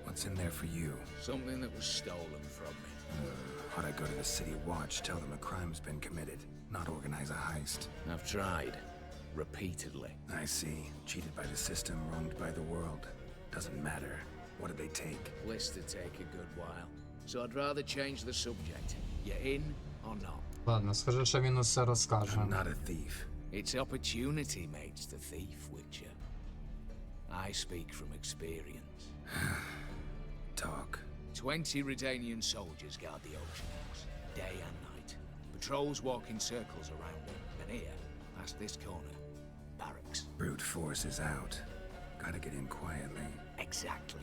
What's in there for you? Something that was stolen from me. How'd I go to the city watch, tell them a crime's been committed, not organize a heist? I've tried. Repeatedly. I see. Cheated by the system, wronged by the world. Doesn't matter. What did they take? List to take a good while. So I'd rather change the subject. You in or not? Ладно, скажи, що він усе розкаже. I'm not a thief. It's opportunity makes the thief, Witcher. I speak from experience. Talk. 20 Redanian soldiers guard the auction house, day and night. Patrols walk in circles around it, and here, past this corner, barracks. Brute force is out. Gotta get in quietly. Exactly.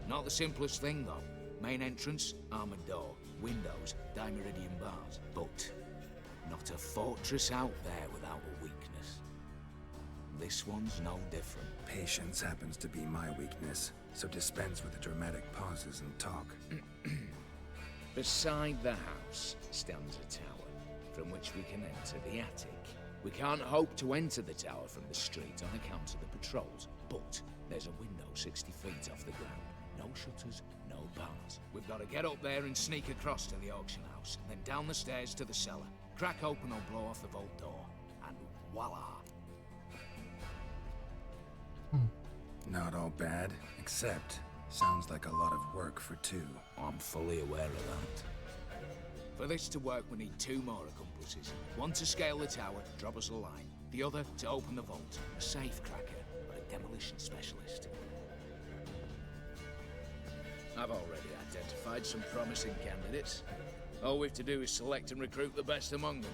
Not the simplest thing, though. Main entrance, armored door, windows, dimeridian bars. But not a fortress out there without a weakness. This one's no different. Patience happens to be my weakness, so dispense with the dramatic pauses and talk. Beside the house stands a tower, from which we can enter the attic. We can't hope to enter the tower from the street on account of the patrols, but there's a window 60 feet off the ground. No shutters, no bars. We've got to get up there and sneak across to the auction house, then down the stairs to the cellar, crack open or blow off the vault door, and voila! Not all bad, except sounds like a lot of work for two. I'm fully aware of that. For this to work, we need 2 more accomplices. One to scale the tower, drop us a line. The other to open the vault, a safe cracker or a demolition specialist. I've already identified some promising candidates. All we have to do is select and recruit the best among them.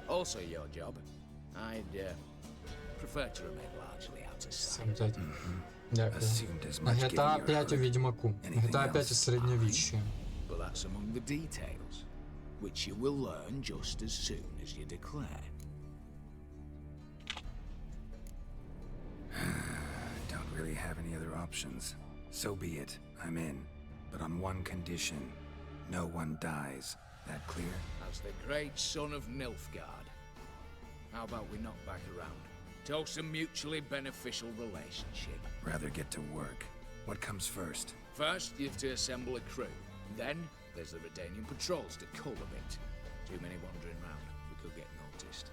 Also your job. I'd prefer to remain largely out of sight. Дякую. GTA 5 у Відьмаку. GTA 5 у середньовіччі. But that's among the details, which you will learn just as soon as you declare. Don't really have any other options. So be it. I'm in. But on one condition. No one dies. That clear? As the great son of Nilfgaard. How about we knock back around? Toast a mutually beneficial relationship. Rather get to work. What comes first? First, you have to assemble a crew. Then, there's the Redanian patrols to cull a bit. Too many wandering round. We could get noticed.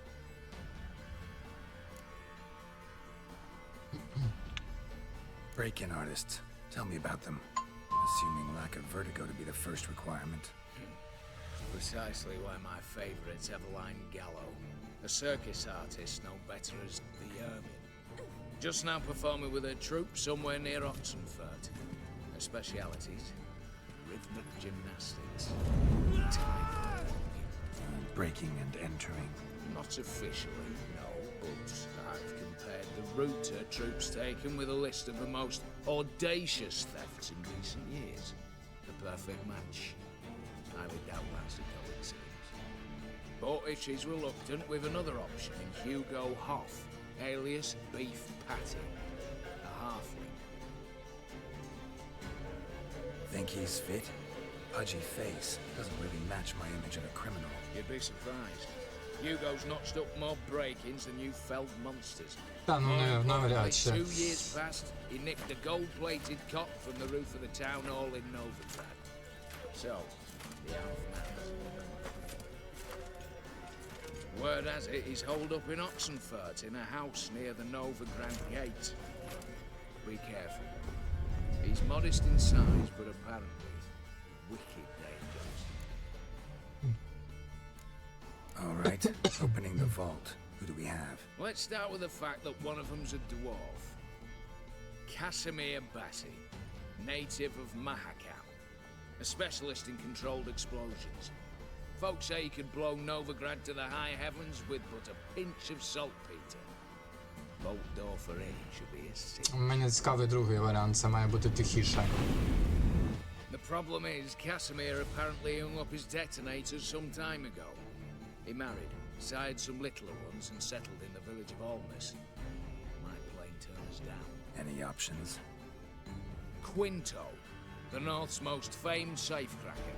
Break-in artists. Tell me about them. Assuming lack of vertigo to be the first requirement. Precisely why my favourite's Eveline Gallo. A circus artist no better as the Ermine. Just now performing with her troupe somewhere near Oxenfurt. Her specialities? Rhythmic gymnastics. Breaking and entering. Not officially, no, but I've compared the route her troops taken with a list of the most audacious thefts in recent years. The perfect match. Highly doubt that's a coincidence. But if she's reluctant, we've another option in Hugo Hoff, alias Beef Patty, a halfling. Think he's fit? Pudgy face doesn't really match my image of a criminal. You'd be surprised. Hugo's notched up more break-ins than you felled monsters. Та ну навряд 2 чи. years past, he nicked a gold-plated cot from the roof of the town hall in Novigrad. So, the Elfman. Word has it he's holed up in Oxenfurt in a house near the Novigrad gate. Be careful. He's modest in size, but apparently wicked dangerous. All right, opening the vault. Who do we have? Let's start with the fact that one of them's a dwarf. Casimir Bassi, native of Mahakam, a specialist in controlled explosions. Folks say he could blow Novigrad to the high heavens with but a pinch of saltpeter. Bolt door for him should be a sin. Мені цікавий другий варіант, це має бути тихіше. The problem is, Casimir apparently hung up his detonators some time ago. He married, sired some littler ones, and settled in the village of Almas. Might plain turn us down. Any options? Quinto, the North's most famed safecracker.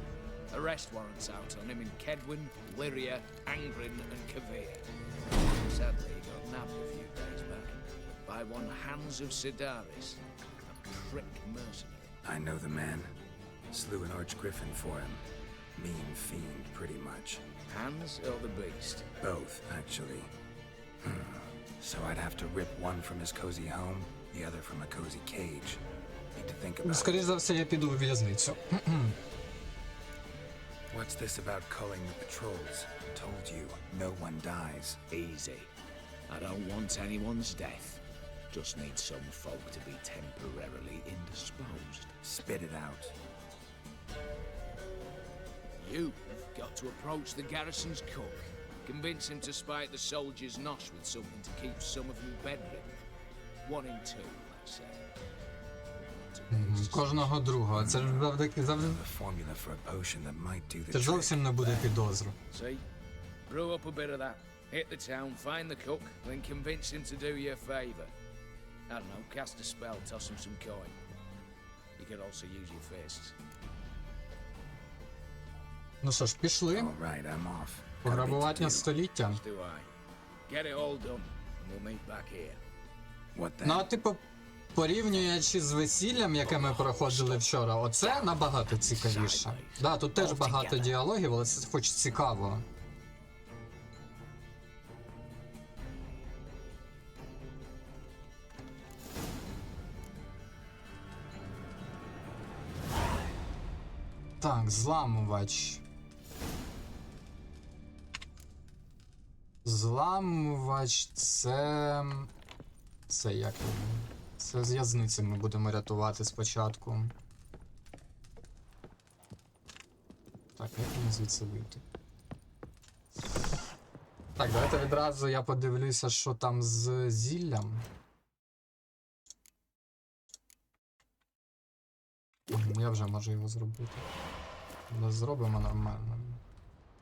Arrest warrants out on him in Kedwin, Lyria, Angrin, and Kavir. Sadly, he got nabbed a few days back by one Hans of Sidaris, a prick mercenary. I know the man. Slew an archgriffin for him. Mean fiend, pretty much. Hans or the beast? Both, actually. So I'd have to rip one from his cozy home, the other from a cozy cage. Need to think about it. Скоріше за все, я піду у в'язницю. What's this about culling the patrols? Told you, no one dies. Easy. I don't want anyone's death. Just need some folk to be temporarily indisposed. Spit it out. You've got to approach the garrison's cook. Convince him to spite the soldiers' nosh with something to keep some of them bedridden. 1 in 2. Кожного другого. Це ж завжди... The formula for a potion that might do the Це ж trick. зовсім не буде підозру. See? Brew up a bit of that. Hit the town, find the cook, then convince him to do you a favor. I don't know, cast a spell, toss him some coin. You could also use your fists. Ну що ж, пішли. All right, I'm off. Пограбування століття. Do I. Get it all done, and we'll meet back here. What Ну, а типу, порівнюючи з весіллям, яке ми проходили вчора, оце набагато цікавіше. Да, тут теж багато діалогів, але це хоч цікаво. Так, зламувач. Зламувач це... Це як його? Це з в'язниці ми будемо рятувати спочатку. Так, як мені звідси вийти? Так, давайте відразу я подивлюся, що там з зіллям. Я вже можу його зробити. Але зробимо нормально.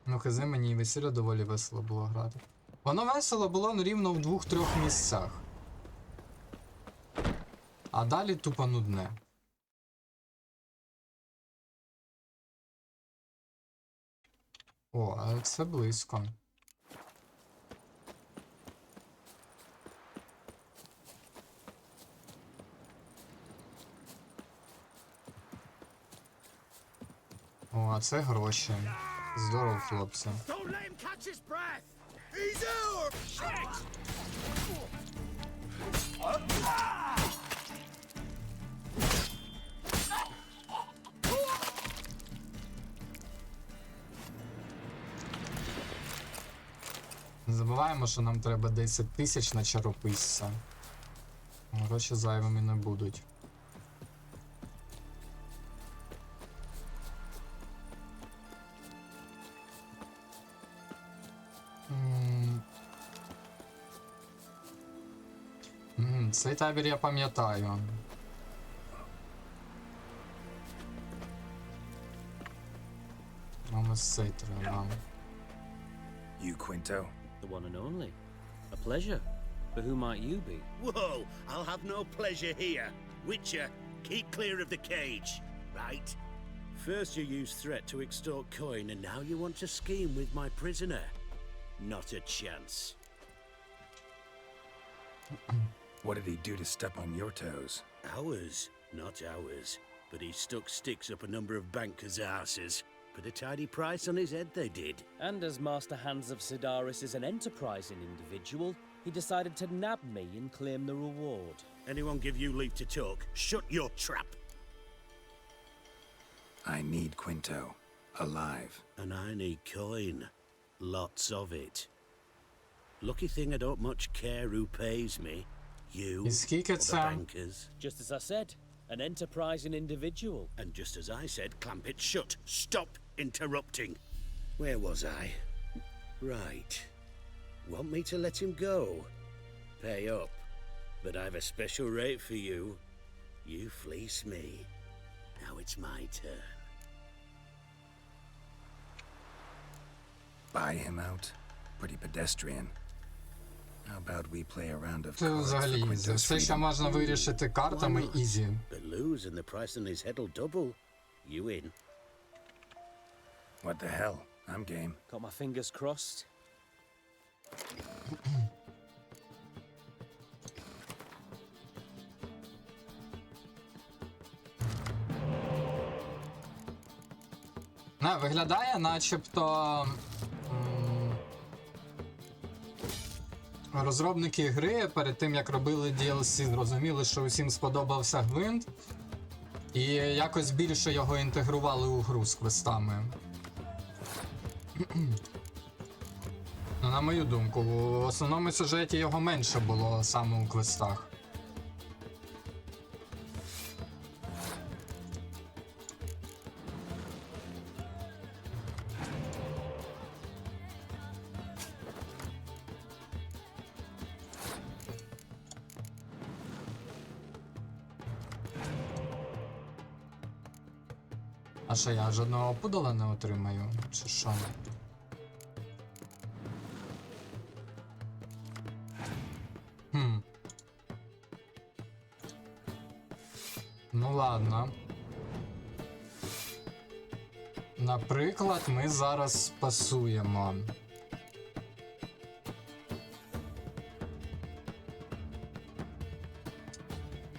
Ну, хизи, мені і весілля доволі весело було грати. Воно весело було, ну, рівно в 2-3 місцях. А далі тупо нудне. О, а це близько. О, а це гроші. Здорово, хлопці. Don't let him catch his breath! He's out! Shit! Не забуваємо, що нам треба 10 тисяч на чарописця. Гроші зайвими не будуть. Цей табір я пам'ятаю. Нам ось цей треба. You, Quinto? The one and only. A pleasure. But who might you be? Whoa, I'll have no pleasure here. Witcher, keep clear of the cage, right? First you used threat to extort coin, and now you want to scheme with my prisoner. Not a chance. What did he do to step on your toes? Ours, not ours. But he stuck sticks up a number of bankers' asses. Put a tidy price on his head, they did. And as Master Hans of Sidaris is an enterprising individual, he decided to nab me and claim the reward. Anyone give you leave to talk? Shut your trap! I need Quinto. Alive. And I need coin. Lots of it. Lucky thing I don't much care who pays me. You or the bankers. Just as I said, an enterprising individual. And just as I said, clamp it shut. Stop interrupting. Where was I? Right. Want me to let him go? Pay up. But I've a special rate for you. You fleece me. Now it's my turn. Buy him out? Pretty pedestrian. How about we play a round of Це cards for взагалі ізі. Quinto's Все, що freedom? можна вирішити картами, ізі. But lose and the price on his head'll double. You in? What the hell? I'm game. Got my fingers crossed. Виглядає, начебто розробники гри перед тим, як робили DLC, зрозуміли, що усім сподобався гвинт, і якось більше його інтегрували у гру з квестами. Ну, на мою думку, в основному сюжеті його менше було саме у квестах. А що, я жодного пудала не отримаю? Чи що? Ну ладно. Наприклад, ми зараз пасуємо.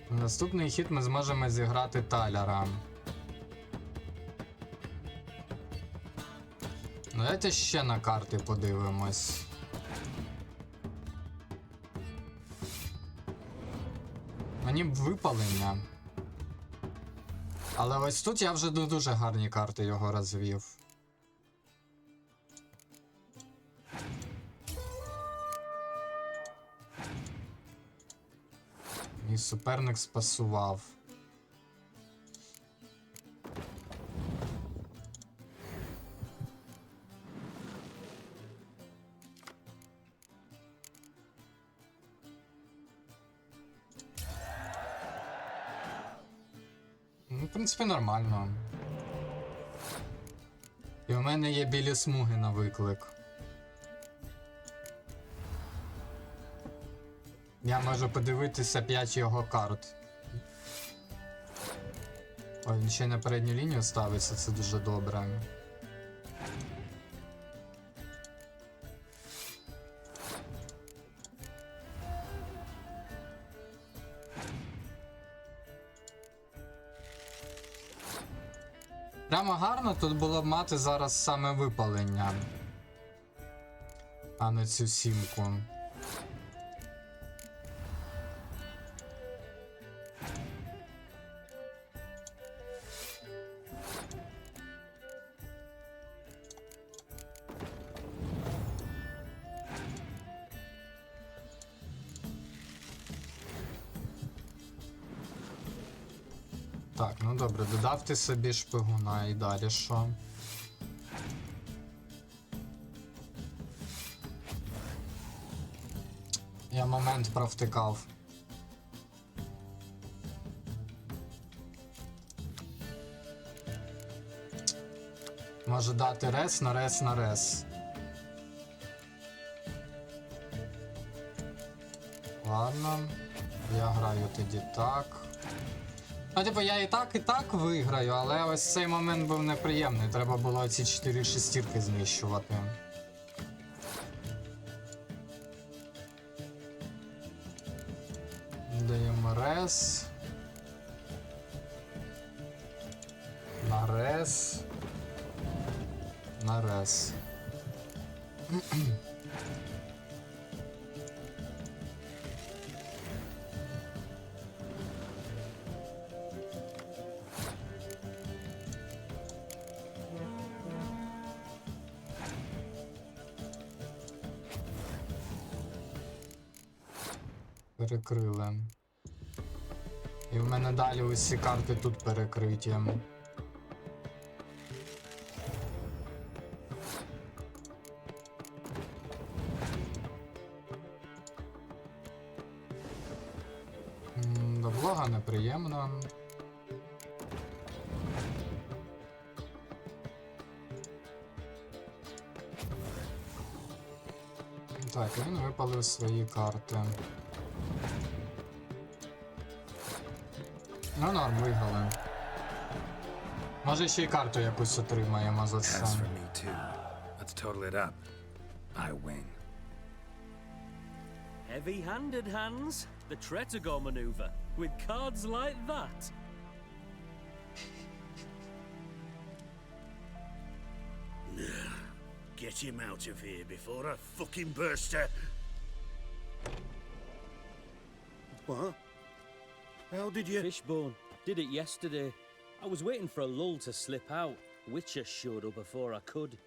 Наступний хід ми зможемо зіграти таляра. Давайте ще на карти подивимось. Мені б випалення. Але ось тут я вже дуже гарні карти його розвів. І суперник спасував. Ну, в принципі, нормально. І у мене є білі смуги на виклик. Я можу подивитися 5 його карт. Ой, він ще й на передню лінію ставиться, це дуже добре. Прямо гарно тут було б мати зараз саме випалення, а не цю сімку. Так, ну добре, додав ти собі шпигуна і далі що? Я момент провтикав. Може дати рес на рес на рес. Ладно, я граю тоді так. Ну, типу, я і так виграю, але ось цей момент був неприємний. Треба було ці 4 шестірки знищувати. Даємо рес. На рес. На рес. Перекрили. І в мене далі усі карти тут перекриті. До блога неприємно. Так, він випалив свої карти. Ну, норм, виграли. Може ще й карту якусь отримаємо за це. Heavy-handed, Hans. The Tretago maneuver. With cards like that. Get him out of here before I fucking burst a... What? How did you... Fishbone. Did it yesterday. I was waiting for a lull to slip out. Witcher showed up before I could.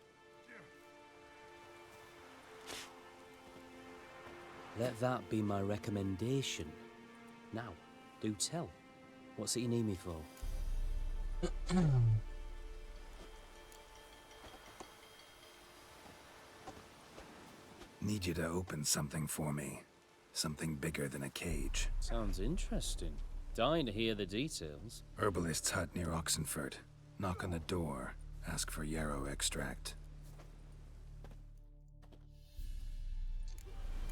Let that be my recommendation. Now, do tell. What's it you need me for? Need you to open something for me. Something bigger than a cage. Sounds interesting. Dying to hear the details. Herbalist's hut near Oxenford. Knock on the door. Ask for yarrow extract.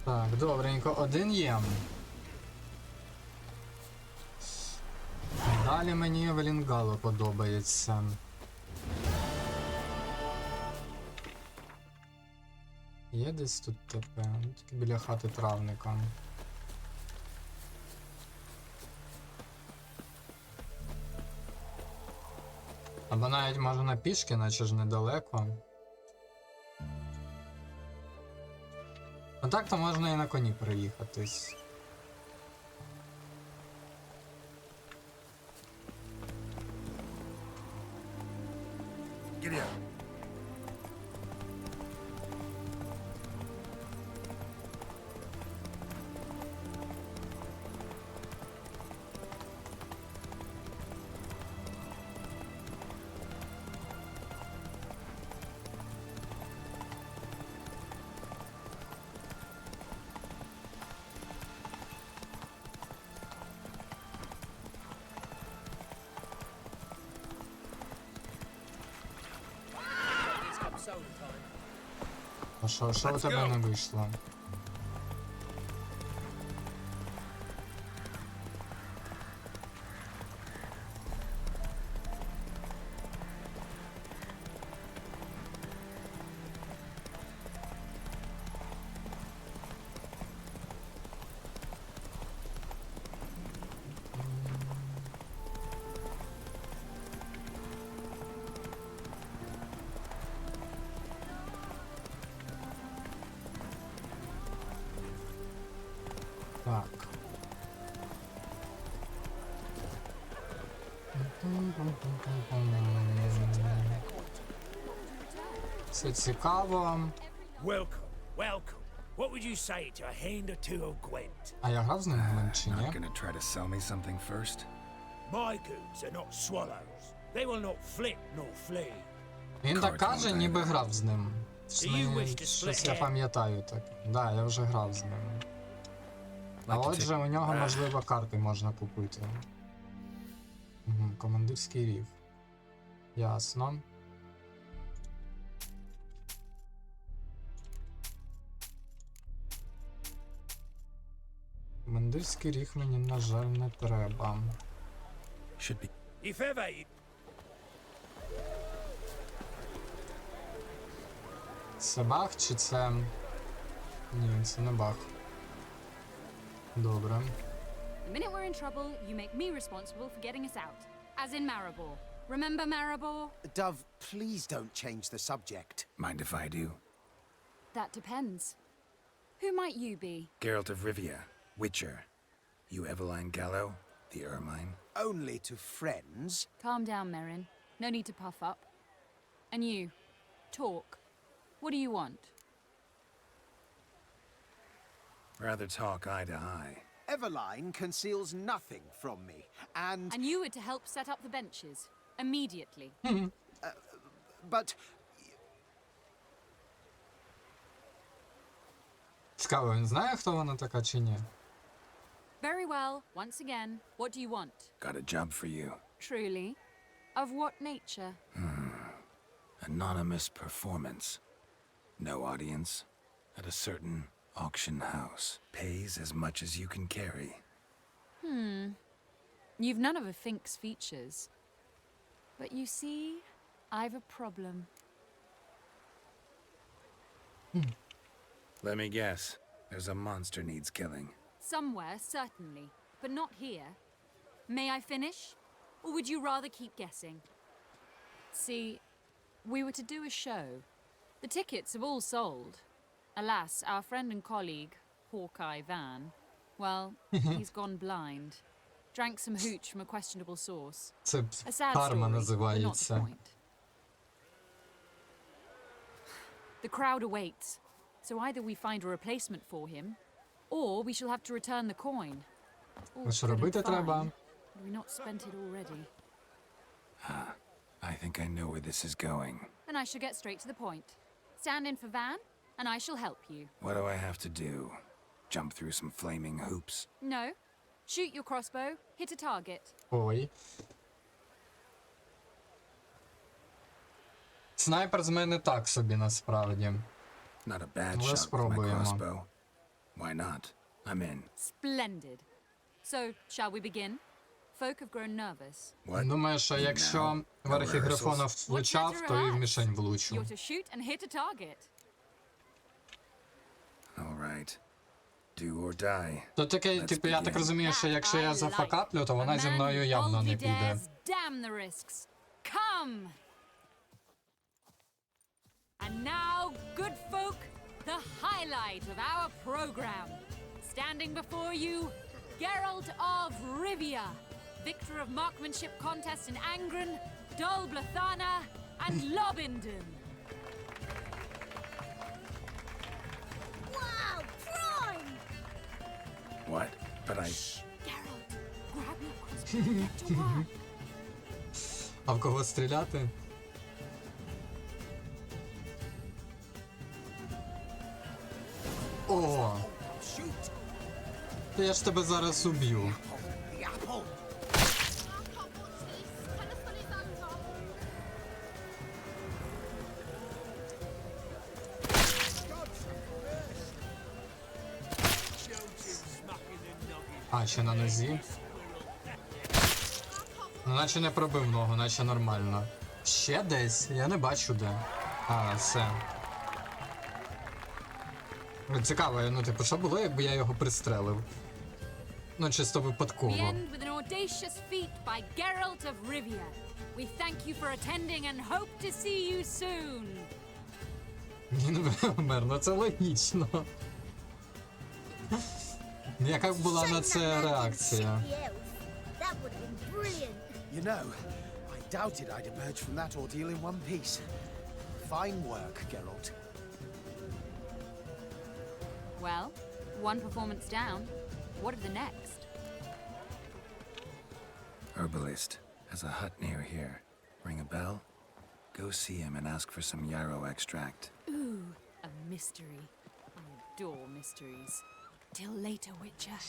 Так, добренько, один є. Далі мені Евелінгало подобається. Є десь тут ТП, тільки біля хати травника. Або навіть можна пішки, наче ж недалеко. А так то можна і на коні приїхатись. Giddy up. А що у тебе не вийшло? Так. Це цікаво. Welcome, welcome. What would you say to a hand or two of Gwent? А я грав з ним в Gwent чи Not ні? gonna try to sell me something first? My goods are not swallows. They will not flit nor flee. Він так каже, ніби грав з ним. Щось я пам'ятаю так. Да, я вже грав з ним. А отже, у нього, можливо, карти можна купити. Угу, командирський рів. Ясно. Командирський ріг мені, на жаль, не треба. If ever you... Це баг чи це... Ні, це не баг. Добре. The minute we're in trouble, you make me responsible for getting us out. As in Maribor. Remember Maribor? Dove, please don't change the subject. Mind if I do? That depends. Who might you be? Geralt of Rivia, Witcher. You Eveline Gallo, the Ermine. Only to friends. Calm down, Merrin. No need to puff up. And you, talk. What do you want? Rather talk eye to eye. Eveline conceals nothing from me, and... And you were to help set up the benches. Immediately. But... Цікаво, він знає, хто вона така чи ні? Very well. Once again, what do you want? Got a job for you. Truly? Of what nature? Anonymous performance. No audience. At a certain auction house. Pays as much as you can carry. You've none of a Fink's features. But you see, I've a problem. Let me guess. There's a monster needs killing. Somewhere, certainly. But not here. May I finish? Or would you rather keep guessing? See, we were to do a show. The tickets have all sold. Alas, our friend and colleague, Hawkeye Van, well, he's gone blind. Drank some hooch from a questionable source. Це A sad карма story, but not the називається. point. The crowd awaits, so either we find a replacement for him, or we shall have to return the coin. All Що good and робити треба? fine, had we not spent it already? I think I know where this is going. Then I shall get straight to the point. Stand in for Van, and I shall help you. What do I have to do? Jump through some flaming hoops? No. Shoot your crossbow, hit a target. Ой. снайпер з мене так собі насправді. Not a bad Але shot with my спробуємо. crossbow. Why not? I'm in. Splendid. So, shall we begin? Folk have grown nervous. Думаю, що якщо верхи грифона влучав, то і в мішень влучу. You're to shoot and hit a target. All right. Do or die. То таке, типу, я так розумію, що якщо я зафакаплю, то вона зі мною явно не піде. Damn the risks. Come! And now, good folk, the highlight of our program. Standing before you, Geralt of Rivia, victor of marksmanship contests in Angren, Dol Blathana, and Lobindon. Wow, prime! What? But I... Geralt, grab your crossbow and get to work. А в кого стріляти? О! Та я ж тебе зараз уб'ю. А, ще на нозі? Ну, наче не пробив ногу, наче нормально. Ще десь? Я не бачу де. А, все. Цікаво, ну типу, що було, якби я його пристрелив? Ну, чисто We випадково. end with an audacious feat by Geralt of Rivia. We thank you for attending and hope to see you soon. Він вмер, ну це логічно. Яка була на це реакція? That would have been brilliant. You know, I doubted I'd emerge from that ordeal in one piece. Fine work, Geralt. Well, one performance down. What are the next? Herbalist has a hut near here. Ring a bell? Go see him and ask for some yarrow extract. Ooh, a mystery. I adore mysteries. Till later, Witcher.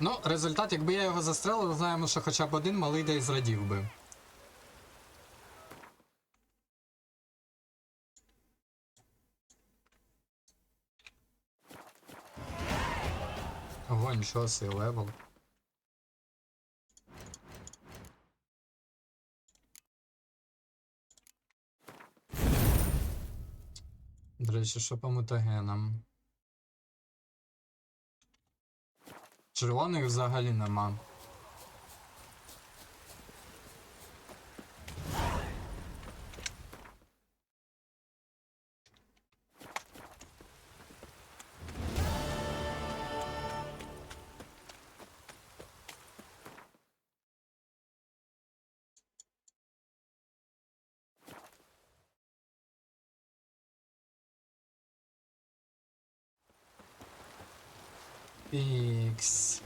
Ну, результат, якби я його застрелив, знаємо, що хоча б один малий десь зрадів би. Ого, нічого сей левел. До речі, що по мутагенам? Червоних взагалі нема. Ікс.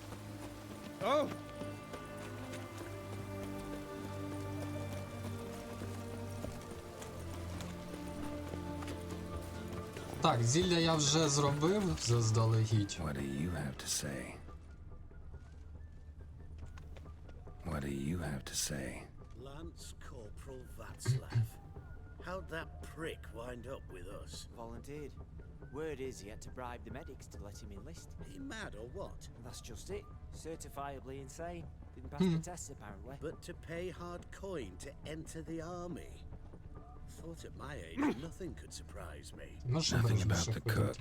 Oh! Так, зілля я вже зробив заздалегідь. What do you have to say? What do you have to say? Lance Corporal Václav. How'd that prick wind up with us? Volunteered. Word is he had to bribe the medics to let him enlist. He mad or what? That's just it. Certifiably insane. Didn't pass the tests apparently. But to pay hard coin to enter the army? Thought at my age nothing could surprise me. Nothing about the cook.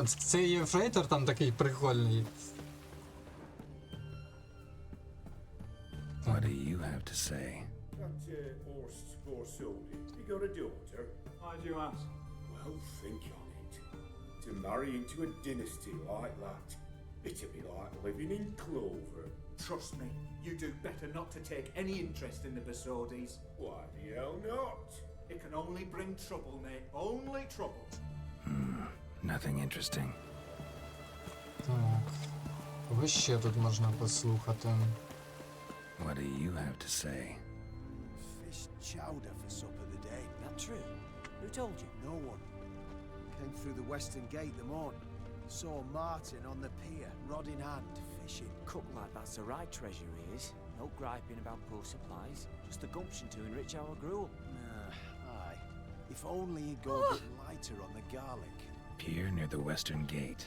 Цей єфрейтор там такий прикольний. What do you have to say? That Horst Borsodi, he got a daughter. Why do you ask? Well, think on it. To marry into a dynasty like that, it'd be like living in clover. Trust me, you do better not to take any interest in the Besodis. Why the hell not? It can only bring trouble, mate. Only trouble. Nothing interesting. Так. Кого ще тут можна послухати? What do you have to say? Fish chowder for supper today. That true? Who told you? No one. Came through the western gate the morn. Saw Martin on the pier, rod in hand, fishing. Cook like that's the right treasure he is. No griping about poor supplies. Just the gumption to enrich our gruel. Aye. If only he'd go a bit lighter on the garlic. Pier near the western gate.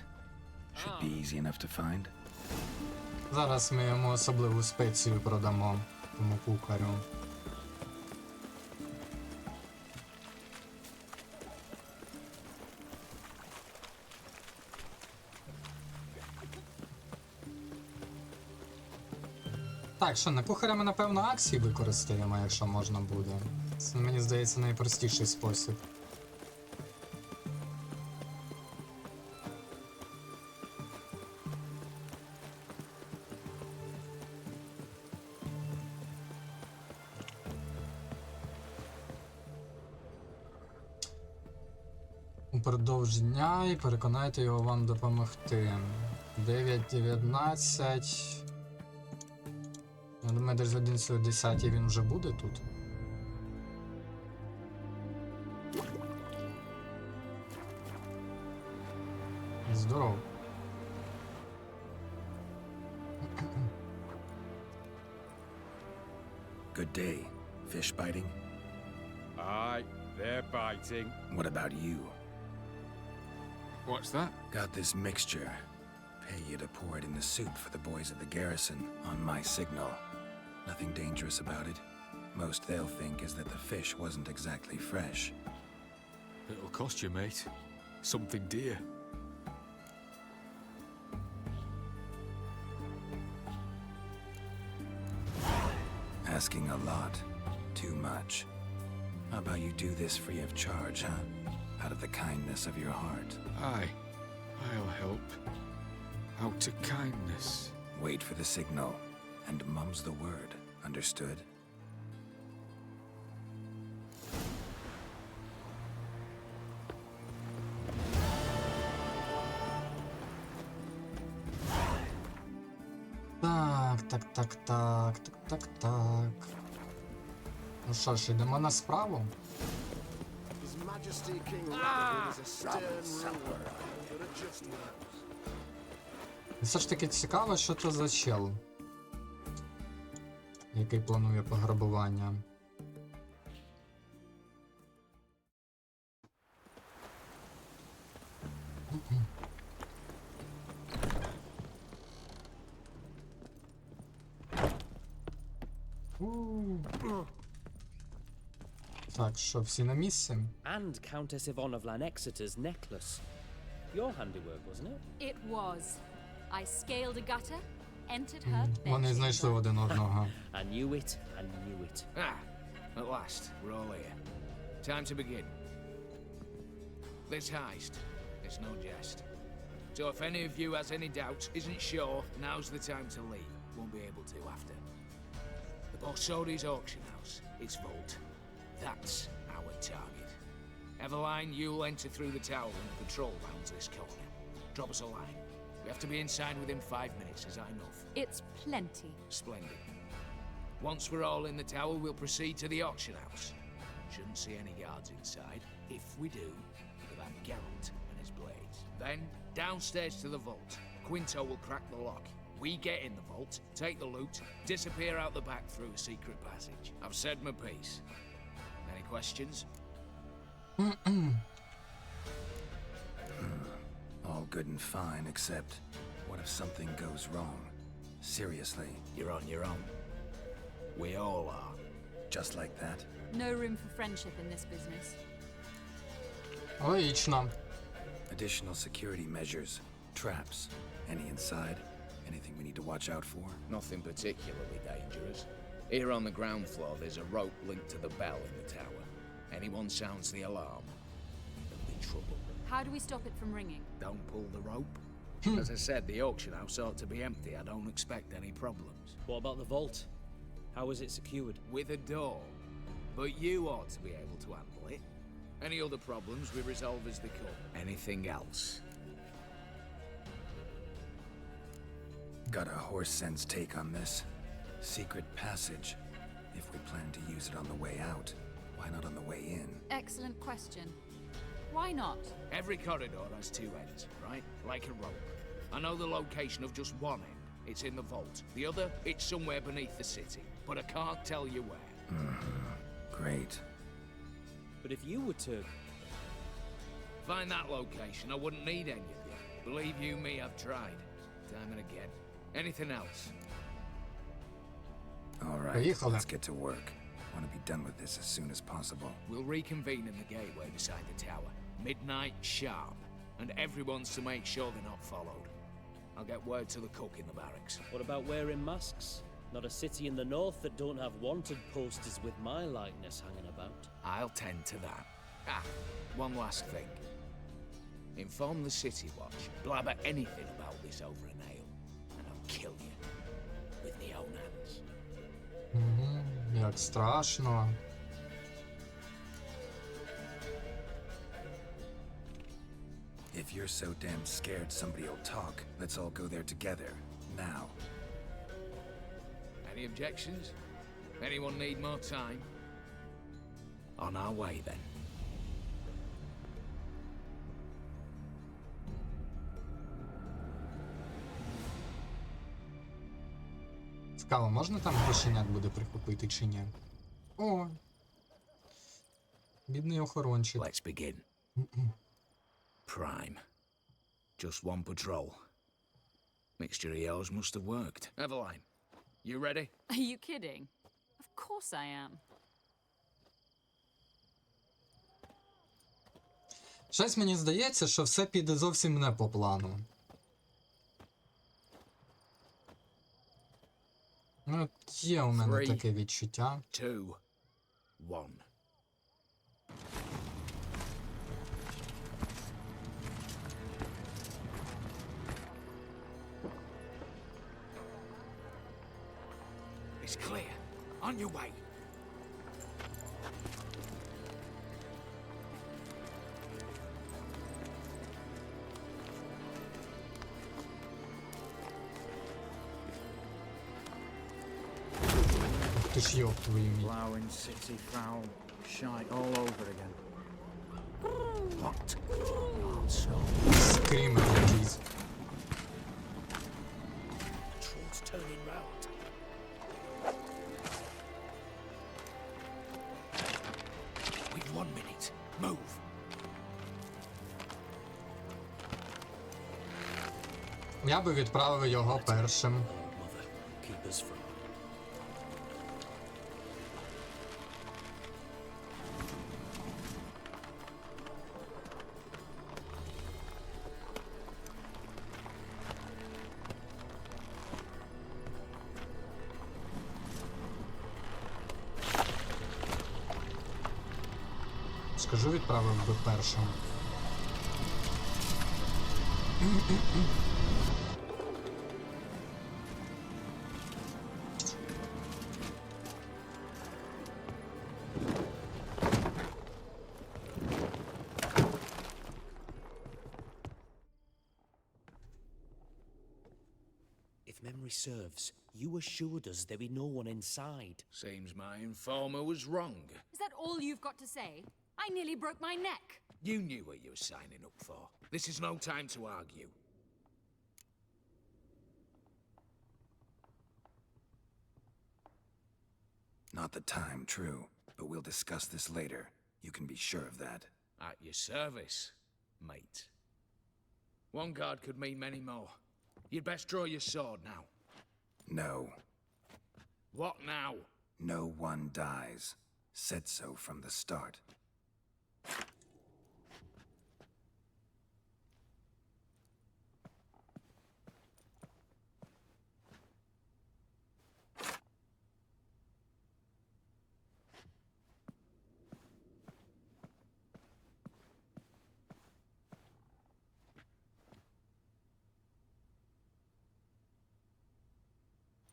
Should be easy enough to find. Зараз ми йому особливу спецію продамо, тому кухарю. Так, що, на кухаря ми, напевно, акції використаємо, якщо можна буде. Це, мені здається, найпростіший спосіб. Упродовж дня і переконайте його вам допомогти. 9:19. Я думаю, десь в 11:10 він вже буде тут. Здоров. Good day. Fish biting? Aye, they're biting. What about you? What's that? Got this mixture. Pay you to pour it in the soup for the boys at the garrison on my signal. Nothing dangerous about it. Most they'll think is that the fish wasn't exactly fresh. It'll cost you, mate. Something dear. Asking a lot. Too much. How about you do this free of charge, huh? Out of the kindness of your heart. Aye, I'll help. Out to kindness. Wait for the signal, and mum's the word. Understood? Так. Ну що ж, йдемо на справу? His Majesty King Rabbit is a stern ruler, but a just one. Все ж таки цікаво, що це за чел, який планує пограбування. Так, що, всі на місці? And Countess Yvonne of Lanexeter's necklace. Your handiwork, wasn't it? It was. I scaled a gutter, entered her Вони знайшли один одного. I knew it, I knew it. At last, we're all here. Time to begin. This heist, it's no jest. So if any of you has any doubts, isn't sure, now's the time to leave. Won't be able to after. The Borsodi's auction house, its vault. That's our target. Eveline, you'll enter through the tower and patrol round this corner. Drop us a line. We have to be inside within 5 minutes, is that enough? It's plenty. Splendid. Once we're all in the tower, we'll proceed to the auction house. Shouldn't see any guards inside. If we do, we'll have Geralt and his blades. Then, downstairs to the vault. Quinto will crack the lock. We get in the vault, take the loot, disappear out the back through a secret passage. I've said my piece. Any questions? All good and fine, except what if something goes wrong? Seriously. You're on your own. We all are. Just like that? No room for friendship in this business. Логічно. Additional security measures. Traps. Any inside? Anything we need to watch out for? Nothing particularly dangerous. Here on the ground floor, there's a rope linked to the bell in the tower. Anyone sounds the alarm, there'll be trouble. How do we stop it from ringing? Don't pull the rope. As I said, the auction house ought to be empty. I don't expect any problems. What about the vault? How is it secured? With a door. But you ought to be able to handle it. Any other problems we resolve as they come. Anything else? Got a horse sense take on this. Secret passage. If we plan to use it on the way out, why not on the way in? Excellent question. Why not? Every corridor has two ends, right? Like a rope. I know the location of just one end. It's in the vault. The other, it's somewhere beneath the city. But I can't tell you where. Great. But if you were to... Find that location, I wouldn't need any of you. Believe you me, I've tried. Time and again. Anything else? All right, let's get to work. Want to be done with this as soon as possible. We'll reconvene in the gateway beside the tower. Midnight sharp. And everyone's to make sure they're not followed. I'll get word to the cook in the barracks. What about wearing masks? Not a city in the north that don't have wanted posters with my likeness hanging about. I'll tend to that. Ah, one last thing. Inform the City Watch. Blabber anything about this over an ale. And I'll kill you. With my own hands. Як страшно. If you're so damn scared somebody will talk, let's all go there together. Now. Any objections? Anyone need more time? On our way then. Цікаво, можна там грошенят буде прихопити чи ні? О! Бідний охорончик. Let's begin. Prime. Just one patrol. Mixture of yours must have worked. Eveline, you ready? Are you kidding? Of course I am. Щось мені здається, що все піде зовсім не по плану. Ну, є у мене таке відчуття. 2, 1. It's clear. On your way. Ти ж йоп твою мій. Plowing city foul. Shite all over again. What? Also. Скрімер якийсь. Patrol's turning round. We've 1 minute. Move. Я би відправив його першим. Keep us from... Скажу, відправив би першим. If memory serves, you assured us there be no one inside. Seems my informer was wrong. Is that all you've got to say? I nearly broke my neck. You knew what you were signing up for. This is no time to argue. Not the time, true. But we'll discuss this later. You can be sure of that. At your service, mate. One guard could mean many more. You'd best draw your sword now. No. What now? No one dies. Said so from the start.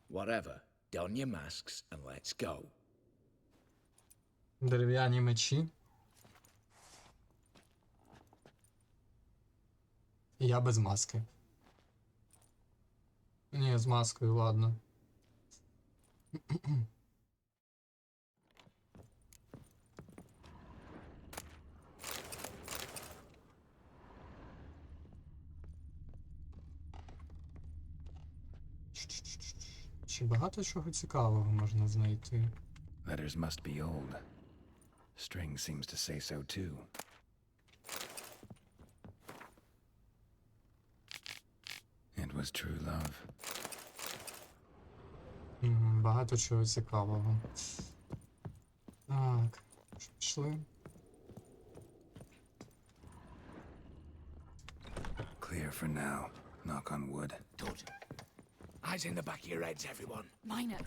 Whatever. Don your masks and let's go. Дерев'яні мечі. І я без маски. Ні, з маскою, ладно. Чи багато чого цікавого можна знайти? Letters must be old. String seems to say so too. It was true love. Багато чого цікавого. Так, пішли. Clear for now. Knock on wood. Good. Eyes in the back of your heads, everyone. Minor.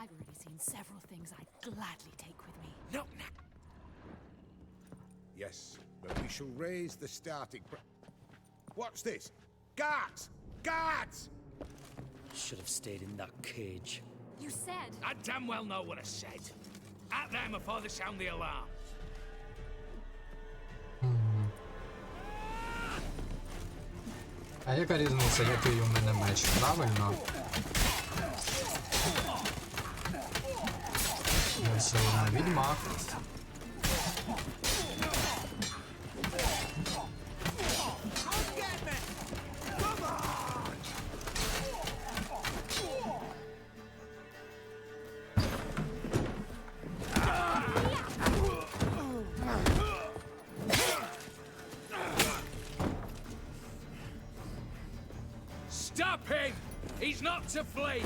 I've already seen several things I'd gladly take with me. No, Yes, but we shall raise the starting What's this? Guards! Guards! Should have stayed in that cage. You said... I damn well know what I said. At them before they sound the alarm. А яка різниця, який у мене меч, правильно? Ось вона, відьмак. Stop him! He's not to flee!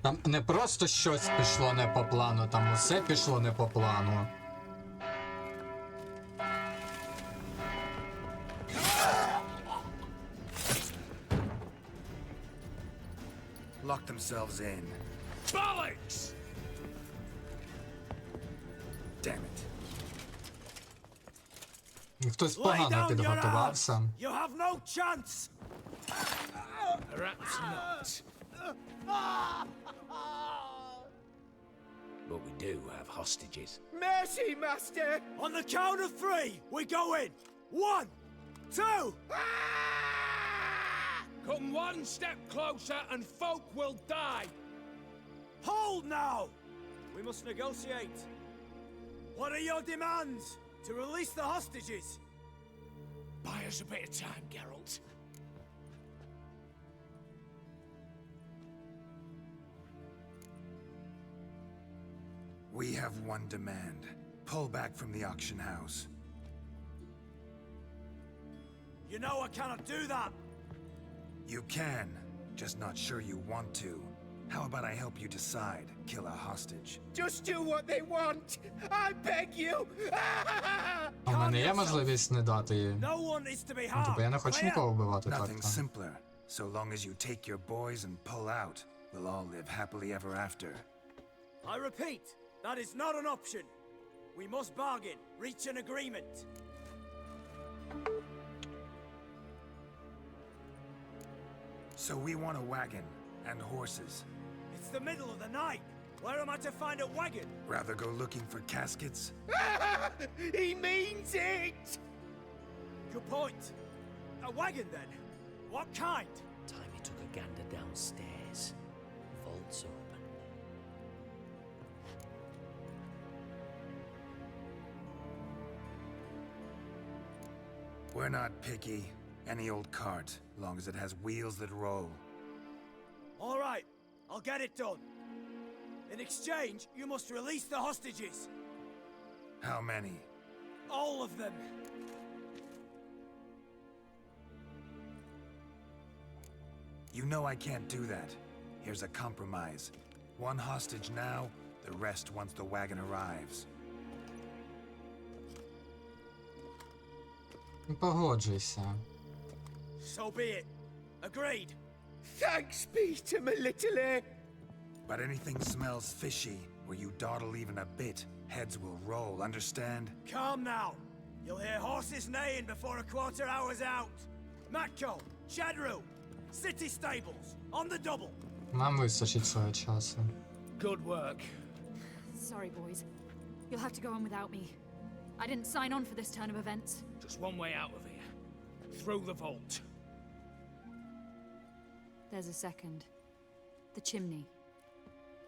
Там не просто щось пішло не по плану, там усе пішло не по плану. Lock themselves in. Bollocks! Damn it. Хтось погано підготувався. You have no chance. Perhaps not. But we do have hostages. Mercy, master! On the count of three, we go in. 1, 2. Come one step closer and folk will die. Hold now! We must negotiate. What are your demands? To release the hostages? Buy us a bit of time, Geralt. We have one demand. Pull back from the auction house. You know I cannot do that. You can, just not sure you want to. How about I help you decide? Kill a hostage. Just do what they want. I beg you. А в мене є можливість не дати їй. No one is to be Ну, типу, я не harmed. хочу нікого вбивати так. Nothing simpler. So long as you take your boys and pull out, we'll all live happily ever after. I repeat, that is not an option. We must bargain, reach an agreement. So we want a wagon and horses. It's the middle of the night. Where am I to find a wagon? Rather go looking for caskets? He means it! Good point. A wagon then? What kind? Timey took a gander downstairs. Vault's open. We're not picky. Any old cart, long as it has wheels that roll. All right, I'll get it done. In exchange, you must release the hostages. How many? All of them. You know I can't do that. Here's a compromise. One hostage now, the rest once the wagon arrives. Погоджуйся. So be it. Agreed. Thanks be to my little But anything smells fishy, or you dawdle even a bit, heads will roll, understand? Calm now. You'll hear horses neighing before a quarter hour's out. Matco, Shadru, city stables, on the double. Нам вистачить свого часу. Good work. Sorry, boys. You'll have to go on without me. I didn't sign on for this turn of events. Just one way out of here. Through the vault. There's a second. The chimney.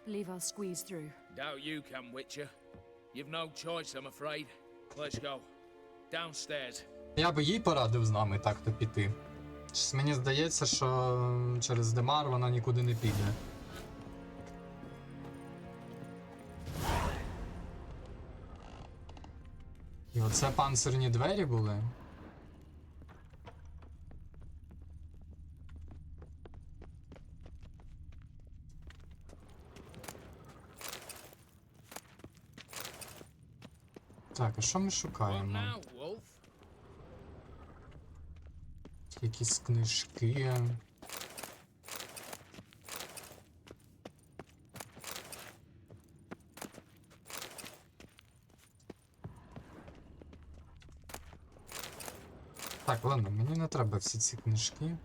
Believe I'll squeeze through. Doubt you can, Witcher. You've no choice, I'm afraid. Let's go. Downstairs. Я би їй порадив з нами так-то піти. Щось мені здається, що через Демар вона нікуди не піде. І оце панцирні двері були. Так, а що ми шукаємо? Якісь книжки. Так, ладно, мені не треба всі ці книжки.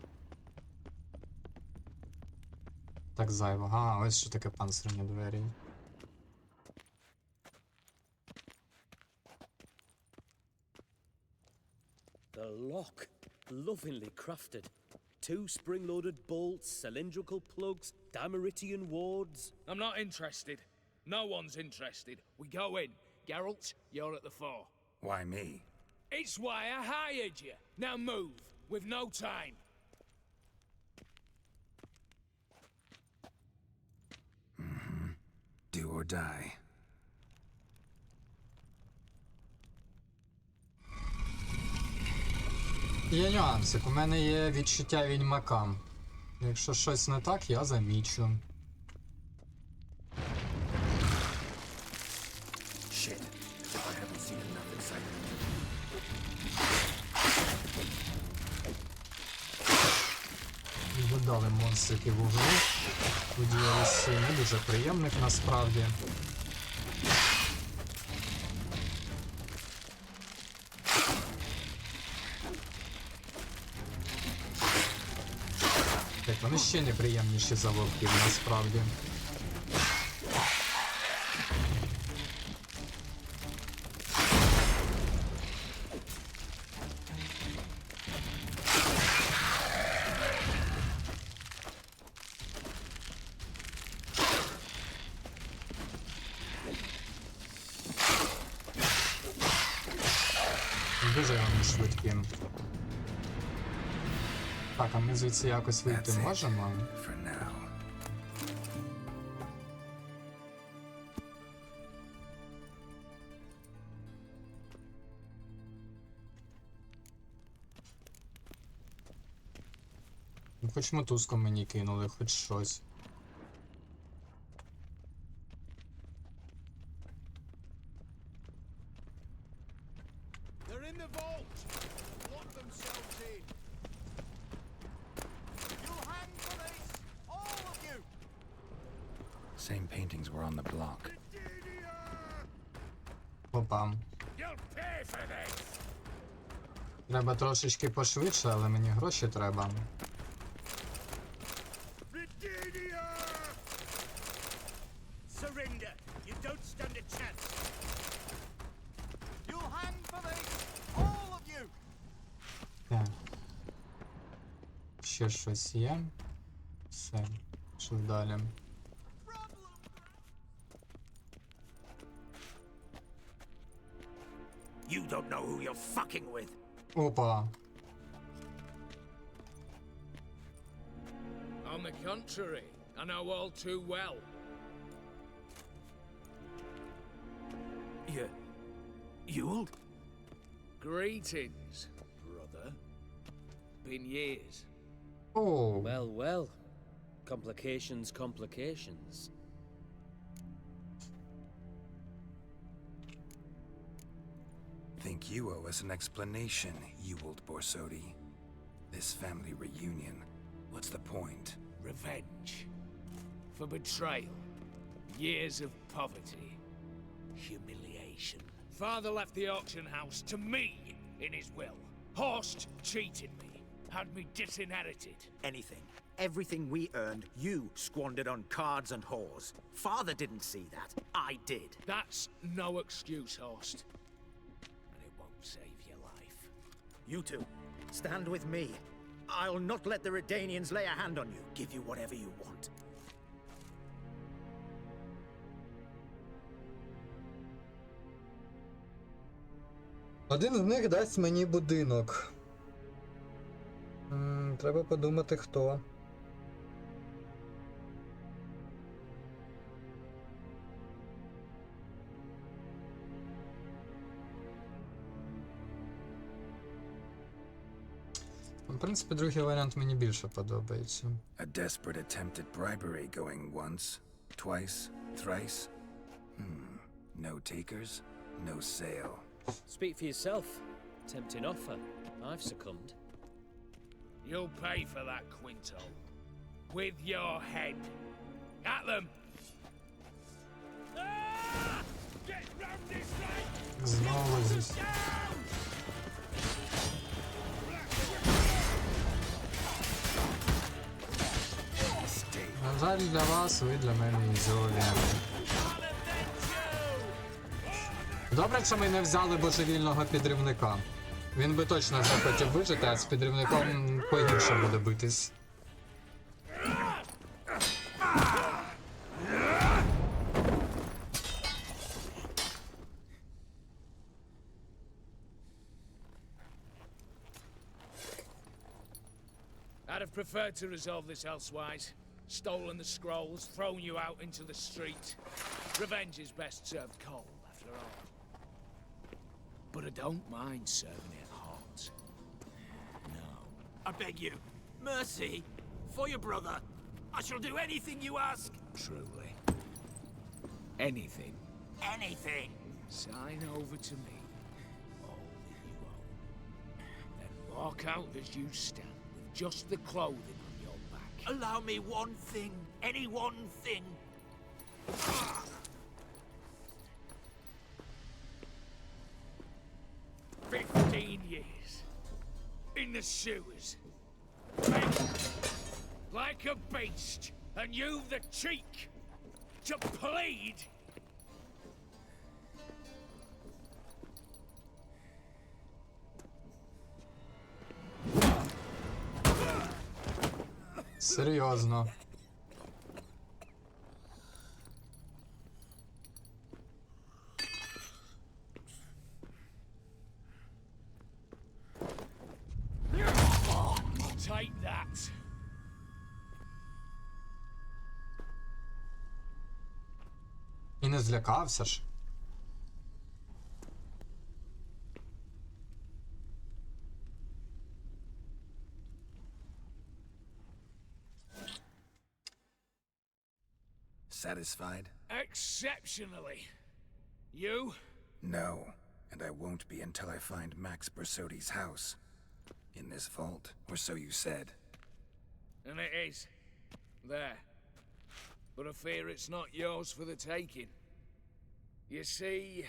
Так зайво. Ага, ось що таке панцирні двері. The lock, lovingly crafted. 2 spring-loaded bolts, cylindrical plugs, Damaritian wards. I'm not interested. No one's interested. We go in. Geralt, you're at the fore. Why me? It's why I hired you. Now move. We've no time. Do or die. Є нюансик, у мене є відчуття відьмака. Якщо щось не так, я замічу. Shit. As if I haven't seen enough excitement. Видали монстриків у гру. Подіялися не дуже приємних насправді. Так, вони ще неприємніші за вовків насправді. Дуже вони швидкі. Так, а ми звідси якось вийти можемо? Ну, хоч мотузку мені кинули, хоч щось. They're in the vault. Lock themselves in. You'll hang for this, all of you. Same paintings were on the block. Опа. You'll pay for this. Треба трошечки пошвидше, але мені гроші треба. Surrender. You don't stand a chance. You'll hang for this, all of you. Так. Ще щось є. Все. Пішли далі. You don't know who you're fucking with. Опа. On the contrary, I know all too well. Ewald? Greetings, brother. Been years. Oh. Well, well. Complications, complications. Think you owe us an explanation, Ewald Borsodi. This family reunion, what's the point? Revenge. For betrayal. Years of poverty. Humiliation. Father left the auction house to me in his will. Horst cheated me. Had me disinherited. Anything. Everything we earned, you squandered on cards and whores. Father didn't see that. I did. That's no excuse, Horst. And it won't save your life. You two, stand with me. I'll not let the Redanians lay a hand on you. Give you whatever you want. Один з них дасть мені будинок. Треба подумати, хто. В принципі, другий варіант мені більше подобається. A desperate attempt at bribery going once, twice, thrice. No takers, no sale. Speak for yourself. Tempting offer. I've succumbed. You'll pay for that, Quinto. With your head. At them! Ah! Get round this side! Знову здесь. На жаль, для вас, ви для мене ізолюєте. Добре, що ми не взяли божевільного підривника. Він би точно захотів вижити, а з підривником погірше буде битись. I'd have preferred to resolve this elsewise. Stolen the scrolls, thrown you out into the street. Revenge is best served cold, after all. But I don't mind serving it hot. No. I beg you, mercy, for your brother. I shall do anything you ask. Truly. Anything. Anything. Sign over to me all that you own. Then walk out as you stand with just the clothing on your back. Allow me one thing, any one thing. 15 years. In the sewers. Like a beast. And you've the cheek to plead. Серйозно. Take that. І не злякався ж. Satisfied? Exceptionally. You? No, and I won't be until I find Max Bersodi's house. In this vault, or so you said. And it is. There. But I fear it's not yours for the taking. You see,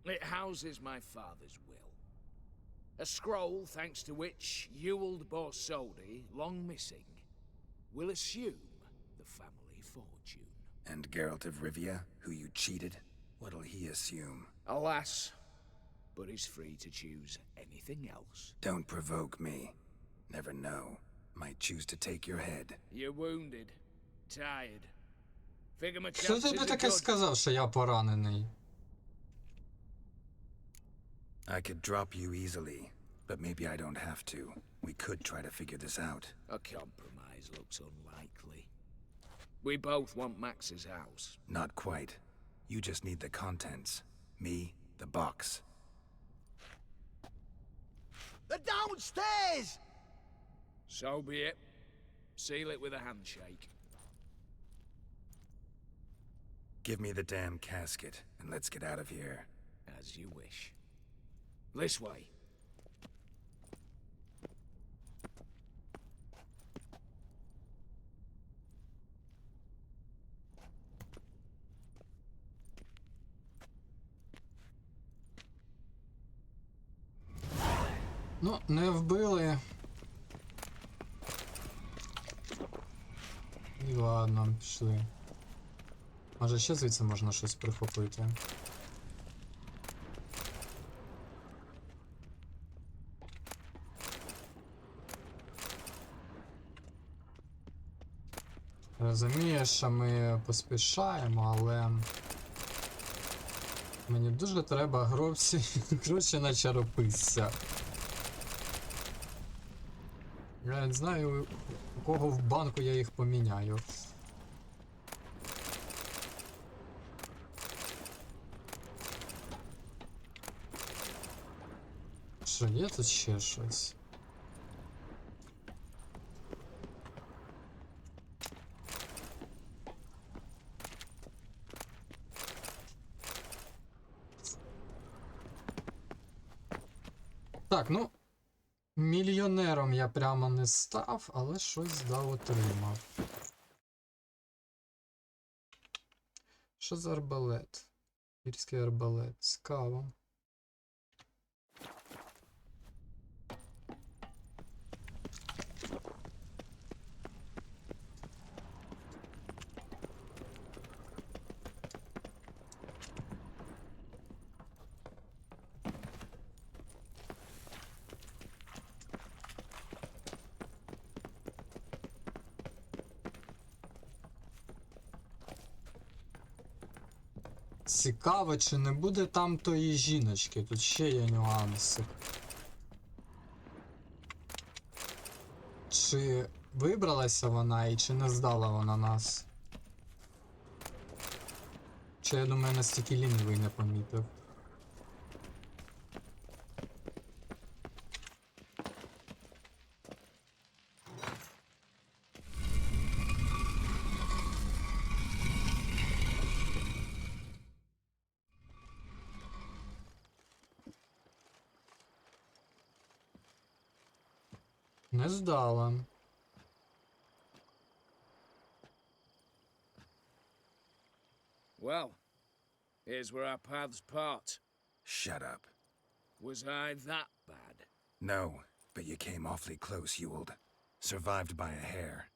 it houses my father's will. A scroll thanks to which Ewald Borsodi, long missing, will assume the family fortune. And Geralt of Rivia, who you cheated, what'll he assume? Alas, but he's free to choose anything else. Don't provoke me. Never know. Might choose to take your head. You're wounded. Tired. Figure my Хто тобі таке сказав, що я поранений? I could drop you easily, but maybe I don't have to. We could try to figure this out. A compromise looks unlikely. We both want Max's house. Not quite. You just need the contents. Me, the box. They're downstairs! So be it. Seal it with a handshake. Give me the damn casket, and let's get out of here. As you wish. This way. Ну, не вбили. І ладно, пішли. Може ще звідси можна щось прихопити. Розумію, що ми поспішаємо, але... Мені дуже треба гроші, гроші на чарописця. Я не знаю, у кого в банку я їх поміняю. Що, є тут ще щось? Так, ну, мільйонером я прямо не став, але щось отримав. Що за арбалет? Гірський арбалет. Цікаво. Цікаво, чи не буде там тої жіночки, тут ще є нюанси. Чи вибралася вона і чи не здала вона нас? Чи я думаю, настільки лінивий не помітив? Не здала. Well, here's where our paths part. Shut up. Was I that bad? No, but you came awfully close, Ewald. Survived by a hair.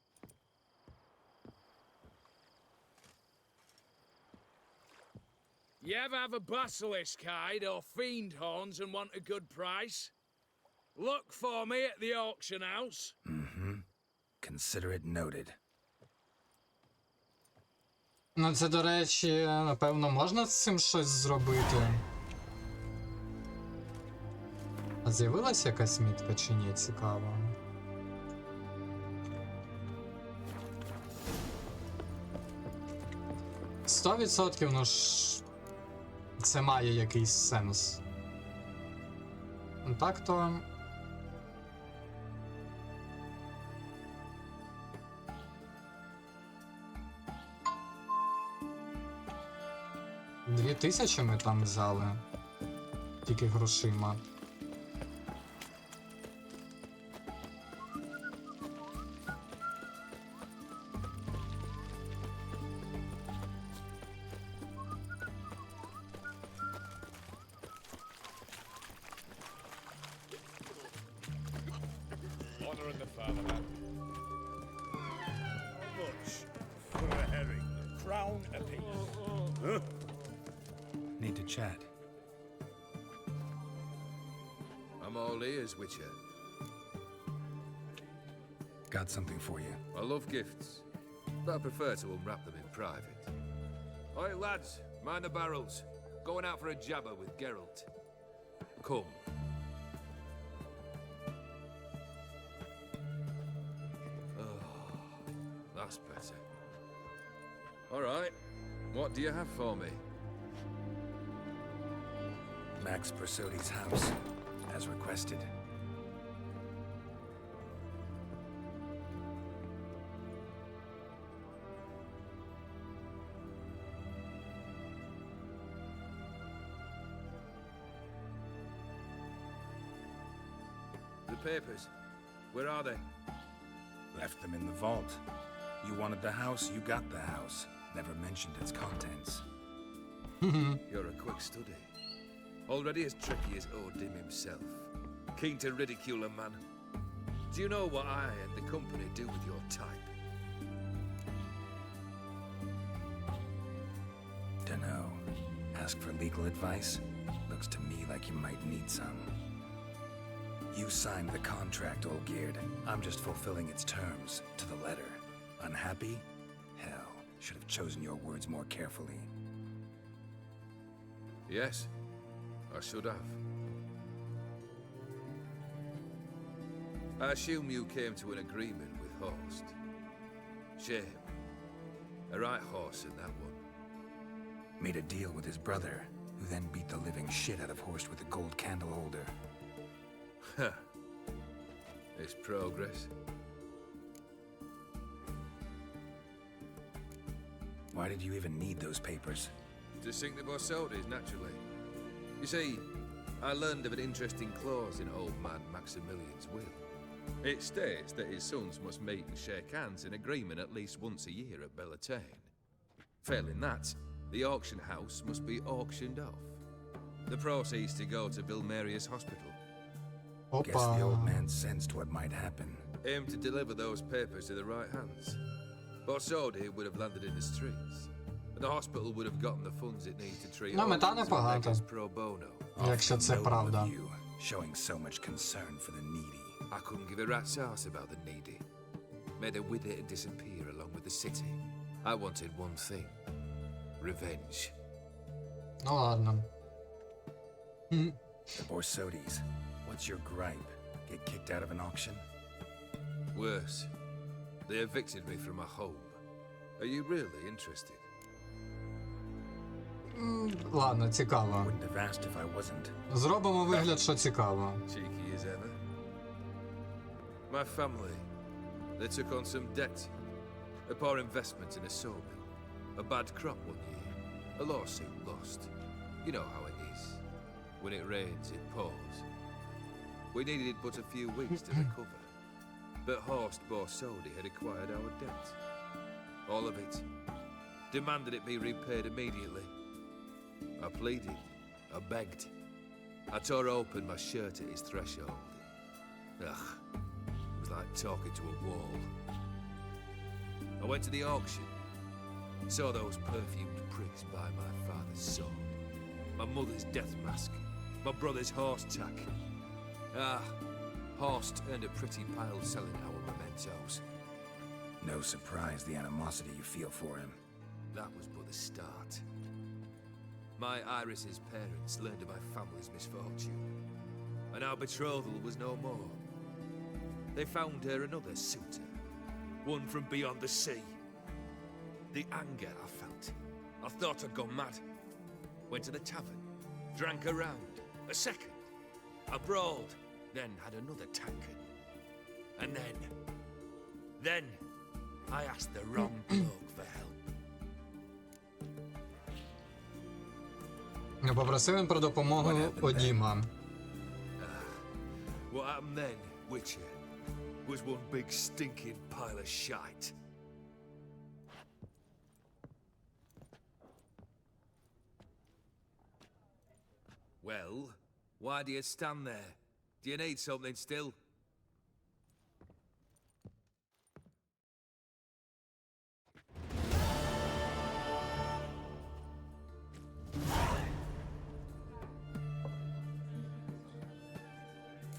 You ever have a basilisk hide or fiend horns and want a good price? Look for me at the auction house. Mm-hmm. Consider it noted. Ну це, до речі, напевно, можна з цим щось зробити? А з'явилася якась мітка чи ні? Цікаво. Сто відсотків, ну ж... Це має якийсь сенс. Так-то... $2000 ми там взяли. Тільки грошима. Honor the fatherland. How much for a herring? Crown apiece. Huh? Need to chat. I'm all ears, Witcher. Got something for you. I love gifts, but I prefer to unwrap them in private. Oi, lads, mind the barrels. Going out for a jabber with Geralt. Come. Oh, that's better. All right, what do you have for me? Max Persodi's house, as requested. The papers, where are they? Left them in the vault. You wanted the house, you got the house. Never mentioned its contents. You're a quick study. Already as tricky as Odin himself. Keen to ridicule a man. Do you know what I and the company do with your type? Dunno. Ask for legal advice? Looks to me like you might need some. You signed the contract, Olgierd. I'm just fulfilling its terms, to the letter. Unhappy? Hell, should have chosen your words more carefully. Yes, I should have. I assume you came to an agreement with Horst. Shame. A right horse in that one. Made a deal with his brother, who then beat the living shit out of Horst with a gold candle holder. Huh. It's progress. Why did you even need those papers? To sink the Borsodis, naturally. You see, I learned of an interesting clause in old man Maximilian's will. It states that his sons must meet and shake hands in agreement at least once a year at Bellatane. Failing that, the auction house must be auctioned off. The proceeds to go to Vilmeria's hospital. Guess the old man sensed what might happen. Aim to deliver those papers to the right hands. Borsodi would have landed in the streets. And the hospital would have gotten the funds it needs to treat Ну, мета orphans and непогана. beggars pro bono. Якщо це Noble правда. of you, showing so much concern for the needy. I couldn't give a rat's ass about the needy. Made her with it and disappear along with the city. I wanted one thing. Revenge. Ну ладно. The Borsodis. What's your gripe? Get kicked out of an auction? Worse. They evicted me from my home. Are you really interested? Ладно, цікаво. Wouldn't have asked if I wasn't. Зробимо вигляд, що цікаво. Cheeky as ever. My family, they took on some debt. A poor investment in a sawmill. A bad crop one year. A lawsuit lost. You know how it is. When it rains, it pours. We needed but a few weeks to recover. But Horst Borsodi had acquired our debt. All of it. Demanded it be repaid immediately. I pleaded. I begged. I tore open my shirt at his threshold. Ugh. It was like talking to a wall. I went to the auction. Saw those perfumed pricks buy my father's sword. My mother's death mask. My brother's horse tack. Ah, Horst earned a pretty pile selling our mementos. No surprise the animosity you feel for him. That was but the start. My Iris's parents learned of my family's misfortune, and our betrothal was no more. They found her another suitor, one from beyond the sea. The anger I felt, I thought I'd gone mad. Went to the tavern, drank a round, a second. I brawled, then had another tankard. And then I asked the wrong bloke for help. Попросив він про допомогу Одіма. What happened then, Witcher, was one big stinking pile of shite. Well, why do you stand there? Do you need something still?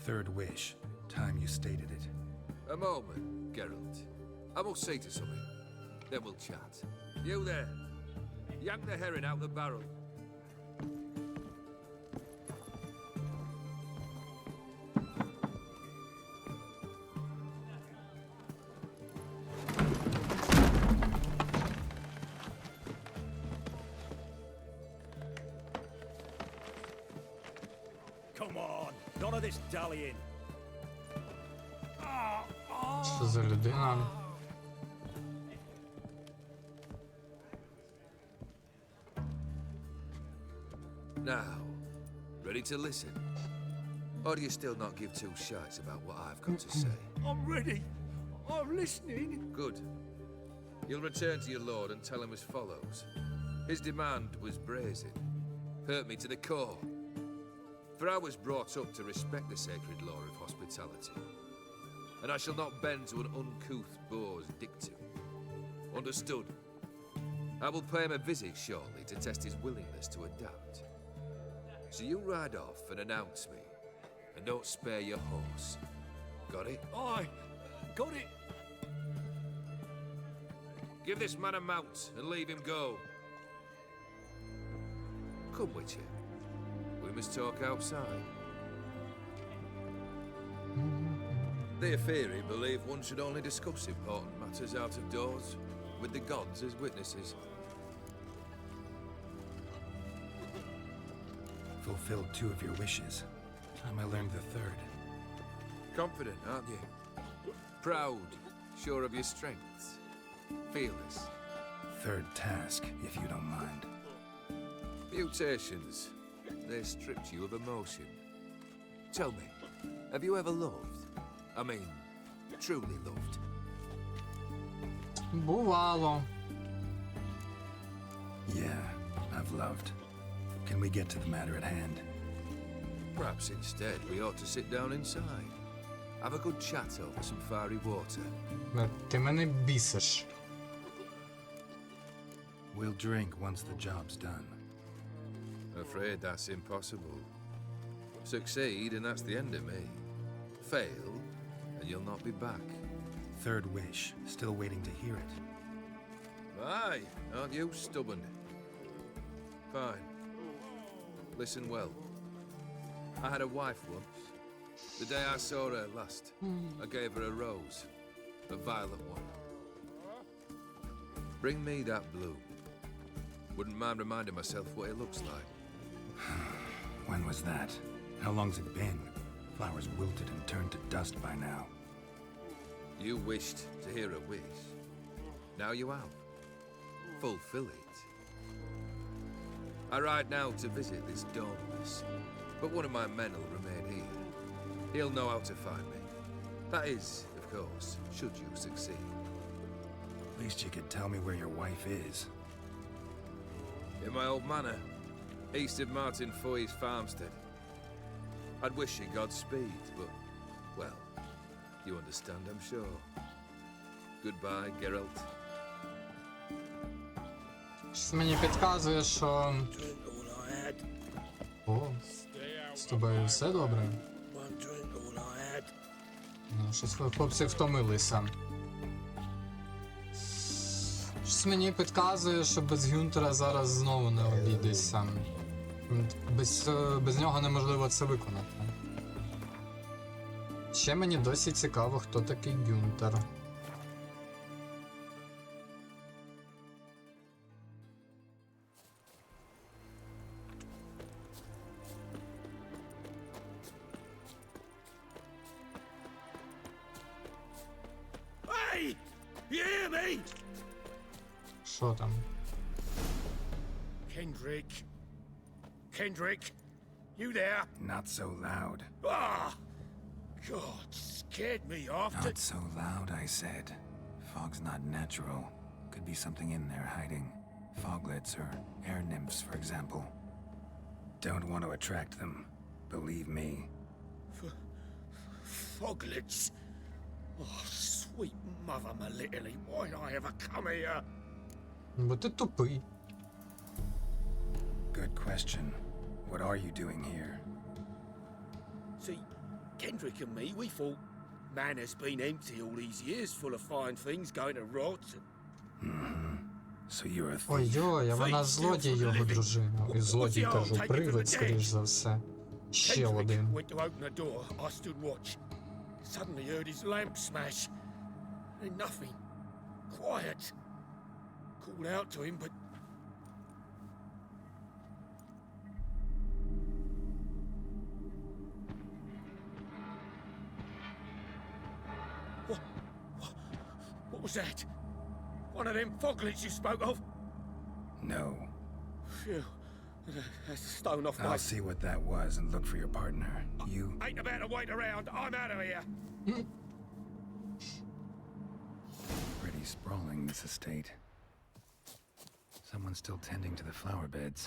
Third wish. Time you stated it. A moment, Geralt. I must see to something. Then we'll chat. You there. Yank the herring out the barrel. Come on, none of this dallying. Що за людина? Now, ready to listen? Or do you still not give two shites about what I've got to say? I'm ready. I'm listening. Good. You'll return to your lord and tell him as follows. His demand was brazen. Hurt me to the core. For I was brought up to respect the sacred law of hospitality. And I shall not bend to an uncouth boor's dictum. Understood? I will pay him a visit shortly to test his willingness to adapt. So you ride off and announce me. And don't spare your horse. Got it? Aye, got it. Give this man a mount and leave him go. Come, Witcher. We must talk outside. The Aetheri believe one should only discuss important matters out of doors, with the gods as witnesses. Fulfilled 2 of your wishes. Time I learned the 3rd. Confident, aren't you? Proud, sure of your strengths. Fearless. 3rd task, if you don't mind. Mutations. They stripped you of emotion. Tell me, have you ever loved? I mean, truly loved? Бувало. Yeah, I've loved. Can we get to the matter at hand? Perhaps instead we ought to sit down inside. Have a good chat over some fiery water. Ти мене бісиш. We'll drink once the job's done. Afraid that's impossible. Succeed and that's the end of me. Fail and you'll not be back. 3rd wish, still waiting to hear it. Aye, aren't you stubborn? Fine. Listen well. I had a wife once. The day I saw her last, I gave her a rose. A violet one. Bring me that bloom. Wouldn't mind reminding myself what it looks like. When was that? How long's it been? Flowers wilted and turned to dust by now. You wished to hear a wish. Now you have. Fulfill it. I ride now to visit this dawnless, but one of my men will remain here. He'll know how to find me. That is, of course, should you succeed. At least you could tell me where your wife is. In my old manor, east of Martin Foy's farmstead. I'd wish you Godspeed, but, well, you understand, I'm sure. Goodbye, Geralt. Щось мені підказує, що... О, з тобою все добре? Ну, щось хлопці втомилися. Щось мені підказує, що без Гюнтера зараз знову не обійдеться. Без нього неможливо це виконати. Ще мені досі цікаво, хто такий Гюнтер. Hey! You hear me? Що там? Kendrick. Kendrick, you there? Not so loud. Ah! God, scared me off. Not so loud, I said. Fog's not natural. Could be something in there hiding. Foglets or air nymphs, for example. Don't want to attract them. Believe me. Foglets. Oh, sweet mother Melittle, why did I ever come here? Бо ти тупий. Good question. What are you doing here? See, Kendrick and me, we thought Manor's been empty all these years, full of fine things going to rot. So you're a thief. Ой-ой, а вона злодій його дружина. І злодій, кажу, привид, скоріш за все. Ще один. Went to open the door, I stood watch. Suddenly heard his lamp smash. And nothing. Quiet. Called out to him, but... What was that? One of them foglets you spoke of? No. Phew. That's a stone off my... I'll see what that was and look for your partner. You... Ain't about to wait around. I'm out of here. Pretty sprawling, this estate. Someone's still tending to the flower beds.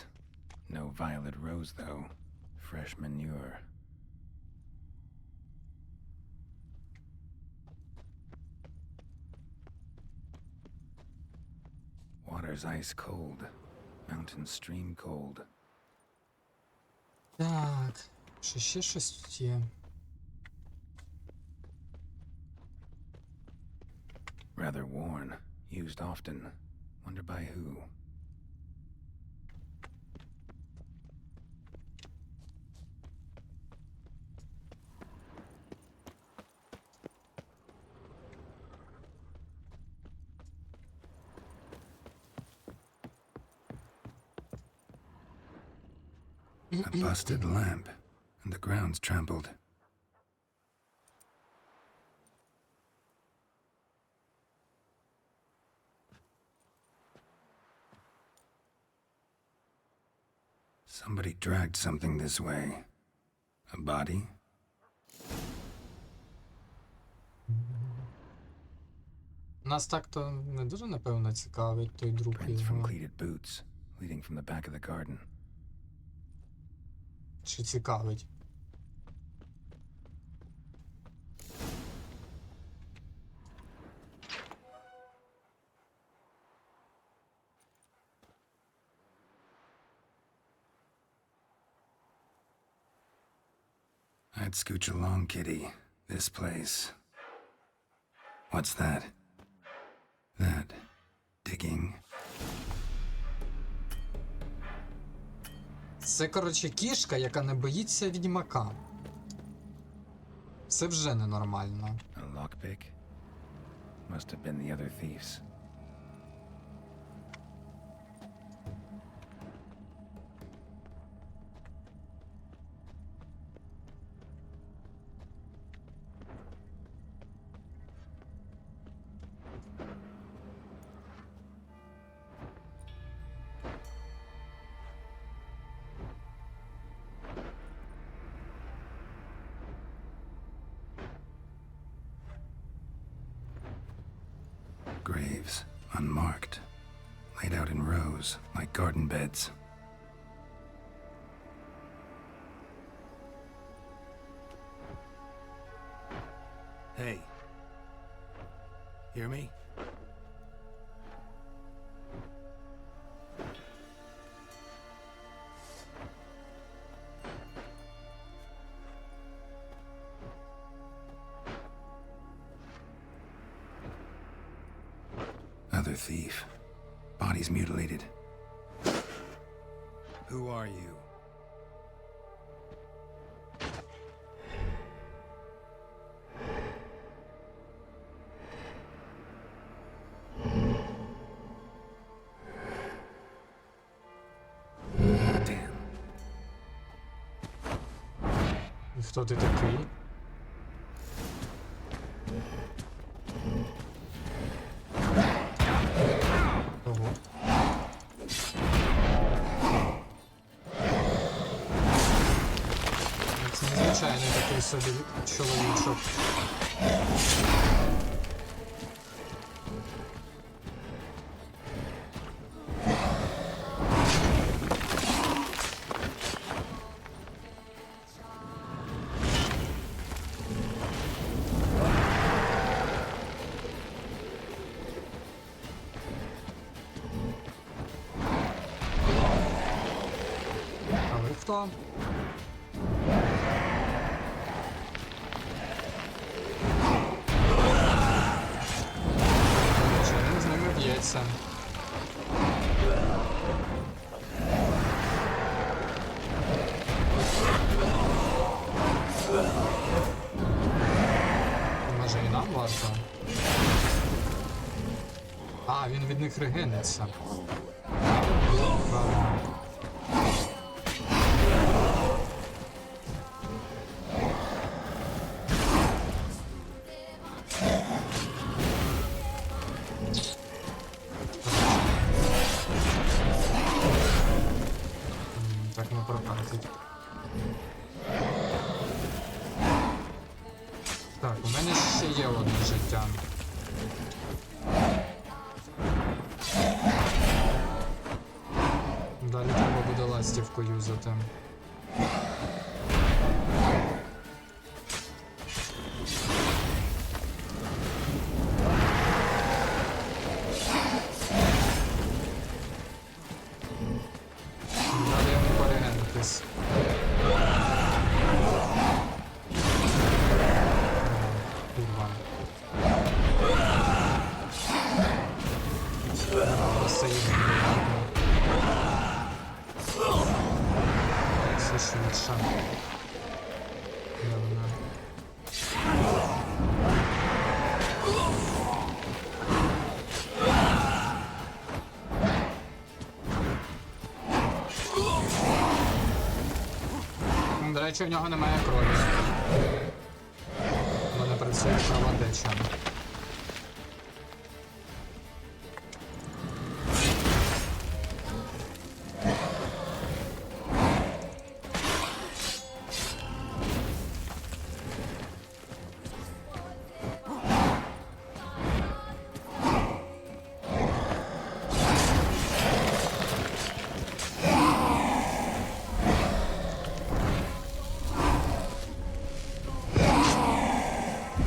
No violet rose, though. Fresh manure. Water's ice cold. Mountain stream cold. Так, ще щось тут є. Rather worn. Used often. Wonder by who. A busted lamp, and the ground's trampled. Somebody dragged something this way. A body? Нас так-то не дуже, напевно, цікавить той друг Prints from його. cleated boots, leading from the back of the garden. Чи цікавить? I'd scooch along, kitty. This place. What's that? That. Digging. Це, коротше, кішка, яка не боїться відьмака. Це вже ненормально. A lockpick? Must have been the other thieves. Graves, unmarked, laid out in rows like garden beds. Hey. Hear me? Other thief. Bodies mutilated. Who are you? І хто ти такий? Ого. Це незвичайний такий собі чоловічок. А ви хто? Чи він з ними б'ється? Може і нам варто? А, він від них регениться. Правильно. Так не пропадить. Так, у мене ще є одне життя. Далі треба буде ластівку юзати. Далі йому перегенитись. Курва. Просто їх все швидше. Явно. речі, в нього немає крові. Вони працюють кровотечем.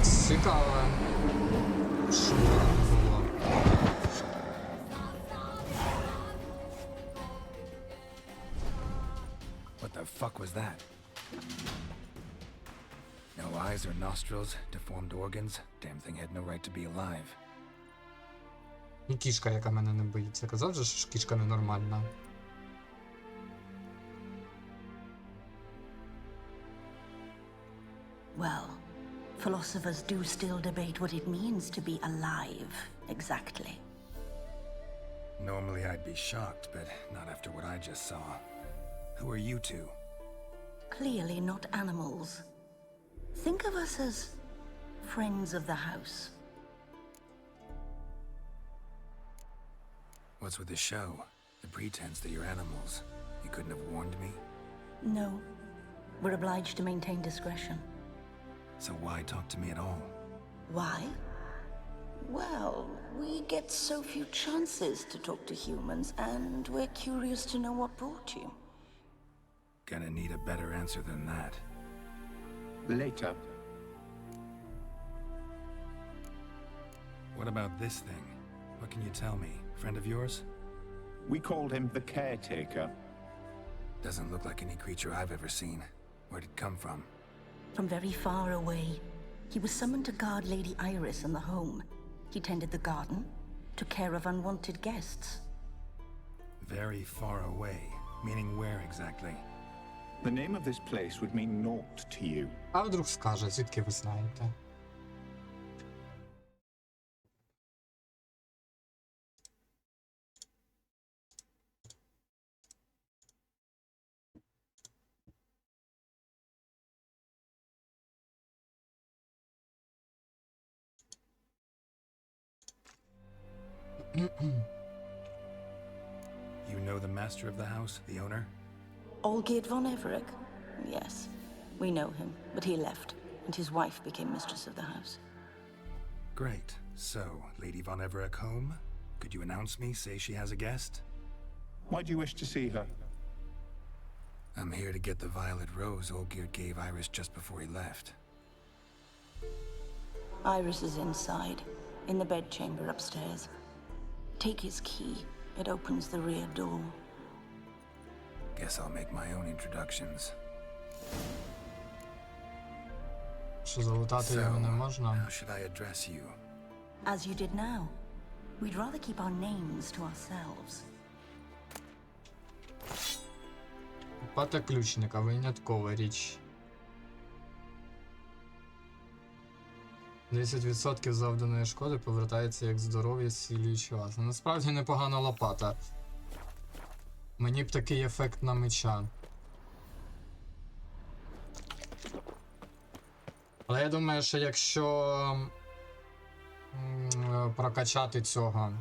Цікаво. Що було? What the fuck was that? No eyes or nostrils, deformed organs. Damn thing had no right to be alive. І кішка, яка мене не боїться. Казав же, що кішка ненормальна. Well, philosophers do still debate what it means to be alive, exactly. Normally I'd be shocked, but not after what I just saw. Who are you two? Clearly not animals. Think of us as friends of the house. What's with the show? The pretense that you're animals. You couldn't have warned me? No, we're obliged to maintain discretion. So why talk to me at all? Why? Well, we get so few chances to talk to humans, and we're curious to know what brought you. Gonna need a better answer than that. Later. What about this thing? What can you tell me? Friend of yours? We called him the Caretaker. Doesn't look like any creature I've ever seen. Where'd it come from? From very far away. He was summoned to guard Lady Iris in the home. He tended the garden, took care of unwanted guests. Very far away. Meaning where exactly? The name of this place would mean naught to you. А вдруг скаже, звідки ви знаєте? You know the master of the house, the owner? Olgierd von Everett? Yes, we know him, but he left, and his wife became mistress of the house. Great. So, Lady von Everett home? Could you announce me, say she has a guest? Why do you wish to see her? I'm here to get the violet rose Olgierd gave Iris just before he left. Iris is inside, in the bedchamber upstairs. Take his key. It opens the rear door. Guess I'll make my own introductions. Що залутати його не можна? How should I address you? As you did now. We'd rather keep our names to ourselves. Пата ключника, виняткова річ. 10% завданої шкоди повертається як здоров'я, зцілюючи вас. Насправді непогана лопата. Мені б такий ефект на меча. Але я думаю, що якщо прокачати цього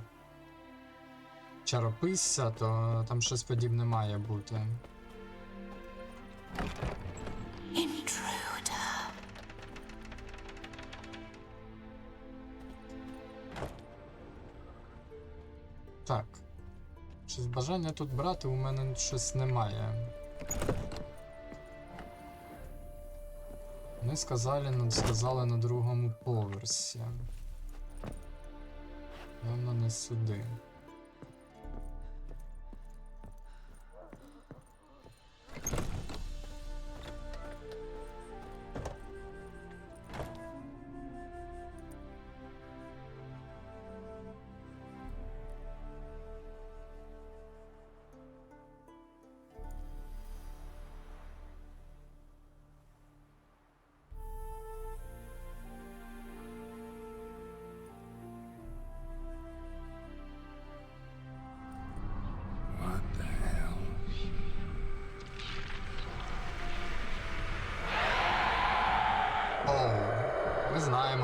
чарописця, то там щось подібне має бути. Так. Щось бажання тут брати у мене щось немає. Вони сказали на другому поверсі. Явно не сюди.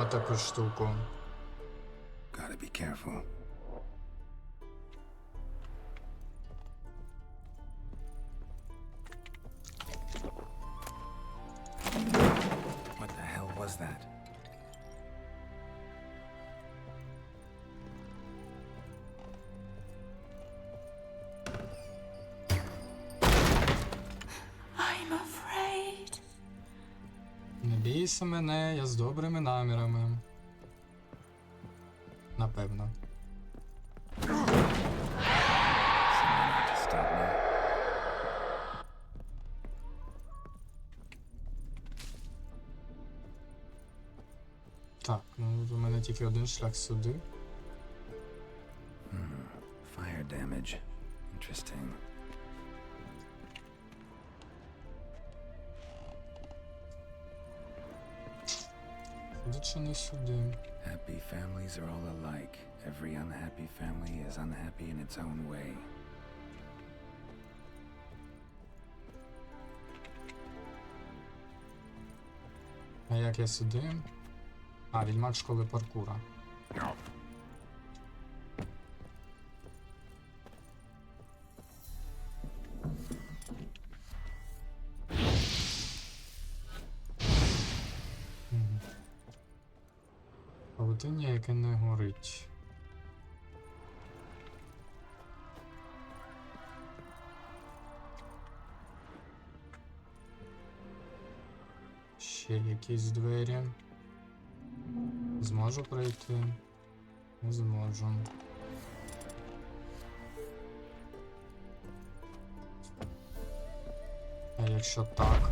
Маємо таку штуку. Gotta be careful. What the hell was that? I'm afraid. Не бійся мене, я з добрими намірами. Напевно. Так, ну у мене тільки один шлях сюди. Fire damage. Interesting. Сюди чи не сюди? Happy families are all alike. Every unhappy family is unhappy in its own way. А як я сюди? А, відьмак школи паркура. Павутиння, яке не горить. Ще якісь двері. Зможу пройти? Не зможу. А якщо так,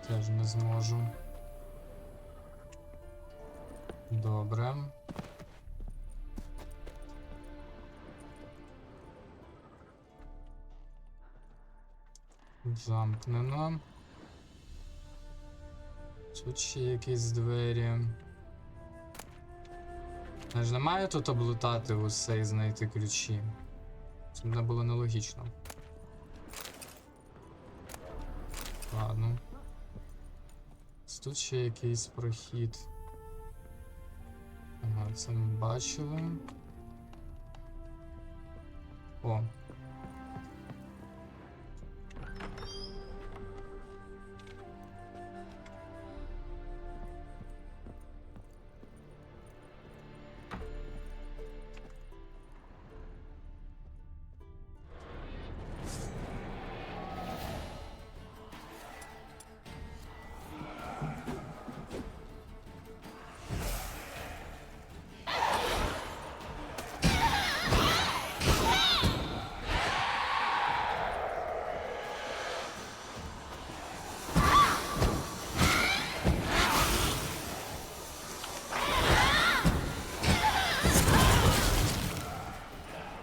теж не зможу. Добре. Замкнено. Тут ще якісь двері. Я ж не маю тут облутати усе і знайти ключі. Це не було нелогічно. Ладно. Тут ще якийсь прохід. Ага, це ми бачили. О.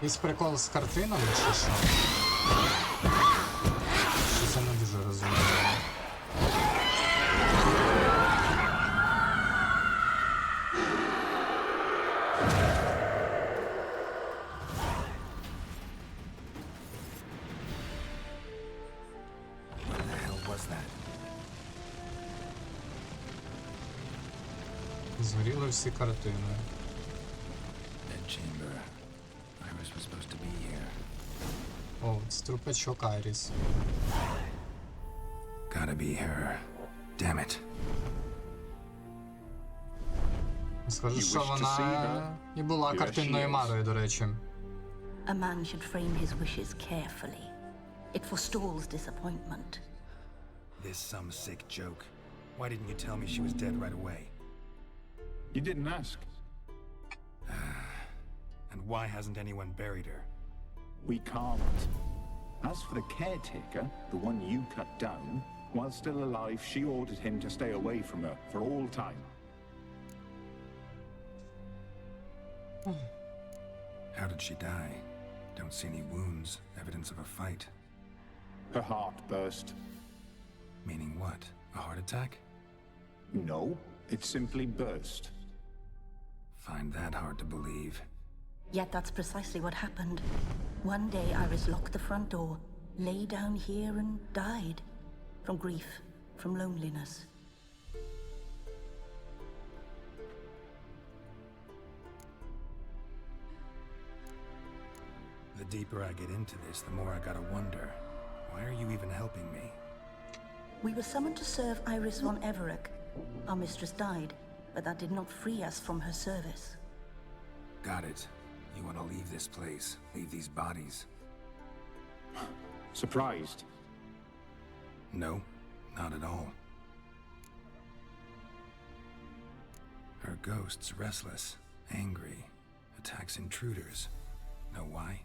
Якийсь прикол з картинами чи що? Чи це не дуже розумію? What the hell was that? Згоріли всі картини. Dead chamber. Iris was supposed to be here. О, це трупачок Айріс. Gotta be her. Damn it. Скажу, що вона і була картинною марою, до речі. A man should frame his wishes carefully. It forestalls disappointment. This some sick joke. Why didn't you tell me she was dead right away? You didn't ask. And why hasn't anyone buried her? We can't. As for the caretaker, the one you cut down, while still alive, she ordered him to stay away from her for all time. How did she die? Don't see any wounds, evidence of a fight. Her heart burst. Meaning what? A heart attack? No, it simply burst. Find that hard to believe. Yet that's precisely what happened. One day Iris locked the front door, lay down here and died. From grief, from loneliness. The deeper I get into this, the more I gotta wonder. Why are you even helping me? We were summoned to serve Iris von Everett. Our mistress died, but that did not free us from her service. Got it. You want to leave this place, leave these bodies. Surprised? No, not at all. Her ghost's restless, angry, attacks intruders. Know why?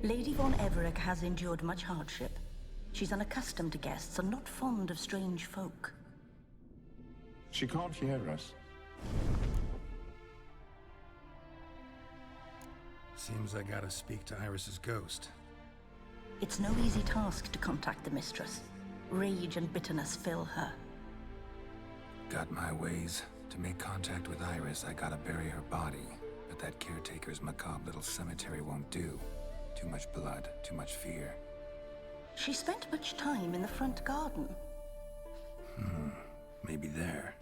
Lady von Everett has endured much hardship. She's unaccustomed to guests and not fond of strange folk. She can't hear us. Seems I gotta speak to Iris's ghost. It's no easy task to contact the mistress. Rage and bitterness fill her. Got my ways. To make contact with Iris, I gotta bury her body. But that caretaker's macabre little cemetery won't do. Too much blood, too much fear. She spent much time in the front garden. Maybe there.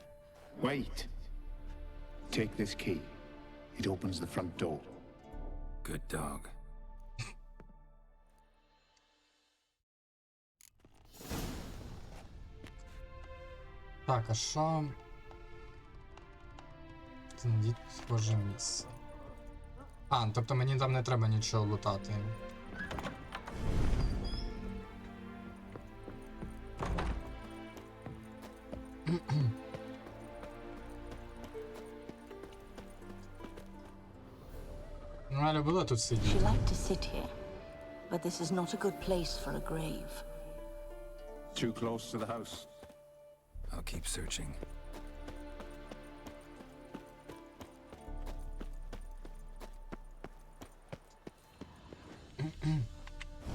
Wait. Take this key. It opens the front door. Good dog. Так, а що? Знайдіть схоже місце. А, тобто мені там не треба нічого лутати. Ну, я любила тут She сидіти. liked to sit here, but this is not a good place for a grave. Too close to the house. I'll keep searching.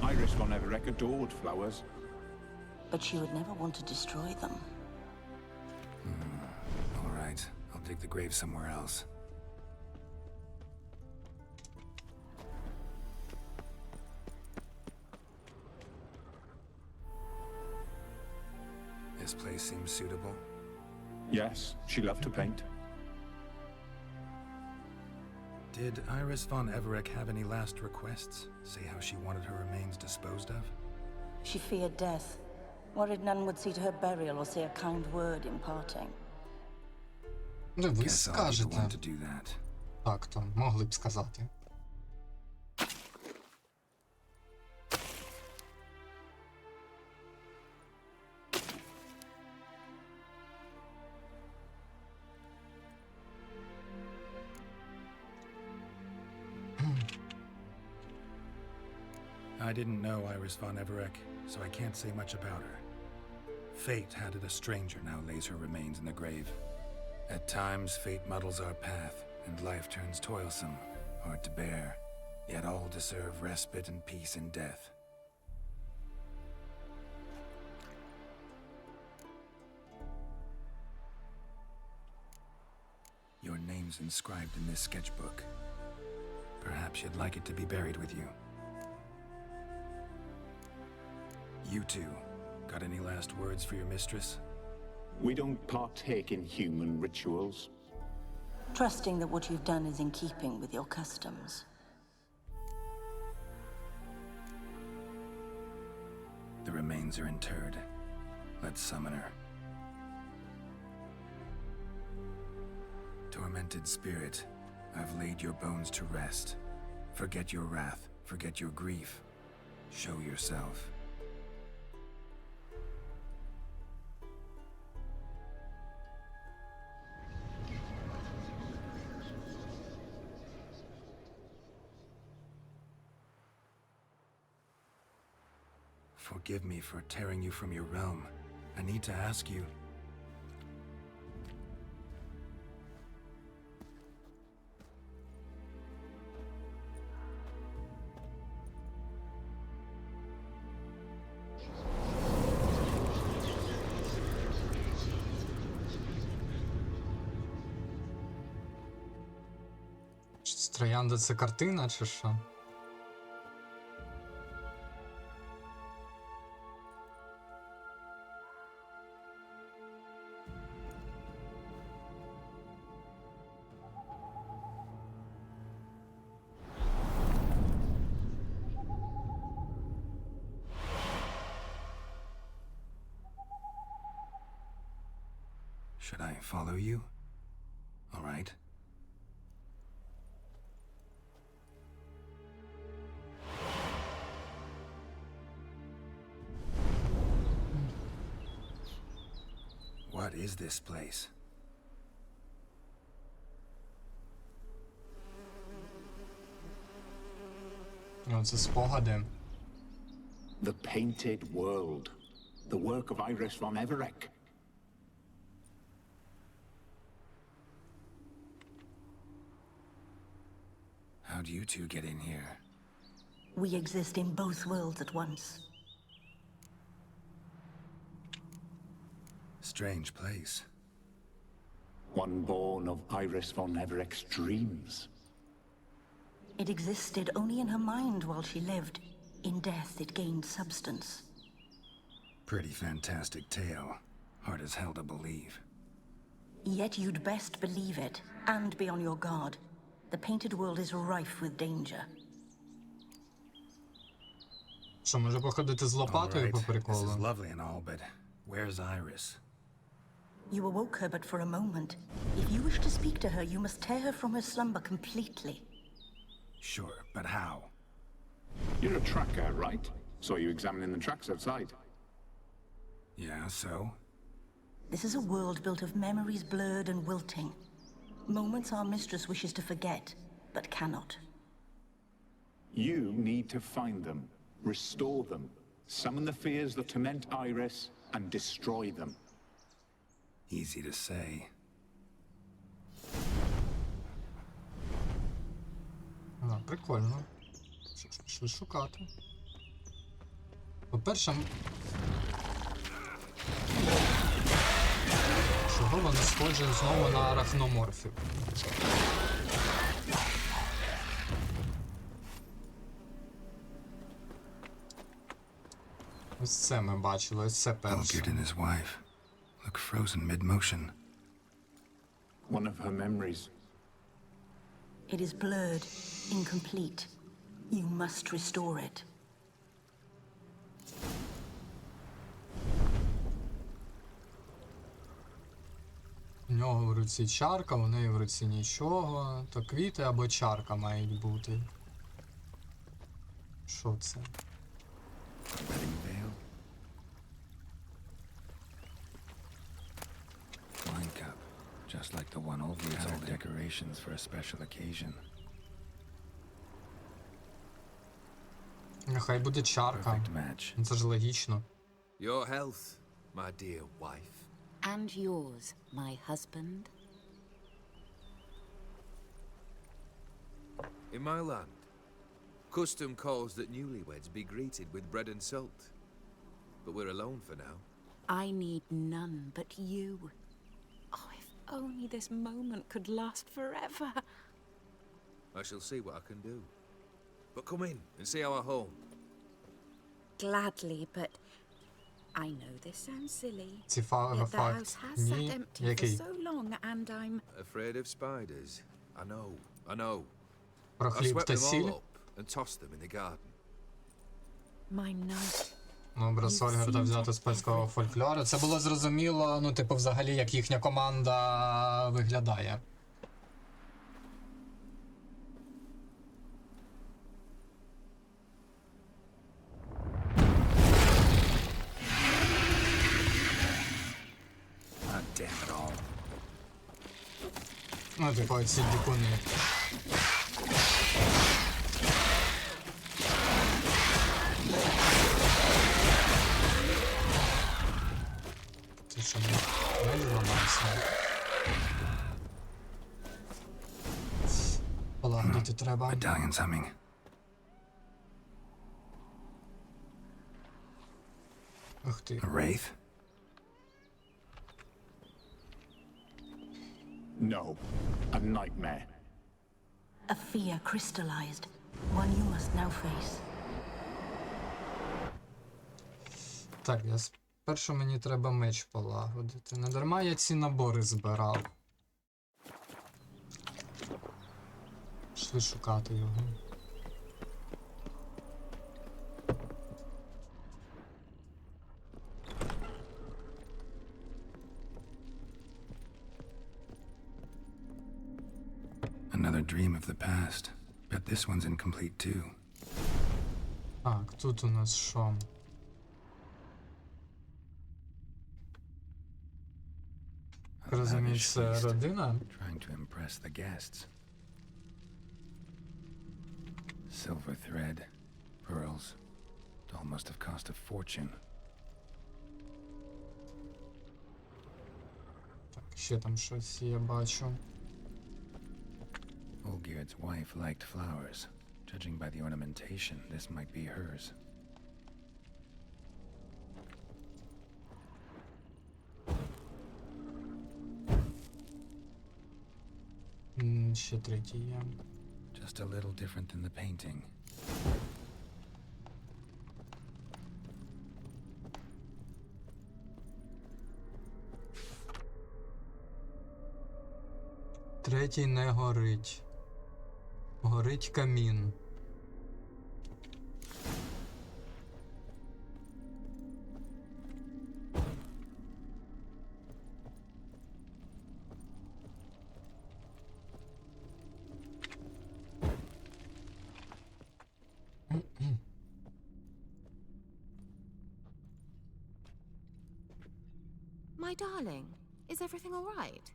Iris von Everett adored flowers. But she would never want to destroy them. All right, I'll dig the grave somewhere else. This place seems suitable. Yes, she loved to paint. Did Iris von Everett have any last requests? Say how she wanted her remains disposed of? She feared death, worried none would see to her burial or say a kind word in parting. Ну, ви Guess I'll be the скажете. one to do that. Так, то могли б сказати. I didn't know Iris von Everett, so I can't say much about her. Fate handed a stranger now lays her remains in the grave. At times, fate muddles our path, and life turns toilsome, hard to bear. Yet all deserve respite and peace in death. Your name's inscribed in this sketchbook. Perhaps you'd like it to be buried with you. You two, got any last words for your mistress? We don't partake in human rituals. Trusting that what you've done is in keeping with your customs. The remains are interred. Let's summon her. Tormented spirit, I've laid your bones to rest. Forget your wrath, forget your grief. Show yourself. Forgive me for tearing you from your realm. I need to ask you. Троянда — це картина, чи що? Should I follow you? All right. What is this place? Ну, це спогади. The Painted World. The work of Iris von Everett. How'd you two get in here? We exist in both worlds at once. Strange place. One born of Iris von Everett's dreams. It existed only in her mind while she lived. In death, it gained substance. Pretty fantastic tale. Hard as hell to believe. Yet you'd best believe it, and be on your guard. The Painted World is rife with danger. Що, може походити з лопатою по This is приколу? lovely and all, but where's Iris? You awoke her but for a moment. If you wish to speak to her, you must tear her from her slumber completely. Sure, but how? You're a tracker, right? Saw you examining the tracks outside. Yeah, so? This is a world built of memories blurred and wilting. Moments our mistress wishes to forget, but cannot. You need to find them, restore them, summon the fears that torment Iris, and destroy them. Easy to say. А, прикольно. Що ж, пішли шукати. По-перше, чого вони схожі знову на арахноморфів? Ось це ми бачили, ось це перше. Olgerd and his wife look frozen mid-motion. One of her memories. It is blurred, incomplete. You must restore it. У нього в руці чарка, у неї в руці нічого. То квіти або чарка мають бути. Що це? Wedding veil. Wine cup, just like the one Olgerd's holding. Decorations for a special occasion. Нехай буде чарка. Perfect match. Це ж логічно. Your health, my dear wife. And yours, my husband. In my land, custom calls that newlyweds be greeted with bread and salt. But we're alone for now. I need none but you. Oh, if only this moment could last forever. I shall see what I can do. But come in and see our home. Gladly, but I know this sounds silly. Ці Yet the факт. house has sat Ні. empty for Який? so long, and I'm Afraid of spiders. I know. Про I хліб swept та them all сіль? up and tossed them in the garden. my knight. Ну, образ Ольгерда взяти з польського фольклору. Це було зрозуміло, ну, типу, взагалі, як їхня команда виглядає. God damn it all. Ну, типу, ці дикуни. Це що, не зламався? Полагодити треба. Medallion's humming. Ух ти. A wraith? No. A nightmare. A fear crystallized, one you must now face. Так, спершу мені треба меч полагодити. Не дарма я ці набори збирав. Пішли шукати його. Another dream of the past. Bet this one's incomplete too. Так, тут у нас що? A Розумію, lavish це feast, родина. trying to impress the guests. Silver thread, pearls. It all must have cost a fortune. Так, ще там щось я бачу. Olgierd's wife liked flowers. Judging by the ornamentation, this might be hers. Ще третій є. Just a little different than the painting. Третій не горить. Горить камін. My darling, is everything all right?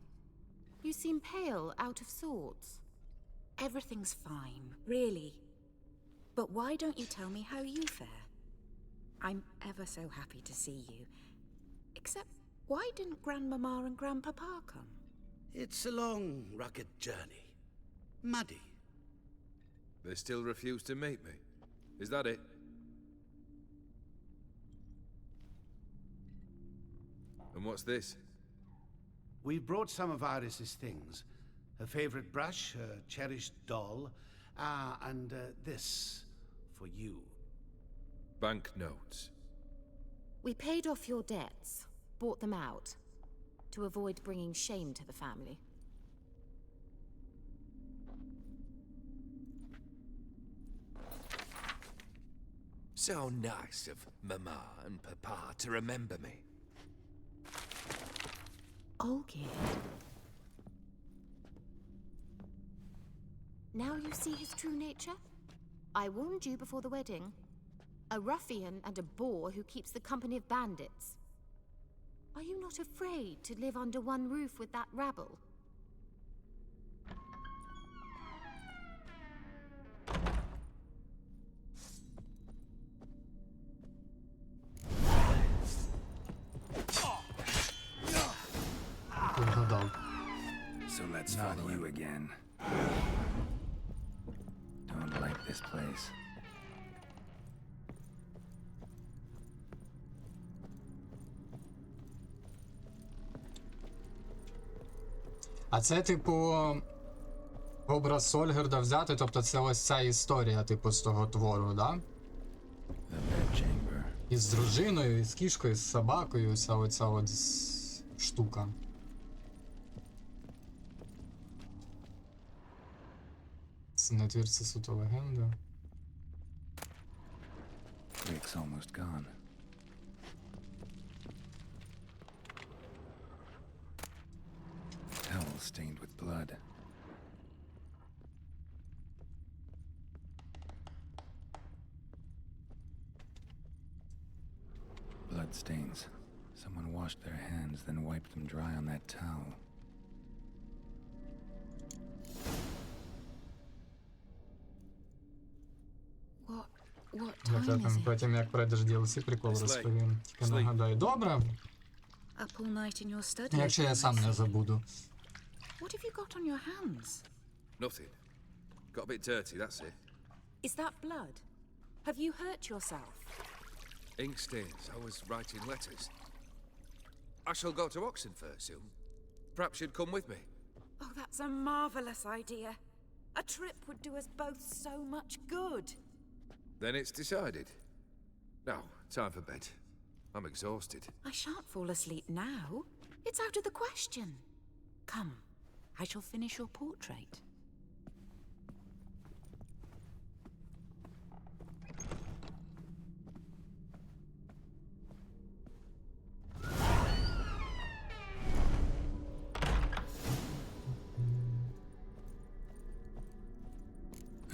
You seem pale, out of sorts. Everything's fine, really. But why don't you tell me how you fare? I'm ever so happy to see you. Except, why didn't Grandmama and Grandpapa come? It's a long, rugged journey. Muddy. They still refuse to meet me. Is that it? And what's this? We brought some of Iris's things. Her favorite brush, her cherished doll, and this for you. Banknotes. We paid off your debts, bought them out, to avoid bringing shame to the family. So nice of Mama and Papa to remember me. Olgierd. Now you see his true nature? I warned you before the wedding. A ruffian and a boor who keeps the company of bandits. Are you not afraid to live under one roof with that rabble? So let's follow you again. Don't like this place. А це, типу, образ Ольгерда взяти, тобто це ось ця історія, типу, з того твору, да? І з дружиною, і з кішкою, і з собакою, оця от штука. Це не твір, це суто легенда. Rick's almost gone. Towel stained with blood. Blood stains. Someone washed their hands, then wiped them dry on that towel. What Я time is тебе it? потім, як пройдеш DLC, прикол It's late. розповім. Тільки Sleep. нагадаю. Добре, Up all night in your study. якщо я again, сам I не see. забуду. What have you got on your hands? Nothing. Got a bit dirty, that's it. Is that blood? Have you hurt yourself? Ink stains. I was writing letters. I shall go to Oxenfurt soon. Perhaps you'd come with me. Oh, that's a marvelous idea. A trip would do us both so much good. Then it's decided. Now, time for bed. I'm exhausted. I shan't fall asleep now. It's out of the question. Come, I shall finish your portrait.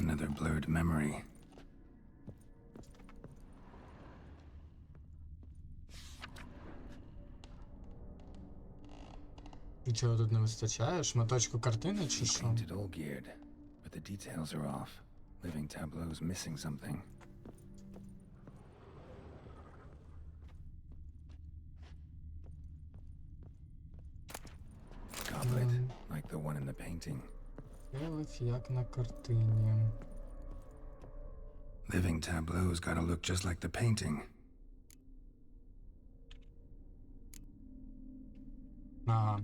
Another blurred memory. Нічого тут не вистачає? Шматочку картини чи що? Painted all geared, but the details are off. Living tableau's missing something. Goblet, like the one in the painting. Келих, як на картині. Living tableau's gotta look just like the painting. Ага.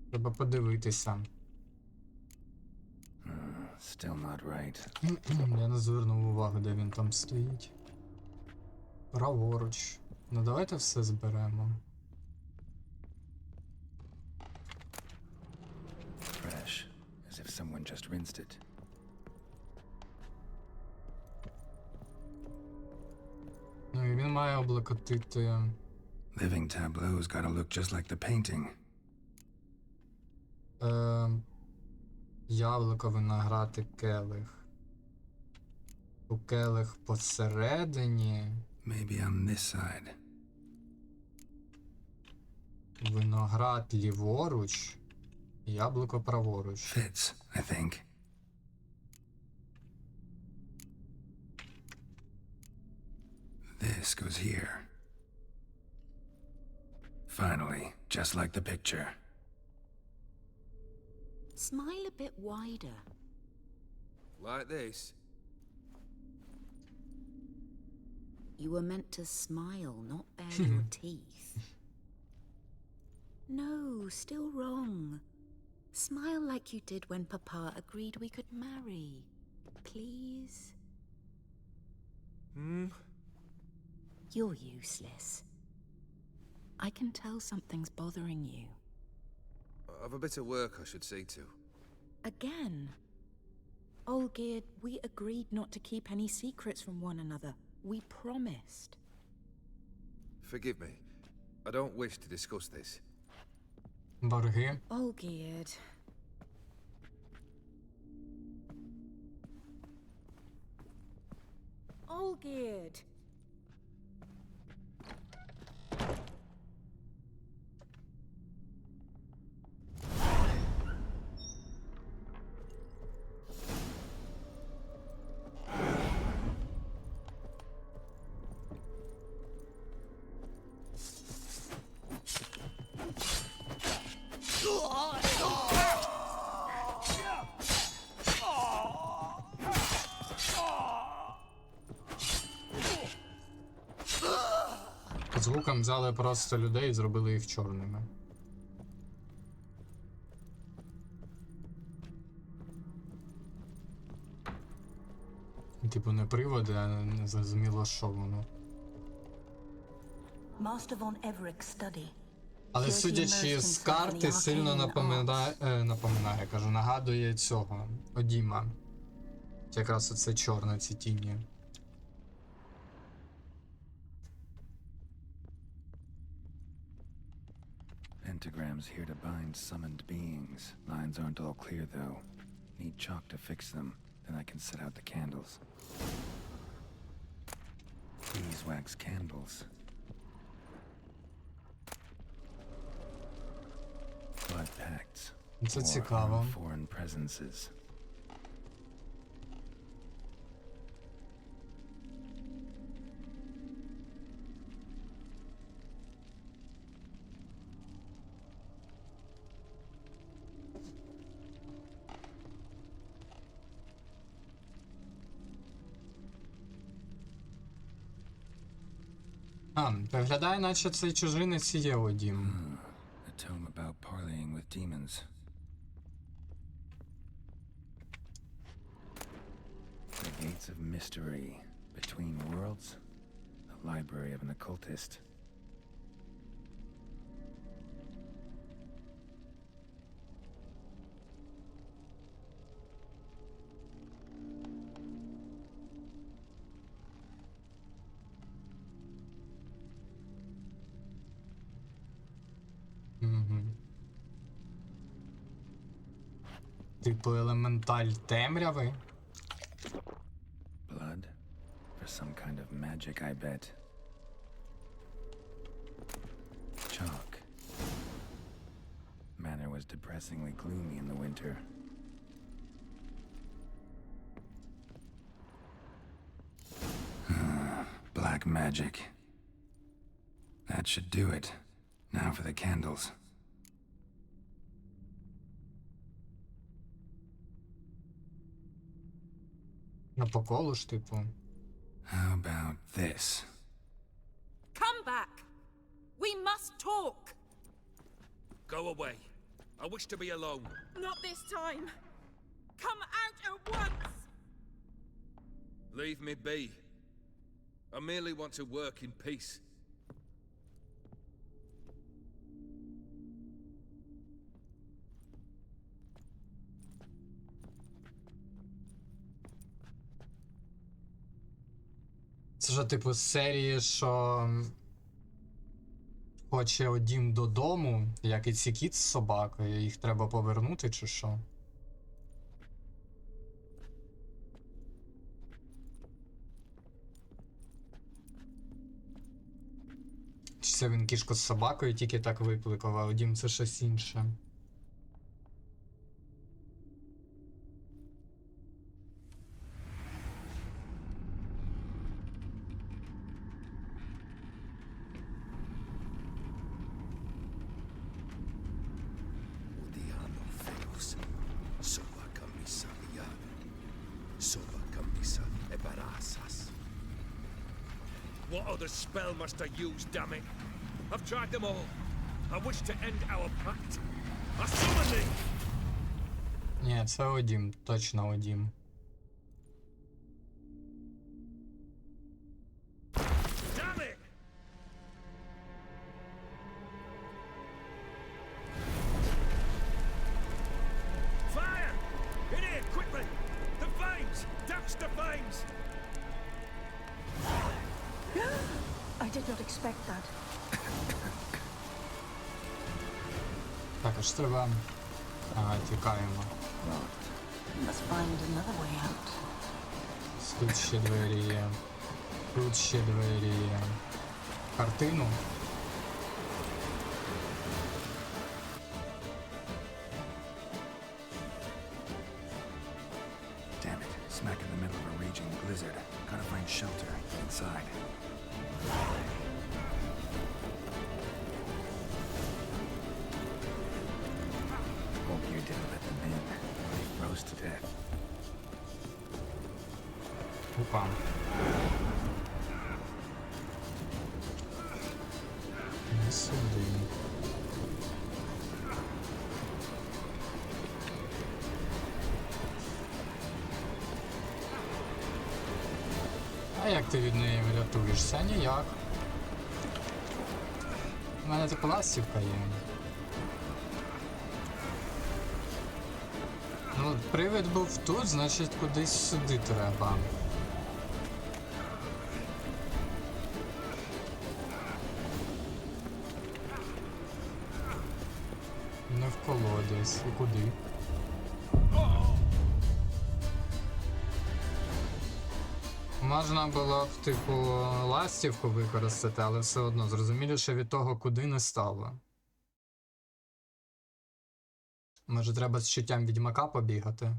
Треба подивитися. Still not right. Я не звернув увагу, де він там стоїть. Праворуч. Ну давайте все зберемо. Fresh, as if someone just rinsed it. Ну і він має облокотити. Living tableau's gotta look just like the painting. Яблуко, виноград і келих. У келих посередині. Maybe on this side. Виноград ліворуч. Яблуко праворуч. Fits, I think. This goes here. Finally, just like the picture. Smile a bit wider. Like this? You were meant to smile, not bare your teeth. No, still wrong. Smile like you did when Papa agreed we could marry. Please? You're useless. I can tell something's bothering you. I've a bit of work I should see to. Again. Olgierd, we agreed not to keep any secrets from one another. We promised. Forgive me. I don't wish to discuss this. Борги. Olgierd. Olgierd. Звуком взяли просто людей і зробили їх чорними. Типу не приводи, а не зрозуміло, що воно. Але судячи з карти, сильно напоминає, кажу, нагадує цього, Одіма. Якраз оце чорне, ці тіні. Pentagrams here to bind summoned beings. Lines aren't all clear, though. Need chalk to fix them, then I can set out the candles. Beeswax candles. Blood pacts. Це Or цікаво. harm foreign presences. Виглядає, наче цей чужинець і є Одім. A tome about parleying with demons. The gates of mystery between worlds. The library of an occultist. Типу елементаль темряви. Blood? For some kind of magic, I bet. Chalk. Manor was depressingly gloomy in the winter. Black magic. That should do it. Now for the candles. На по колу ж, типу. How about this? Come back! We must talk! Go away. I wish to be alone. Not this time! Come out at once! Leave me be. I merely want to work in peace. Це ж типу з серії, що хоче одім додому, як і ці кіт з собакою, їх треба повернути, чи що? Чи це він кішку з собакою тільки так викликав, а одім це щось інше? What other spell must I use, damn it? I've tried them all. I wish to end our pact. I summon thee! Ні, це Одім, точно Одім. Damn it! Fire! In here, quickly! The flames! Douse the flames! I did not expect that. Так, аж треба... Ага, тікаємо. Must find another way out. Тут ще двері є. Тут ще двері є. Картину. Damn it. Smack in the middle of a raging blizzard. Gotta find shelter inside. Hope you didn't let them in. They froze to death. Опа. Не сюди. А як ти від неї врятуєшся? Ніяк. У мене така ластівка є. Ну, привид був тут, значить кудись сюди треба. Не в колодязь. І куди? Можна було б, типу, ластівку використати, але все одно зрозуміліше від того, куди не стало. Може, треба з чуттям Відьмака побігати?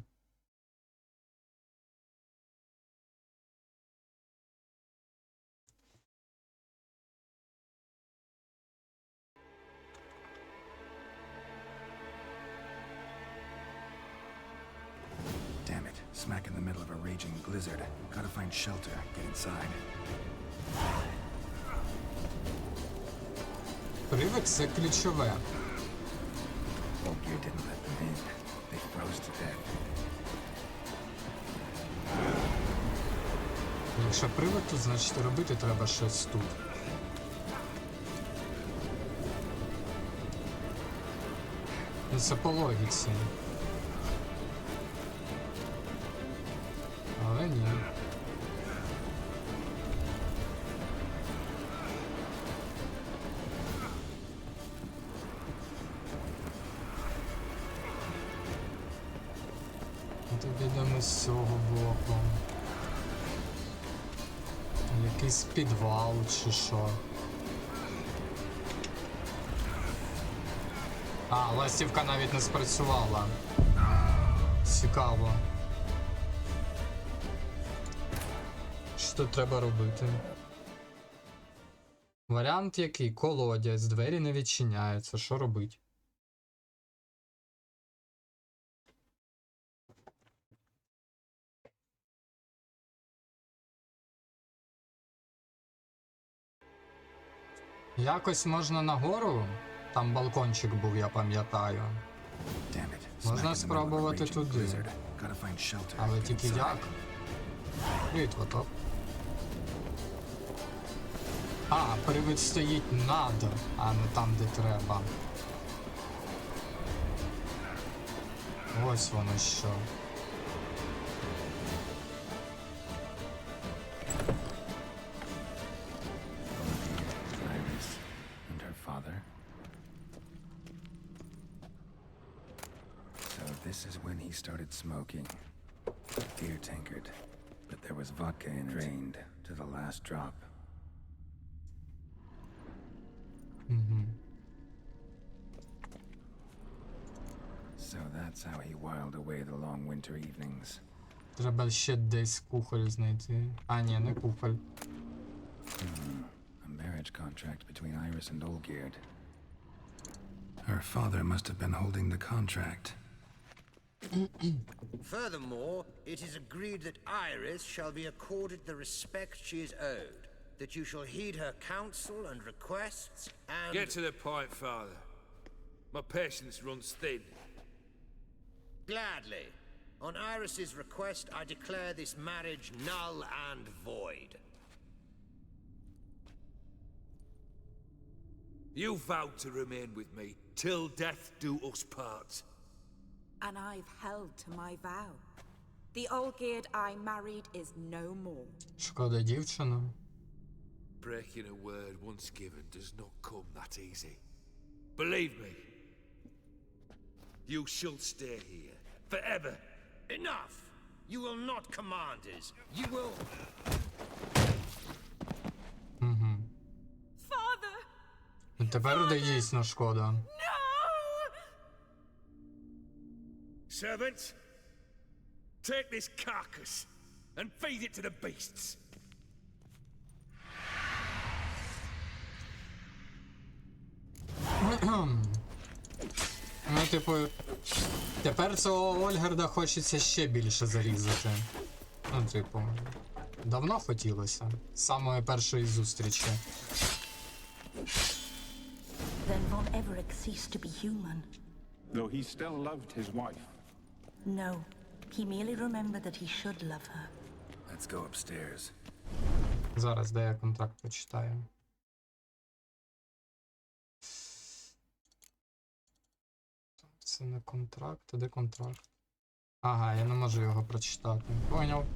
Damn it. Smack in the middle of a raging blizzard. Gotta find shelter. Get inside. Привид – це ключове. Hope you didn't let them in. They froze to death. Якщо привид тут, значить робити треба щось тут. Ну це по логіці. Але ні. Тоді йдемо з цього боку. Якийсь підвал чи що. А, ластівка навіть не спрацювала. Цікаво. Що тут треба робити? Варіант який? Колодязь, двері не відчиняються. Що робить? Якось можна нагору? Там балкончик був, я пам'ятаю. Можна спробувати туди. Але тільки як? Привіт, Воток. А, привид стоїть над, а не там, де треба. Ось воно що. This is when he started smoking. Beer tankard. But there was vodka in it. Drained to the last drop. So that's how he whiled away the long winter evenings. Треба ще десь кухоль знайти. А, ні, не кухоль. A marriage contract between Iris and Olgierd. Her father must have been holding the contract. Furthermore, it is agreed that Iris shall be accorded the respect she is owed, that you shall heed her counsel and requests, and... Get to the point, Father. My patience runs thin. Gladly. On Iris's request, I declare this marriage null and void. You vowed to remain with me till death do us part. And I've held to my vow. The Olgierd I married is no more. Шкода дівчину. Breaking a word once given does not come that easy. Believe me, you shall stay here forever. Enough! You will not command us. You will... Father! Тепер дійсно шкода. Servants, take this carcass and feed it to the beasts. Ну, типу, тепер цього Ольгерда хочеться ще більше зарізати. Ну, типу, давно хотілося. З самої першої зустрічі. Then Von Everett ceased to be human. Though he still loved his wife. No, he merely remembered that he should love her. Let's go upstairs. Зараз, де я контракт почитаю. Це не контракт, а де контракт? Ага, я не можу його прочитати. Поняв.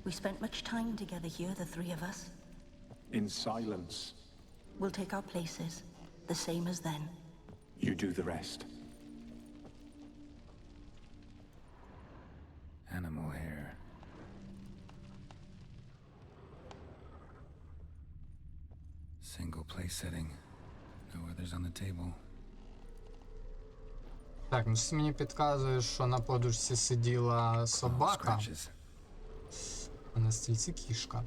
We spent much time together here, the three of us. In silence. We'll take our places, the same as then. You do the rest. Animal hair. Single place setting. No others on the table. Так, ну щось мені підказує, що на подушці сиділа собака, а на стільці кішка.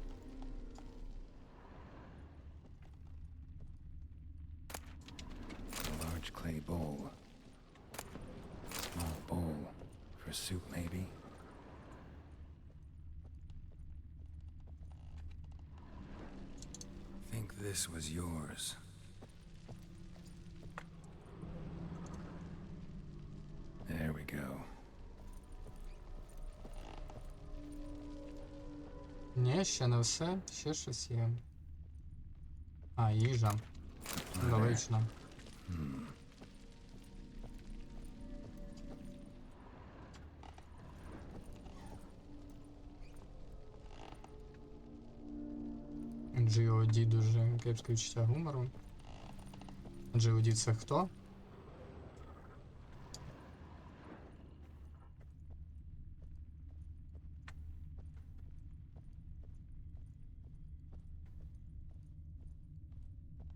A large clay bowl. Small bowl for soup, maybe. Think this was yours. There we go. Ні, ще не все, ще щось є. А, їжа. Велична. G.O.D. дуже кепське відчуття гумору. G.O.D. це хто?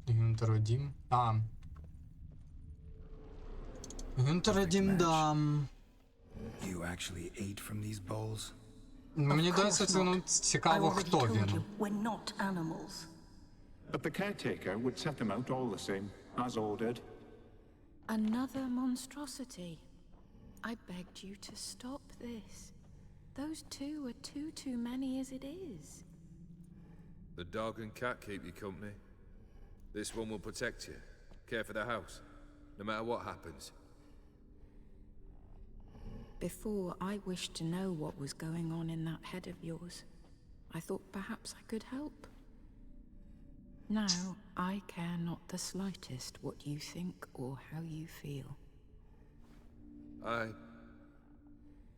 Гюнтер Дім. А. Гюнтер Дім, да. You actually ate from these bowls? Мені здається, це ну, цікаво, хто він. We're not animals. But the caretaker would set them out all the same, as ordered. Another monstrosity. I begged you to stop this. Those two are too many as it is. The dog and cat keep you company. This one will protect you, care for the house, no matter what happens. Before, I wished to know what was going on in that head of yours. I thought perhaps I could help. Now, I care not the slightest what you think or how you feel.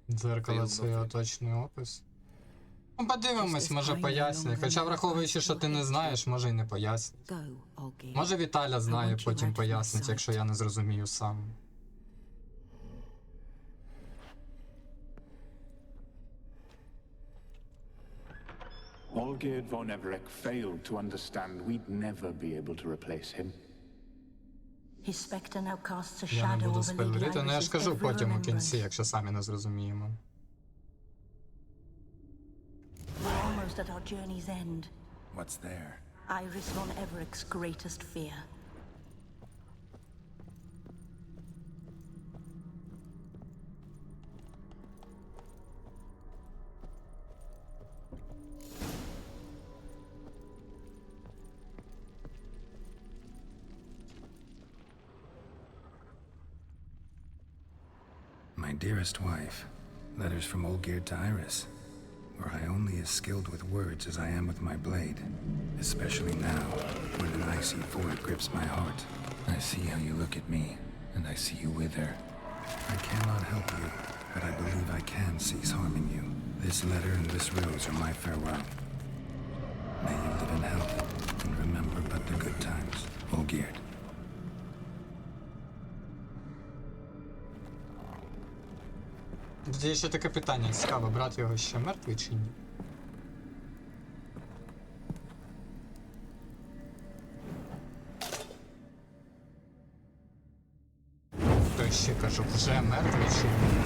Дзеркало — це його точний опис. Ну, подивимось, може пояснює. Хоча, враховуючи, що ти не знаєш, може й не пояснить. Може Віталя знає, потім пояснить, якщо я не зрозумію сам. Olgierd von Everett failed to understand we'd never be able to replace him. His spectre now casts a Я не shadow буду over Lady спойлерити, але я ж Iris's кажу every потім у кінці, remembrance. якщо самі не зрозуміємо. We're almost at our journey's end. What's there? Iris von Everett's greatest fear. My dearest wife, letters from Olgierd to Iris. Were I only as skilled with words as I am with my blade, especially now, when an icy void grips my heart. I see how you look at me, and I see you wither. I cannot help you, but I believe I can cease harming you. This letter and this rose are my farewell. May you live in health, and remember but the good times. Olgierd. Тоді є ще таке питання, цікаво, брат його ще мертвий чи ні? То ще кажу, вже мертвий чи ні?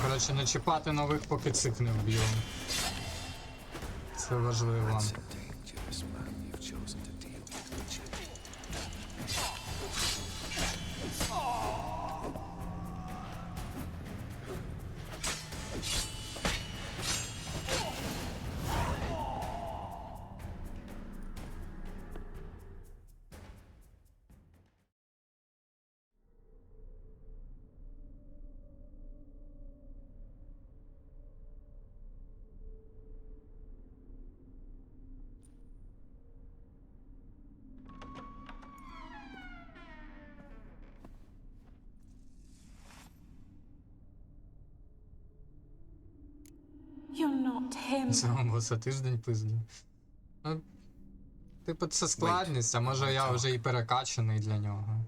Коротше, не чіпати нових, поки цих не вб'ємо. Це важливо. You're not him. Цьому за тиждень пизду. Ну, типу, це складність, а може я вже і перекачаний для нього.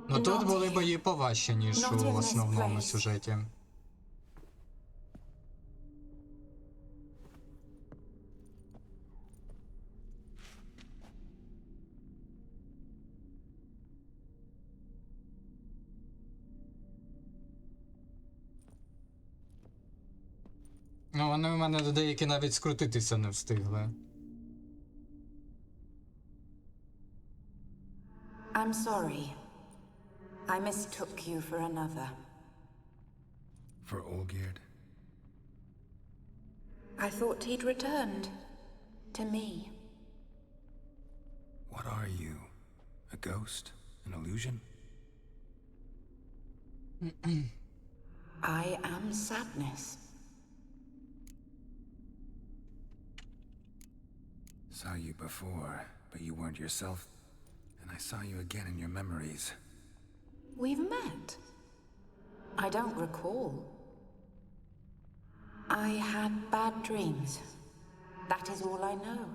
Ну тут були бої поважчі, ніж у основному сюжеті. Ну, вони у мене деякі навіть скрутитися не встигли. I'm sorry. I mistook you for another. For Olgierd? I thought he'd returned. To me. What are you? A ghost? An illusion? I am sadness. Saw you before, but you weren't yourself. And I saw you again in your memories. We've met. I don't recall. I had bad dreams. That is all I know.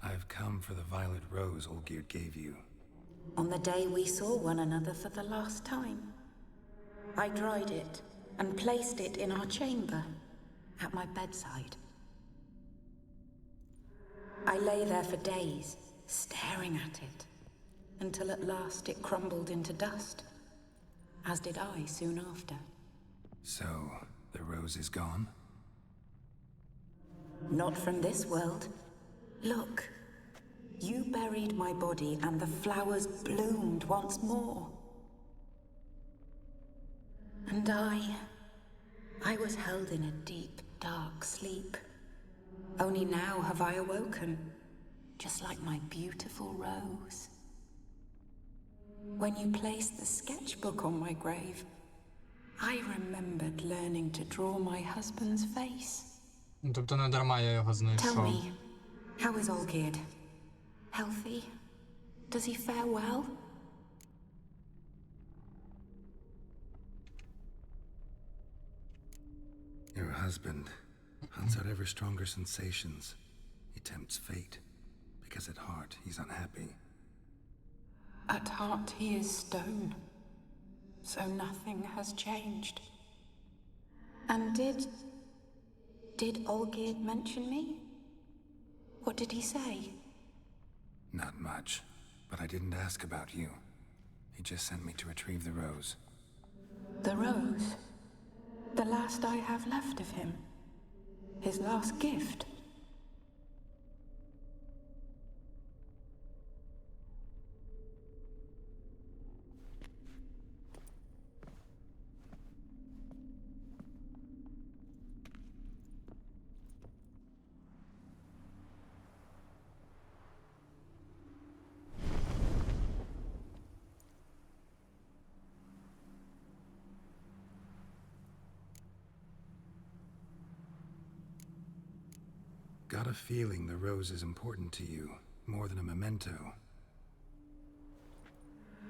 I've come for the violet rose Olgierd gave you. On the day we saw one another for the last time, I dried it and placed it in our chamber, at my bedside. I lay there for days, staring at it, until at last it crumbled into dust, as did I soon after. So, the rose is gone? Not from this world. Look. You buried my body and the flowers bloomed once more. And I was held in a deep, dark sleep. Only now have I awoken, just like my beautiful rose. When you placed the sketchbook on my grave, I remembered learning to draw my husband's face. Тобто не дарма я його знайшов. Tell me, how is Olgierd? Healthy? Does he fare well? Your husband hunts out ever stronger sensations. He tempts fate, because at heart he's unhappy. At heart he is stone, so nothing has changed. And did Olgierd mention me? What did he say? Not much, but I didn't ask about you. He just sent me to retrieve the rose. The rose? The last I have left of him? His last gift? Got a feeling the rose is important to you, more than a memento.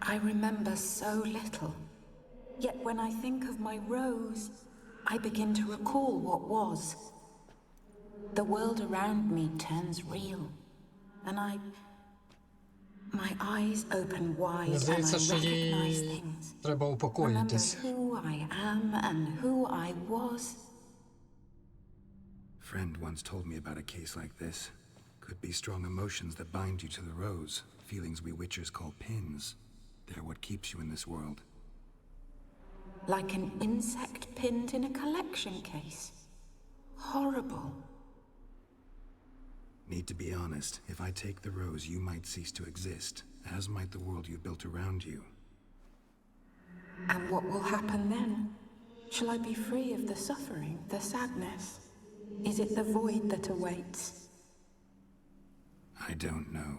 I remember so little. Yet when I think of my rose, I begin to recall what was. The world around me turns real, and my eyes open wide and I recognize things. Remember who I am and who I was. Friend once told me about a case like this. Could be strong emotions that bind you to the rose, feelings we witchers call pins. They're what keeps you in this world. Like an insect pinned in a collection case. Horrible. Need to be honest, if I take the rose, you might cease to exist, as might the world you built around you. And what will happen then? Shall I be free of the suffering, the sadness? Is it the void that awaits? I don't know.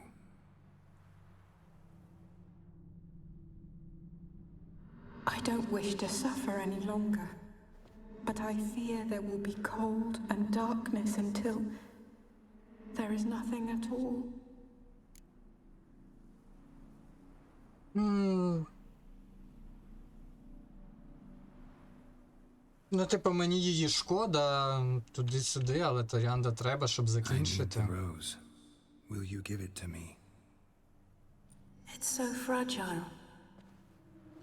I don't wish to suffer any longer, but I fear there will be cold and darkness until there is nothing at all. Ну, типу, мені її шкода, туди-сюди, але Торіанда треба, щоб закінчити. Will you give it to me? It's so fragile.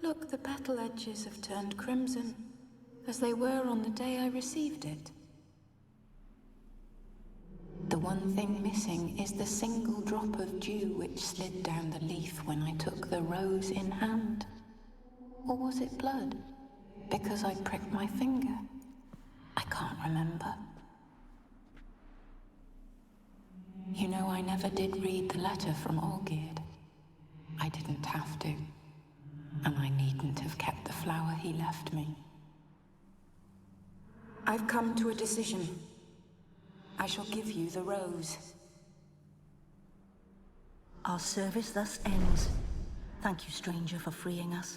Look, the petal edges have turned crimson, as they were on the day I received it. The one thing missing is the single drop of dew which slid down the leaf when I took the rose in hand. Or was it blood? because I pricked my finger? I can't remember. You know, I never did read the letter from Olgierd. I didn't have to. And I needn't have kept the flower he left me. I've come to a decision. I shall give you the rose. Our service thus ends. Thank you, stranger, for freeing us.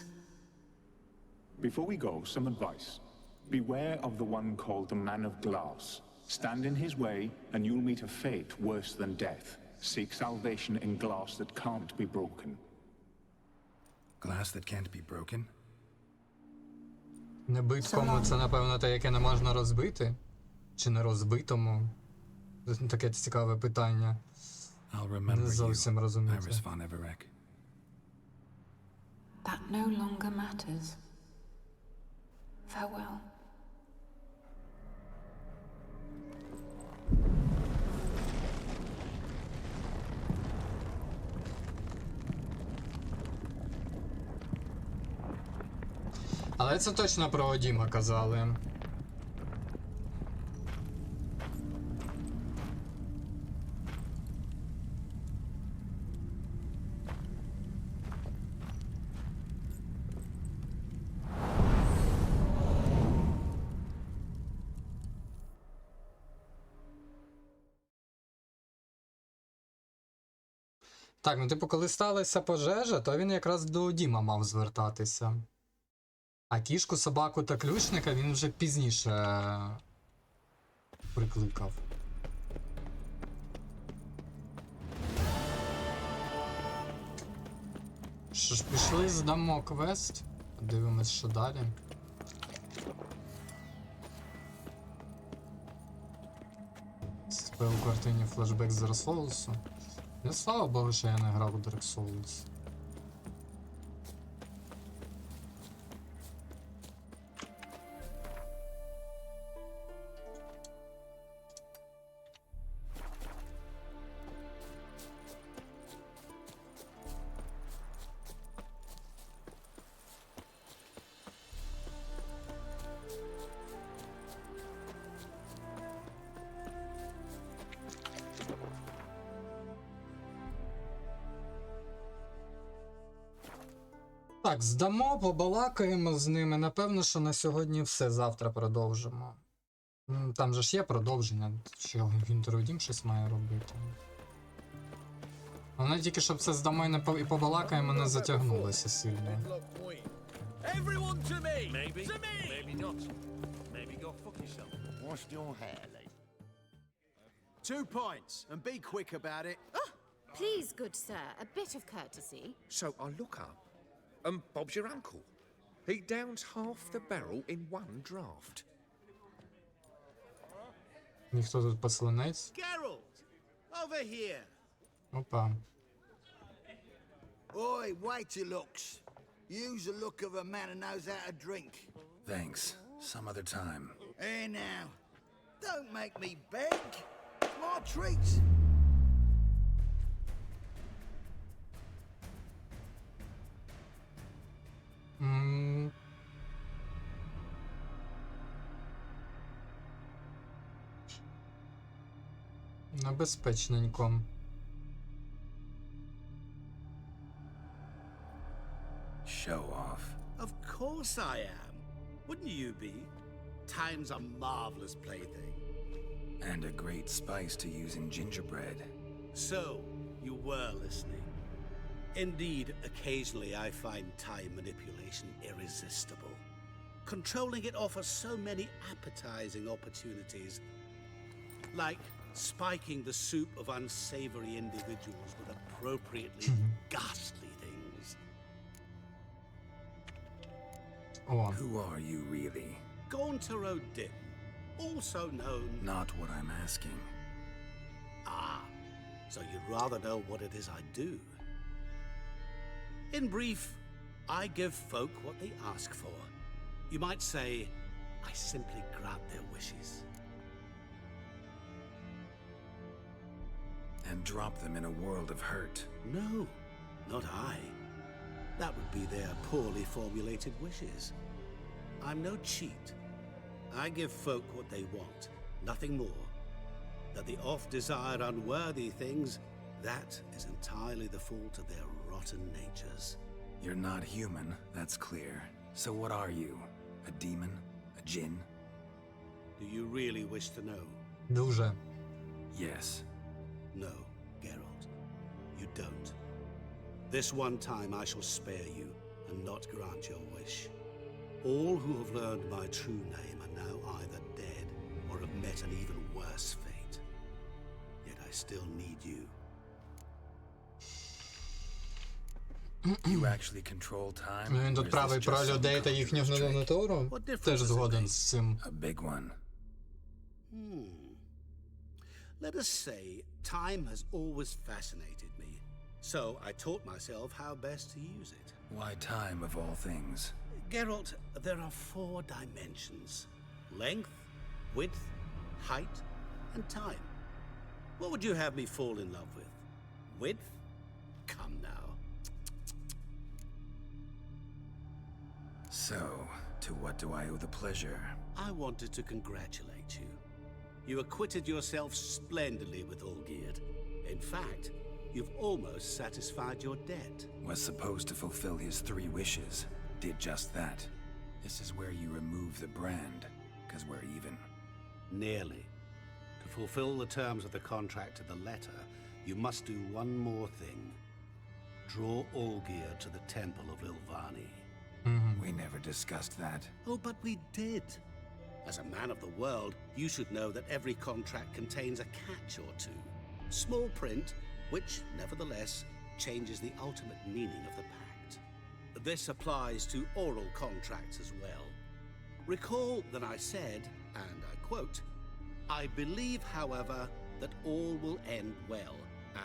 Before we go, some advice. Beware of the one called the Man of Glass. Stand in his way, and you'll meet a fate worse than death. Seek salvation in glass that can't be broken. Glass that can't be broken? Небиткому це, напевно, те, яке не можна розбити? Чи не розбитому? Таке цікаве питання. Не зовсім розуміти. That no longer matters. Farewell. Але це точно про Одіма казали. Так, ну типу, коли сталася пожежа, то він якраз до Одіма мав звертатися. А кішку, собаку та ключника він вже пізніше прикликав. Що ж, пішли, здамо квест. Подивимось, що далі. Спел у картині флешбек з Dark Souls. Я слава Богу, що я не грав у Dark Souls. Так, здамо, побалакаємо з ними. Напевно, що на сьогодні все. Завтра продовжимо. Там же ж є продовження, що Вінтеродім щось має робити. Воно тільки, щоб це здамо і побалакаємо, не затягнулося сильно. Everyone to me! Maybe. To me! Maybe not. Maybe go fuck yourself. Wash your hair, lady. 2 points, and be quick about it. Oh, please, good sir, a bit of courtesy. So I look up, and Bob's your uncle. He downs half the barrel in one draft. Ніхто тут посланець? Geralt, over here. Опа. Oi, waiter looks. Use the look of a man who knows how to drink. Thanks. Some other time. Here now. Don't make me beg. It's my treat. Небезпечненько. Show off. Of course I am. Wouldn't you be? Time's a marvelous plaything. And a great spice to use in gingerbread. So, you were listening. Indeed, occasionally I find time manipulation irresistible. Controlling it offers so many appetizing opportunities. Like spiking the soup of unsavory individuals with appropriately ghastly things. Who are you really? Gaunter O'Dim, also known... Not what I'm asking. Ah, so you'd rather know what it is I do. In brief, I give folk what they ask for. You might say, I simply grant their wishes. And drop them in a world of hurt. No, not I. That would be their poorly formulated wishes. I'm no cheat. I give folk what they want, nothing more. That the oft-desired unworthy things, that is entirely the fault of their rotten natures. You're not human, that's clear. So what are you? A demon? A djinn? Do you really wish to know? Дуже. Yes. No, Geralt. You don't. This one time I shall spare you and not grant your wish. All who have learned my true name are now either dead or have met an even worse fate. Yet I still need you. You actually control time? Він тут правий про людей та їхню гнилу натуру. Теж згоден з цим. A big one. Let us say, time has always fascinated me. So I taught myself how best to use it. Why time of all things? Geralt, there are 4 dimensions. Length, width, height, and time. What would you have me fall in love with? Width? Come now. So, to what do I owe the pleasure? I wanted to congratulate you. You acquitted yourself splendidly with Olgierd. In fact, you've almost satisfied your debt. Was supposed to fulfill his 3 wishes. Did just that. This is where you remove the brand, because we're even. Nearly. To fulfill the terms of the contract to the letter, you must do one more thing. Draw Olgierd to the Temple of Lilvani. We never discussed that. Oh, but we did. As a man of the world, you should know that every contract contains a catch or two. Small print, which, nevertheless, changes the ultimate meaning of the pact. This applies to oral contracts as well. Recall that I said, and I quote, "I believe, however, that all will end well,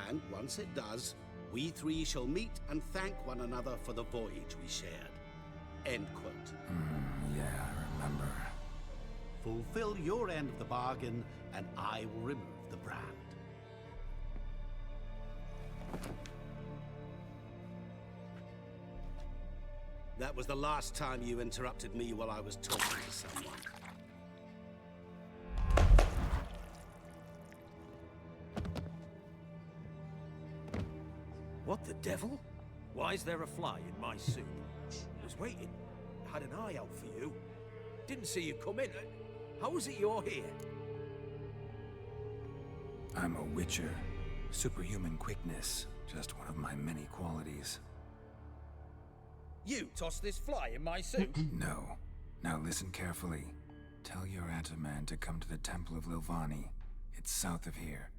and once it does, we 3 shall meet and thank one another for the voyage we shared." End quote. Yeah, I remember. Fulfill your end of the bargain, and I will remove the brand. That was the last time you interrupted me while I was talking to someone. What the devil? Why is there a fly in my soup? I was waiting. I had an eye out for you. Didn't see you come in. How is it you're here? I'm a witcher. Superhuman quickness. Just one of my many qualities. You tossed this fly in my soup? No. Now listen carefully. Tell your Ataman to come to the Temple of Lilvani. It's south of here.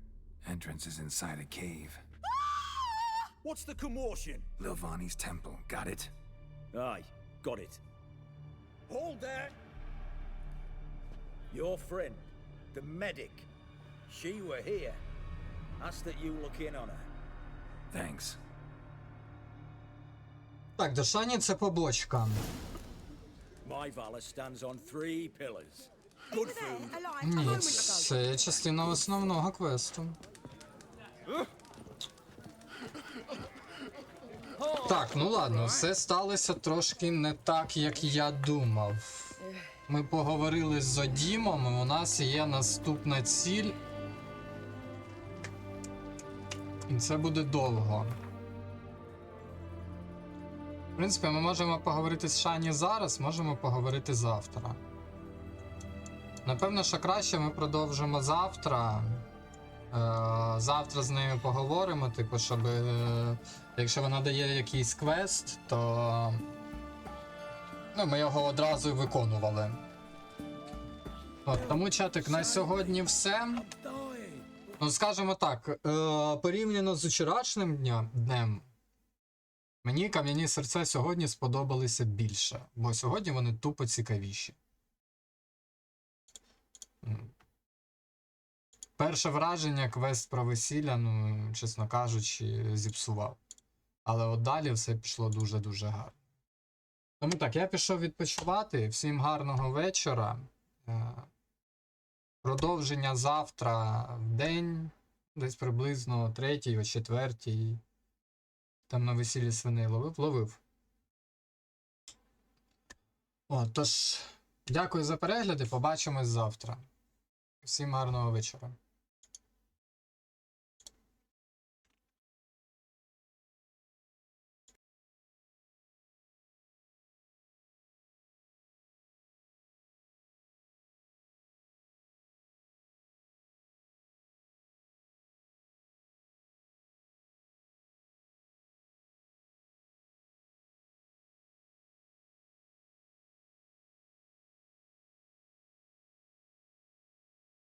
Entrance is inside a cave. What's the commotion? Lilvani's temple. Got it? Aye, got it. Hold there! Your friend, the medic. She were here. Ask that you look in on her. Thanks. Так, Дошані це побочка. My valor stands on 3 pillars. Good food. Ні, це частина основного квесту. Так, ну ладно, все сталося трошки не так, як я думав. Ми поговорили з Одімом, і у нас є наступна ціль. І це буде довго. В принципі, ми можемо поговорити з Шані зараз, можемо поговорити завтра. Напевно, що краще ми продовжимо завтра. Завтра з нею поговоримо, типу, щоб якщо вона дає якийсь квест, то ми його одразу виконували. От, тому, чатик, на сьогодні все. Ну, скажімо так, порівняно з вчорашнім днем, мені кам'яні серця сьогодні сподобалися більше, бо сьогодні вони тупо цікавіші. Перше враження, квест про весілля, ну, чесно кажучи, зіпсував. Але от далі все пішло дуже-дуже гарно. Тому так, я пішов відпочивати. Всім гарного вечора. Продовження завтра в день, десь приблизно о 3-й, о 4-й. Там на весіллі свиней ловив? Ловив. Тож, дякую за перегляди, побачимось завтра. Всім гарного вечора.